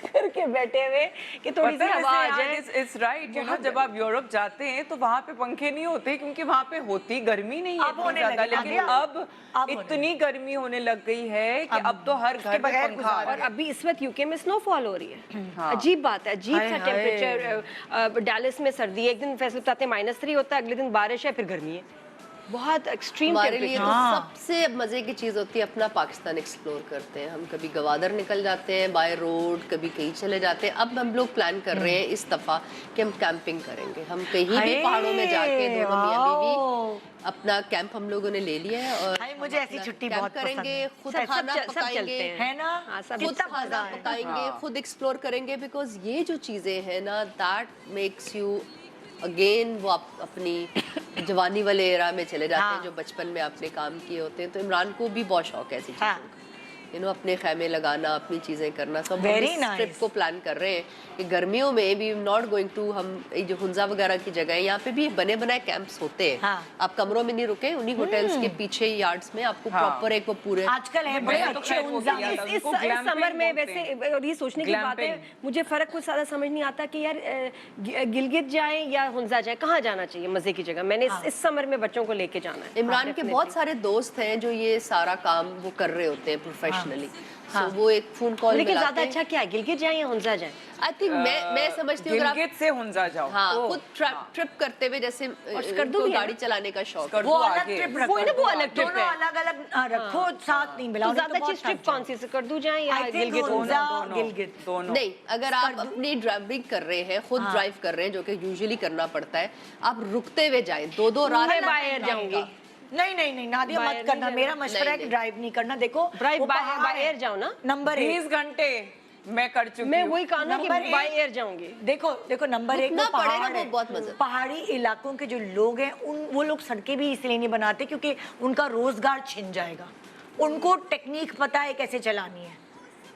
करके बैठे हुए कि थोड़ी सी हवा आ जाए। इट्स राइट, यू नो, जब आप यूरोप जाते हैं तो वहाँ पे पंखे नहीं होते, क्योंकि वहाँ पे होती गर्मी नहीं है अब इतनी होने ज्यादा, लगी, लेकिन अब अब होने इतनी गर्मी होने लग गई है कि अब तो हर घर में बगैर पंखा आ गुजारा और अभी इस वक्त यूके में स्नोफॉल हो रही है। अजीब बात है, अजीब हाय सा हाय। टेम्परेचर। डैलस में सर्दी है, एक दिन फैसले बताते हैं -3 होता है, अगले दिन बारिश है, फिर गर्मी है। बहुत एक्सट्रीम हमारे लिए तो टेम्परेचर। सबसे मजे की चीज होती है अपना पाकिस्तान एक्सप्लोर करते हैं। हम कभी गवादर निकल जाते हैं बाय रोड, कभी कहीं चले जाते हैं। अब हम लोग प्लान कर रहे हैं इस दफा कि हम कैंपिंग करेंगे। हम कहीं भी हाय, पहाड़ों में जाके दोनों मियां बीवी वाओ। अपना कैंप हम लोगों ने ले लिया है और हाय, मुझे हम ऐसी अपना छुट्टी कैंप बहुत पसंद करेंगे, है। खुद सब खाना सब चलते पकाएंगे, हैं। है ना? हाँ, सब खुद कितना खाना मजा है। पकाएंगे, खुद एक्सप्लोर करेंगे। बिकॉज ये जो चीज़ें हैं ना, दैट मेक्स यू अगेन, वो आप अपनी जवानी वाले एरा में चले जाते हैं जो बचपन में आपने काम किए होते हैं। तो इमरान को भी बहुत शौक है ऐसी चीज़ों का, यू नो, अपने खैमे लगाना, अपनी चीज़ें करना। सब हम Very इस nice. ट्रिप को प्लान कर रहे हैं कि गर्मियों में भी नॉट गोइंग टू, हम ये जो हुंजा वगैरह की जगह है यहाँ पे भी बने बनाए कैंप्स होते हैं। हाँ। आप कमरों में नहीं रुके, उन्हीं होटल्स के पीछे यार्ड्स में आपको प्रॉपर एक वो पूरे आजकल है बड़े मैंने तो अच्छे खैर वो उनजा। किया था। इस उनको glamping समर में बोलते वैसे, हैं। और ये सोचने की बात है, Glamping। मुझे फर्क कुछ ज्यादा समझ नहीं आता कि यार गिलगित जाए या हुंजा जाए, कहाँ जाना चाहिए मजे की जगह। मैंने इस समर में बच्चों को लेके जाना है। इमरान के बहुत सारे दोस्त हैं जो ये सारा काम वो कर रहे होते हैं प्रोफेशनली। सो वो एक फोन कॉल लेकिन मिलाते ज्यादा हैं। अच्छा क्या है, गिलगित जाए या हुंजा जाए? आई थिंक मैं समझती हूँ अगर आप गिलगित से हुंजा जाओ। हाँ खुद ट्रिप करते हुए, जैसे स्कर्दू इनको भी है गाड़ी चलाने का शौक है। वो अलग आगे। ट्रिप वो है ना, वो अलग ट्रिप दोनों है। अलग अलग रखो, साथ नहीं मिलाओ। तो ज्यादा अच्छी ट्रिप कौन सी, स्कर्दू जाए या I think गिलगित? हुंजा, दोनों, गिलगित। दोनों। नहीं, अगर आप अपनी ड्राइविंग कर रहे हैं, खुद ड्राइव कर रहे हैं, जो कि यूजुअली करना पड़ता है, आप रुकते हुए जाएं, 2-2 रात मैं बाहर जाऊंगी। नहीं नहीं नहीं नादिया, बाहर मत नहीं करना, जाना। मेरा मशवरा है कि नहीं। ड्राइव नहीं करना। देखो ड्राइव वो बाय पहाड़ है। एयर जाओ ना। नंबर 1, 20 घंटे मैं कर चुकी मैं हूँ। वही कहा ना कि नंबर एक- बाय एयर जाऊंगी। देखो देखो, नंबर 1 रुकना वो पहाड़ पड़ेगा, वो है। बहुत मजा। पहाड़ी इलाकों के जो लोग हैं, वो लोग सड़कें भी इसलिए नहीं बनाते क्योंकि उनका रोजगार छिन जाएगा। उनको टेक्निक पता है कैसे चलानी है।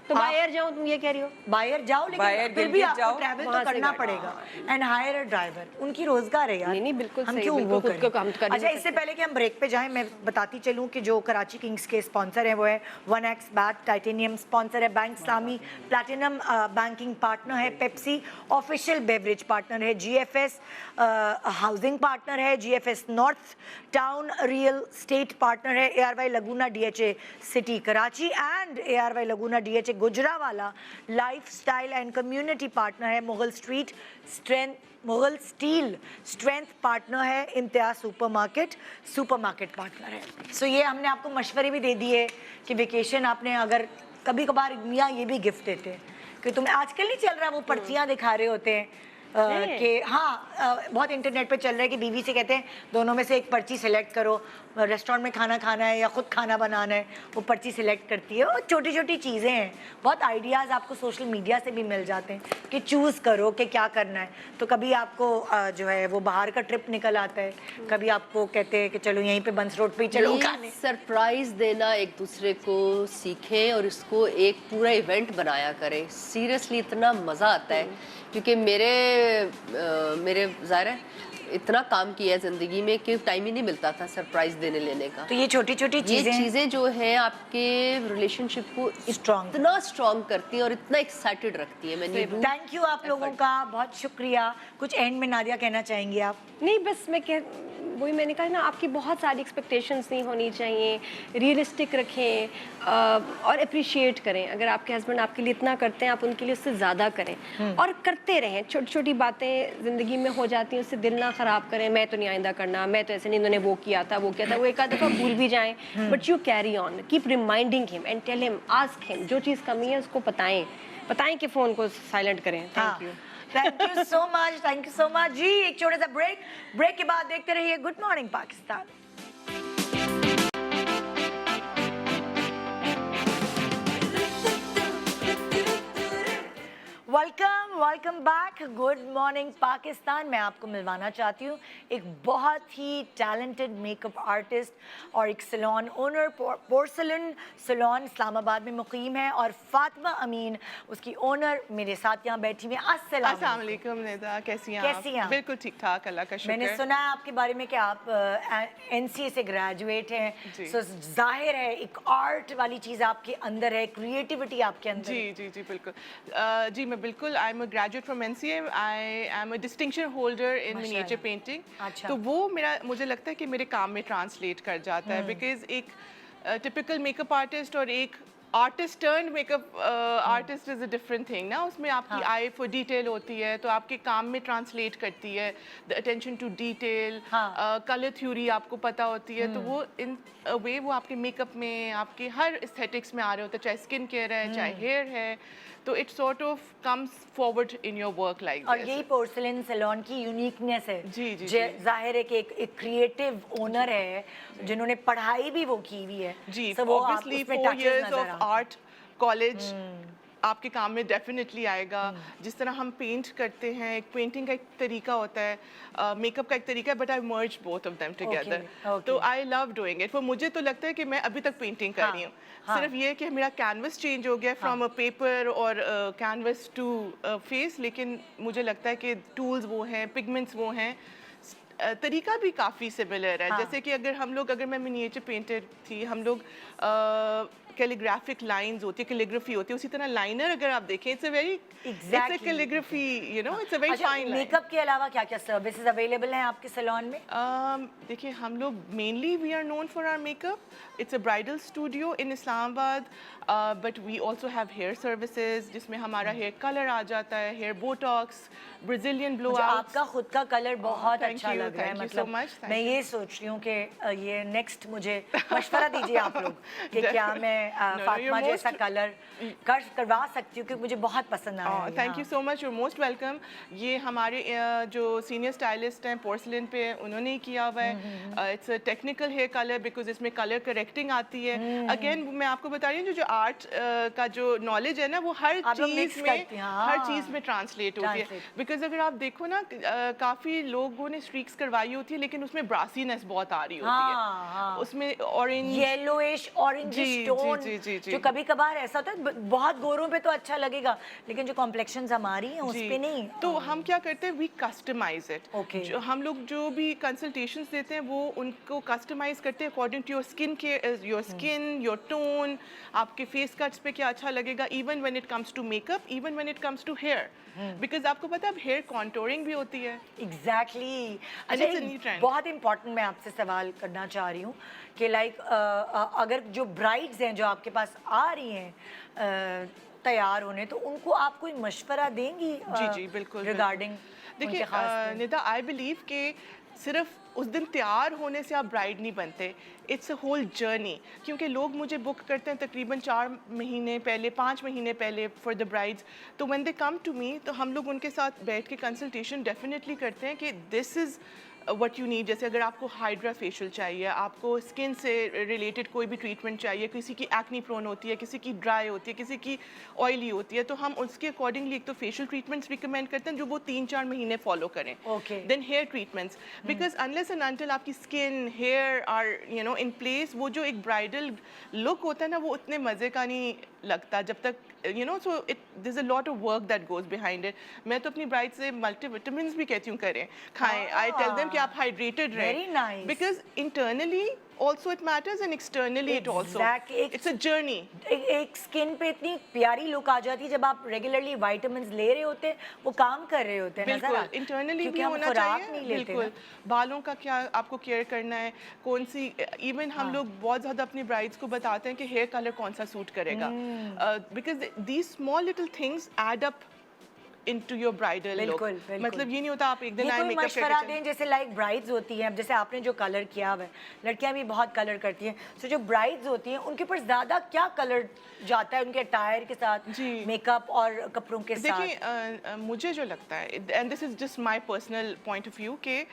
तो बाय एयर जाऊं, तुम ये कह रही हो? बाहर जाओ, बाहर लेकिन फिर भी गिलगित आपको जाओ, ट्रैवल वहाँ तो से करना गाड़ी। पड़ेगा। एंड हायर अ ड्राइवर, उनकी रोजगार है यार। नहीं, नहीं, बिल्कुल हम सही, क्यों बिल्कुल वो खुद करें? को काम कर ही अच्छा, नहीं इससे पहले कि हम ब्रेक पे जाएं, मैं बताती चलूं कि जो कराची किंग्स के स्पॉन्सर हैं वो है 1X बैट टाइटेनियम, स्पॉन्सर है bank Islami, platinum banking partner है पेप्सी, ऑफिशियल बेवरेज पार्टनर है GFS, हाउसिंग पार्टनर है GFS north town, real estate partner है ARY Laguna DHA city Karachi and ARY Laguna DHA Gujranwala, lifestyle and community partner है Mughal street strength, Mughal steel strength partner है Imtiaz supermarket partner है। सो ये हमने आपको मशवरे भी दे दिए कि वेकेशन आपने अगर कभी कभार मियाँ ये भी गिफ्ट देते हैं कि तुम्हें आजकल नहीं चल रहा, वो पर्चियाँ दिखा रहे होते हैं कि हाँ बहुत इंटरनेट पे चल रहा है कि बीवी से कहते हैं दोनों में से एक पर्ची सिलेक्ट करो, रेस्टोरेंट में खाना खाना है या खुद खाना बनाना है, वो पर्ची सिलेक्ट करती है। और छोटी छोटी चीज़ें हैं, बहुत आइडियाज़ आपको सोशल मीडिया से भी मिल जाते हैं कि चूज़ करो कि क्या करना है। तो कभी आपको जो है वो बाहर का ट्रिप निकल आता है, कभी आपको कहते हैं कि चलो यहीं पे बंस रोड पे ही चलो खाने। सरप्राइज देना एक दूसरे को सीखें और इसको एक पूरा इवेंट बनाया करें। सीरियसली इतना मज़ा आता है, क्योंकि मेरे ज़ाहिर है इतना काम किया है ज़िंदगी में कि टाइम ही नहीं मिलता था सरप्राइज़ देने लेने का। तो ये छोटी छोटी ये चीजें चीज़ें जो हैं आपके रिलेशनशिप को Strong. इतना स्ट्रॉन्ग करती हैं और इतना एक्साइटेड रखती हैं। मैंने थैंक यू आप लोगों का, बहुत शुक्रिया। कुछ एंड में नादिया कहना चाहेंगी आप? नहीं, बस वही मैंने कहा ना, आपकी बहुत सारी एक्सपेक्टेशंस नहीं होनी चाहिए, रियलिस्टिक रखें और अप्रिशिएट करें। अगर आपके हस्बैंड आपके लिए इतना करते हैं, आप उनके लिए उससे ज़्यादा करें और करते रहें। छोटी छोटी बातें ज़िंदगी में हो जाती हैं, उससे दिल ना ख़राब करें, मैं तो नहीं आइंदा करना, मैं तो ऐसे नहीं, इन्होंने वो किया था, वो किया था, वो एक आध दफ़ा भूल भी जाएँ, but you carry on, keep reminding him and tell him, ask him, जो चीज़ कमी है उसको बताएं कि फ़ोन को साइलेंट करें। Thank you. Thank you so much, thank you so much ji. एक छोटा सा ब्रेक के बाद देखते रहिए good morning Pakistan. Welcome back, good morning Pakistan. मैं आपको मिलवाना चाहती हूँ एक बहुत ही टैलेंटेड मेकअप आर्टिस्ट और एक सैलून ओनर, पोर्सलन सैलून इस्लामाबाद में मुकीम है, और फातिमा अमीन उसकी ओनर मेरे साथ यहाँ बैठी हुई हैं। अस्सलाम वालेकुम निदा, कैसी हैं कैसी हैं आप? बिल्कुल ठीक ठाक, अल्लाह का शुक्र। मैंने सुना है आपके बारे में कि आप एनसीए से ग्रेजुएट हैं, जी। सो जाहिर है एक आर्ट वाली चीज़ आपके अंदर है, क्रिएटिविटी आपके अंदर है। जी जी जी बिल्कुल। जी मैं बिल्कुल, I am a graduate from NCA, I am a distinction holder in miniature painting. अच्छा। तो वो मुझे लगता है कि मेरे काम में ट्रांसलेट कर जाता है, बिकॉज एक टिपिकल मेकअप आर्टिस्ट और एक artist turn makeup artist is a different thing ना। उसमें आपकी आई फॉर डिटेल होती है, तो आपके काम में ट्रांसलेट करती है, the attention to detail, colour theory आपको पता होती है, तो वो इन वे वो आपके मेकअप में, आपके हर एस्थेटिक्स में आ रहे होते हैं, चाहे स्किन केयर है, चाहे हेयर है, तो it sort of comes forward in your work like और यही पोर्सलिन सैलून की यूनिकनेस है। जी, जी, जाहिर है कि एक क्रिएटिव ओनर है जिन्होंने पढ़ाई भी वो की हुई है। जी, So वो आप ऑब्वियसली उसमें 4 touches years नजर ऑफ आते हैं। आर्ट कॉलेज आपके काम में डेफिनेटली आएगा। जिस तरह हम पेंट करते हैं, एक पेंटिंग का एक तरीका होता है, मेकअप का एक तरीका है, but I merge both of them together. okay. तो आई लव डूइंग इट। मुझे तो लगता है कि मैं अभी तक पेंटिंग कर रही हूँ, सिर्फ ये कि मेरा कैनवस चेंज हो गया फ्रॉम अ पेपर और कैनवस टू फेस, लेकिन मुझे लगता है कि टूल्स वो हैं, पिगमेंट्स वो हैं, तरीका भी काफ़ी सिमिलर है। जैसे कि अगर मैं मिनिएचर पेंटर थी, हम लोग कैलीग्राफिक लाइंस होती है, कैलीग्राफी होती है, उसी तरह लाइनर अगर आप देखें, it's a very it's a calligraphy, you know, it's a very fine line. Makeup के अलावा क्या क्या सर्विसेज अवेलेबल हैं आपके सैलून में? देखिए, हम लोग mainly we are known for our makeup. It's a bridal studio in Islamabad, but we also have hair services, जिसमें हमारा हेयर कलर आ जाता है, hair botox, Brazilian blowout. आपका खुद का कलर बहुत thank अच्छा you, लग रहा है। thank you so मतलब much, thank मैं you. ये सोच रही हूँ कि ये नेक्स्ट मुझे मशवरा दीजिए आप लोग कि क्या मैं फातिमा you're जैसा most- कलर करवा सकती हूँ, क्योंकि मुझे बहुत पसंद आया है। Thank you so much, you're most welcome. ये हमारे जो सीनियर स्टाइलिस्ट हैं पोर्सलिन पे, उन्होंने ही किया हुआ है। It's a technical hair colour, because इसमें कलर करेक्टिंग आती है। अगेन मैं आपको बता रही हूँ, जो आर्ट का जो नॉलेज है ना, वो हर आप लोग mix चीज़ में करती हैं, हाँ। हर चीज़ में ट्रांसलेट होती है। बिकॉज अगर आप देखो ना, काफ़ी लोगों ने स्ट्रीक्स करवाई होती है, लेकिन उसमें ब्रासीनेस बहुत आ रही होती है, उसमें ऑरेंज, येलोइश ऑरेंजिश जी, टोन, जी, जी, जी, जो कभी कभार ऐसा होता है बहुत गोरों पे तो अच्छा लगेगा, लेकिन जो कॉम्प्लेक्शंस हमारी हैं उस पे नहीं। तो हम क्या करते हैं, वी कस्टमाइज इट। Okay. हम लोग जो भी कंसल्टेशंस देते हैं, वो उनको कस्टमाइज करते हैं according to your skin care, your skin, your tone, आपके फेस कट्स पे क्या अच्छा लगेगा, even when it comes to makeup, even when it comes to hair, because आपको पता है अब हेयर कॉन्टोरिंग भी होती है। Exactly. it's a new trend. बहुत इंपॉर्टेंट मैं आपसे सवाल करना चाह रही हूँ कि लाइक अगर जो ब्राइड्स हैं जो आपके पास आ रही हैं तैयार होने, तो उनको आप कोई मशवरा देंगी? जी जी बिल्कुल रिगार्डिंग देखिए निदा, आई बिलीव कि सिर्फ उस दिन तैयार होने से आप ब्राइड नहीं बनते, इट्स अ होल जर्नी। क्योंकि लोग मुझे बुक करते हैं तकरीबन 4 महीने पहले, 5 महीने पहले फॉर द ब्राइड्स। तो when they come to me, तो हम लोग उनके साथ बैठ के कंसल्टेशन डेफिनेटली करते हैं कि this is what you need. जैसे अगर आपको हाइड्रा फेशियल चाहिए, आपको स्किन से रिलेटेड कोई भी ट्रीटमेंट चाहिए, किसी की एक्नी प्रोन होती है, किसी की ड्राई होती है, किसी की ऑयली होती है, तो हम उसके अकॉर्डिंगली एक तो फेशियल ट्रीटमेंट्स रिकमेंड करते हैं जो वो 3-4 महीने फॉलो करें। Then hair treatments, because unless and until आपकी skin, hair are in place, वो जो एक ब्राइडल लुक होता है ना, वो उतने मज़े का नहीं लगता जब तक so there's a lot of work that goes behind it. मैं तो अपनी ब्राइड से मल्टीविटामिन्स भी कहती हूँ करें, खाएं. I tell them कि आप हाइड्रेटेड रहें. Very nice. Because internally also it matters and externally it also. Exactly. It's a journey. एक स्किन पे इतनी प्यारी लुक आ जाती है जब आप रेगुलरली विटामिन्स ले रहे होते हैं, वो काम कर रहे होते हैं. बिल्कुल, इंटरनली भी होना चाहिए. बिल्कुल, बालों का क्या आपको केयर करना है, कौन सी, इवन हम लोग बहुत ज़्यादा अपनी ब्राइड्स को बताते हैं कि हेयर कलर कौन सा सूट करेगा, because these small little things add up into your bridal look. मतलब ये नहीं होता आप एक दिन आए मेकअप करके मशवरा दें, जैसे लाइक ब्राइड्स होती हैं, अब जैसे आपने जो कलर किया हुआ है, लड़कियां भी बहुत कलर करती हैं, सो जो ब्राइड्स होती हैं उनके ऊपर ज़्यादा क्या कलर जाता है उनके अटायर के साथ, मेकअप और कपड़ों के साथ? देखिए मुझे जो लगता है, and this is just my personal point of view, कि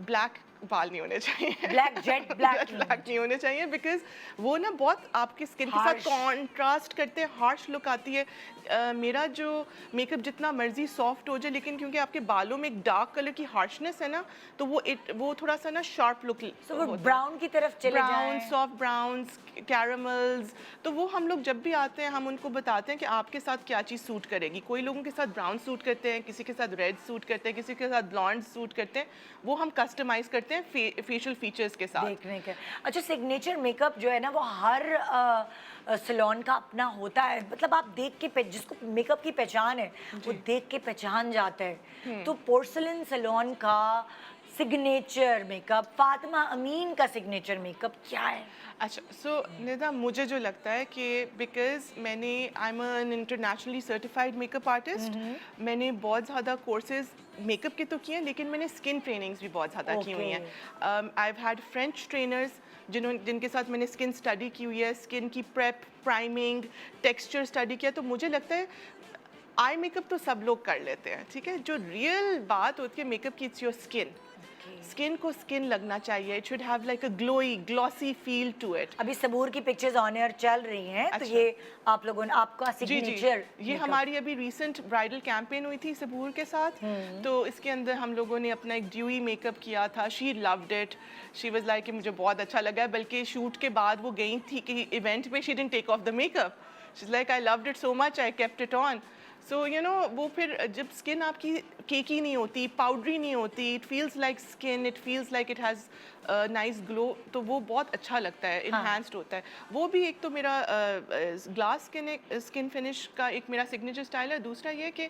ब्लैक बाल नहीं होने चाहिए, ब्लैक जेट ब्लैक नहीं होने चाहिए, बिकॉज वो ना बहुत आपके स्किन के साथ कॉन्ट्रास्ट करते हैं, हार्श लुक आती है. मेरा जो मेकअप जितना मर्जी सॉफ्ट हो जाए, लेकिन क्योंकि आपके बालों में एक डार्क कलर की हार्शनेस है ना, तो वो थोड़ा सा ना शार्प लुक, ब्राउन की तरफ चले जाएं, ब्राउन, सॉफ्ट ब्राउन्स, कैरामल्स, तो वो हम लोग जब भी आते हैं हम उनको बताते हैं कि आपके साथ क्या चीज़ सूट करेगी. कोई लोगों के साथ ब्राउन सूट करते हैं, किसी के साथ रेड सूट करते हैं, किसी के साथ ब्लॉन्ड सूट करते हैं, वो हम कस्टमाइज करते हैं फेशियल फीचर्स के साथ. देखने के अच्छा, सिग्नेचर मेकअप जो है ना वो हर सैलून का अपना होता है, मतलब आप देख के जिसको मेकअप की पहचान है वो देख के पहचान जाता है. तो पोर्सलिन सैलून का सिग्नेचर मेकअप, फातिमा अमीन का सिग्नेचर मेकअप क्या है? अच्छा, सो निदा मुझे जो लगता है कि because I am N internationally certified makeup artist, मैंने बहुत ज़्यादा कोर्सेज मेकअप के तो किए हैं, लेकिन मैंने स्किन ट्रेनिंग्स भी बहुत ज़्यादा की हुई हैं. I have had French trainers जिनके साथ मैंने स्किन स्टडी की हुई है, स्किन की प्रेप, प्राइमिंग, टेक्सचर स्टडी किया. तो मुझे लगता है आई मेकअप तो सब लोग कर लेते हैं, ठीक है. जो रियल बात होती है मेकअप की, इट्स योर स्किन. स्किन को स्किन लगना चाहिए. It should have like a glowy glossy feel to it. अभी सबूर की पिक्चर्स ऑन एयर चल रही हैं. अच्छा. तो ये आप लोगों ने आपका सिग्नेचर, ये हमारी अभी रीसेंट ब्राइडल कैंपेन हुई थी सबूर के साथ, तो इसके अंदर हम लोगों ने अपना एक ड्यूई मेकअप किया था. She loved it, she was like कि मुझे बहुत अच्छा लगा. बल्कि शूट के बाद वो गई थी कि इवेंट में, she didn't take off the makeup. She is like I loved it so much, I kept it on. So वो फिर जब स्किन आपकी केकी नहीं होती, पाउडरी नहीं होती, it feels like skin, it feels like it has nice glow, तो वो बहुत अच्छा लगता है, इन्हांस्ड होता है. वो भी एक तो मेरा ग्लास स्किन फिनिश का एक मेरा सिग्नेचर स्टाइल है. दूसरा ये कि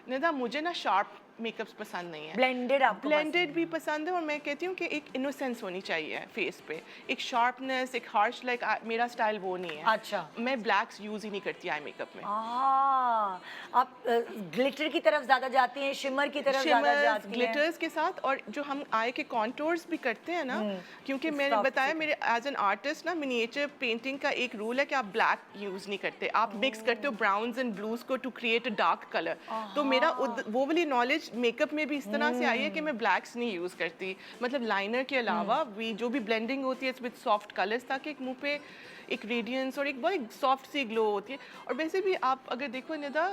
निदा मुझे ना शार्प मेकअप्स पसंद नहीं है, ब्लेंडेड भी पसंद है. और मैं कहती हूँ कि एक इनोसेंस होनी चाहिए फेस पे, एक शार्पनेस, एक हार्श, लाइक मेरा स्टाइल वो नहीं है. अच्छा, मैं ब्लैक्स यूज ही नहीं करती आई मेकअप में. आप ग्लिटर की तरफ ज्यादा जाती हैं, शिमर की तरफ ज्यादा जाती हैं? ग्लिटर्स के साथ. और जो हम आई के कॉन्टोर्स भी करते हैं ना, क्योंकि मैंने बताया मेरे एज एन आर्टिस्ट ना, मिनिएचर पेंटिंग का एक रूल है कि आप ब्लैक यूज नहीं करते, आप मिक्स करते हो ब्राउन्स एंड ब्लूज को to create a dark colour. तो मेरा वो वाली नॉलेज मेकअप में भी इस तरह से आई है कि मैं ब्लैक्स नहीं यूज़ करती. मतलब लाइनर के अलावा भी जो भी ब्लेंडिंग होती है विद सॉफ्ट कलर्स, ताकि एक मुंह पे एक रेडियंस और एक बहुत सॉफ्ट सी ग्लो होती है. और वैसे भी आप अगर देखो निदा,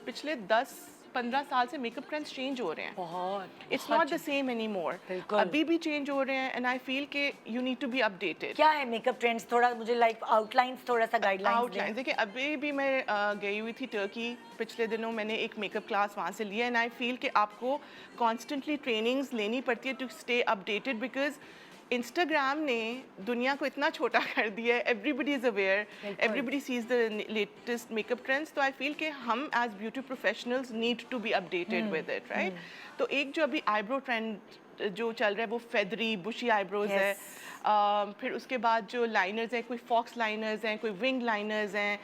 पिछले 10-15 साल से मेकअप ट्रेंड्स चेंज हो रहे हैं बहुत. It's not the same any more, अभी भी चेंज हो रहे हैं. एंड आई फील के you need to be updated. क्या है मेकअप ट्रेंड्स? थोड़ा मुझे लाइक आउटलाइंस, थोड़ा सा गाइडलाइंस. देखिए अभी भी मैं गई हुई थी टर्की पिछले दिनों, मैंने एक मेकअप क्लास वहाँ से लिया. एंड आई फील कि आपको कॉन्स्टेंटली ट्रेनिंग्स लेनी पड़ती है to stay updated, because Instagram ने दुनिया को इतना छोटा कर दिया है. Everybody is aware, everybody sees the latest makeup trends. तो आई फील कि हम as beauty professionals need to be updated with it, right. तो एक जो अभी आईब्रो ट्रेंड जो चल रहा है वो फेदरी बुशी आईब्रोज है. फिर उसके बाद जो लाइनर्स हैं, कोई फॉक्स लाइनर्स हैं, कोई विंग लाइनर्स हैं.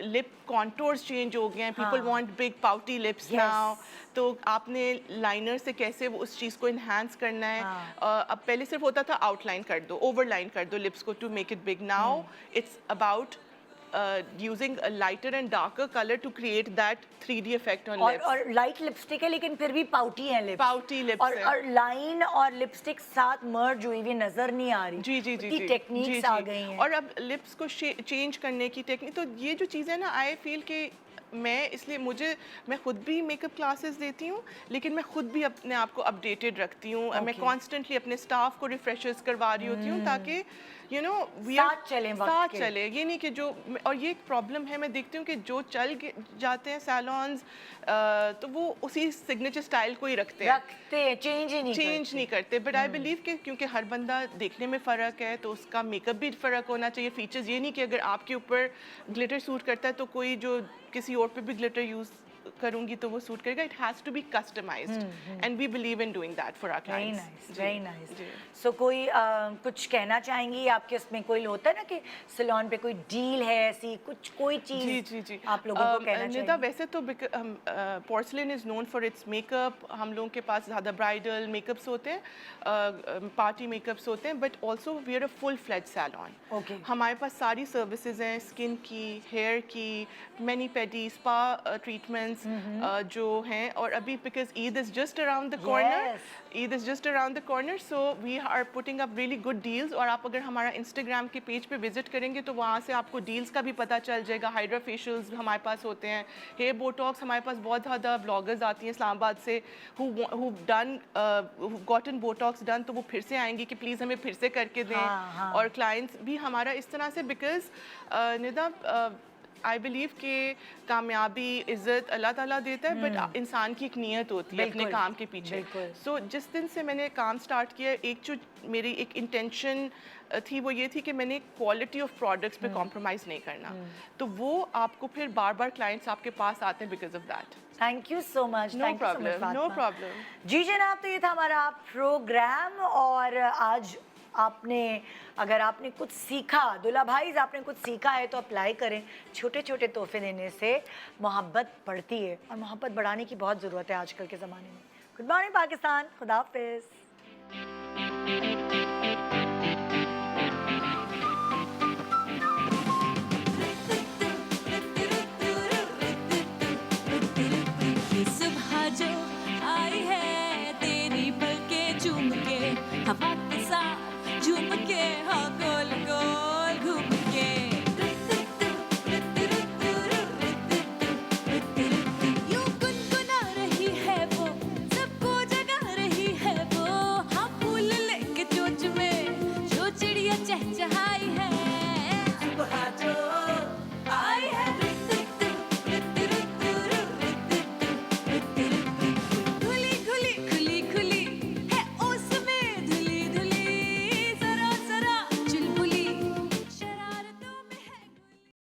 लिप कॉन्टोर्स चेंज हो गए हैं, people want big pouty lips now. तो आपने लाइनर से कैसे वो उस चीज़ को इन्हांस करना है. अब पहले सिर्फ होता था आउटलाइन कर दो, ओवरलाइन कर दो लिप्स को to make it big. Now it's about using a lighter and darker color to create that 3D effect on lips. और लाइट लिपस्टिक है लेकिन फिर भी पाउटी है लिप्स. पाउटी लिप्स और लाइन और लिपस्टिक साथ मर्ज हुई हुई नजर नहीं आ रही. जी टेक्निक्स आ गई हैं. और अब लिप्स को चेंज करने की टेक्निक, तो ये जो चीज़ है ना, आई फील के میں اس لیے میں خود بھی میک اپ کلاسز دیتی ہوں, لیکن میں خود بھی اپنے آپ کو اپڈیٹڈ رکھتی ہوں. میں کانسٹنٹلی اپنے سٹاف کو ریفریشرز کروا رہی ہوتی ہوں تاکہ ساتھ چلیں وقت ساتھ کے. چلے. یہ نہیں کہ اور یہ ایک پرابلم ہے, میں دیکھتی ہوں کہ جو چل جاتے ہیں سیلونز تو وہ اسی سگنیچر اسٹائل کو ہی رکھتے ہیں, چینج نہیں کرتے. بٹ آئی بلیو کہ کیونکہ ہر بندہ دیکھنے میں فرق ہے تو اس کا میک اپ بھی فرق ہونا چاہیے. فیچرز یہ نہیں کہ اگر آپ کے اوپر گلیٹر سوٹ کرتا ہے تو کوئی جو کسی اور پہ بھی گلیٹر یوز کروں گی تو وہ سوٹ کرے گا. It has to be customized and we believe in doing that for our clients. Very nice. So کوئی کچھ کہنا چاہیں گی آپ کے اس میں کوئی ہوتا ہے نا کہ سیلون پہ کوئی ڈیل ہے ایسی کوئی چیز جی آپ لوگوں کو کہنا چاہیں ندا, ویسے تو porcelain is known for its makeup. ہم لوگوں کے پاس زیادہ برائڈل میک اپس ہوتے ہیں, پارٹی میک اپس ہوتے ہیں, بٹ آلسو وی آر اے فل فلیج سیلون. ہمارے پاس ساری سروسز ہیں, اسکن کی, ہیئر کی, مینی پیڈی, اسپا ٹریٹمنٹس جو ہیں. اور ابھی because Eid is just around the corner, so we are putting up really good deals. اور آپ اگر ہمارا انسٹاگرام کے پیج پہ وزٹ کریں گے تو وہاں سے آپ کو ڈیلز کا بھی پتہ چل جائے گا. ہائیڈرا فیشیلز ہمارے پاس ہوتے ہیں, ہیئر بوٹاکس ہمارے پاس بہت زیادہ بلاگرز آتی ہیں اسلام آباد سے who gotten botox ڈن, تو وہ پھر سے آئیں گی کہ پلیز ہمیں پھر سے کر کے دیں. اور کلائنٹس بھی ہمارا اس طرح سے, بیکاز ندا آئی بلیو کہ کامیابی عزت اللہ تعالیٰ دیتا ہے, بٹ انسان کی ایک نیت ہوتی ہے اپنے کام کے پیچھے. سو جس دن سے میں نے کام سٹارٹ کیا, ایک جو میری ایک انٹینشن تھی وہ یہ تھی کہ میں نے کوالٹی آف پروڈکٹس پہ کمپرومائز نہیں کرنا. تو وہ آپ کو پھر بار بار کلائنٹس آپ کے پاس آتے ہیں because of that. Thank you so much. No problem. جی جناب, تو یہ تھا ہمارا پروگرام. اور آج اگر آپ نے کچھ سیکھا, دلہا بھائیز آپ نے کچھ سیکھا ہے تو اپلائی کریں. چھوٹے چھوٹے تحفے دینے سے محبت بڑھتی ہے, اور محبت بڑھانے کی بہت ضرورت ہے آج کل کے زمانے میں. گڈ مارننگ پاکستان, خدا حافظ.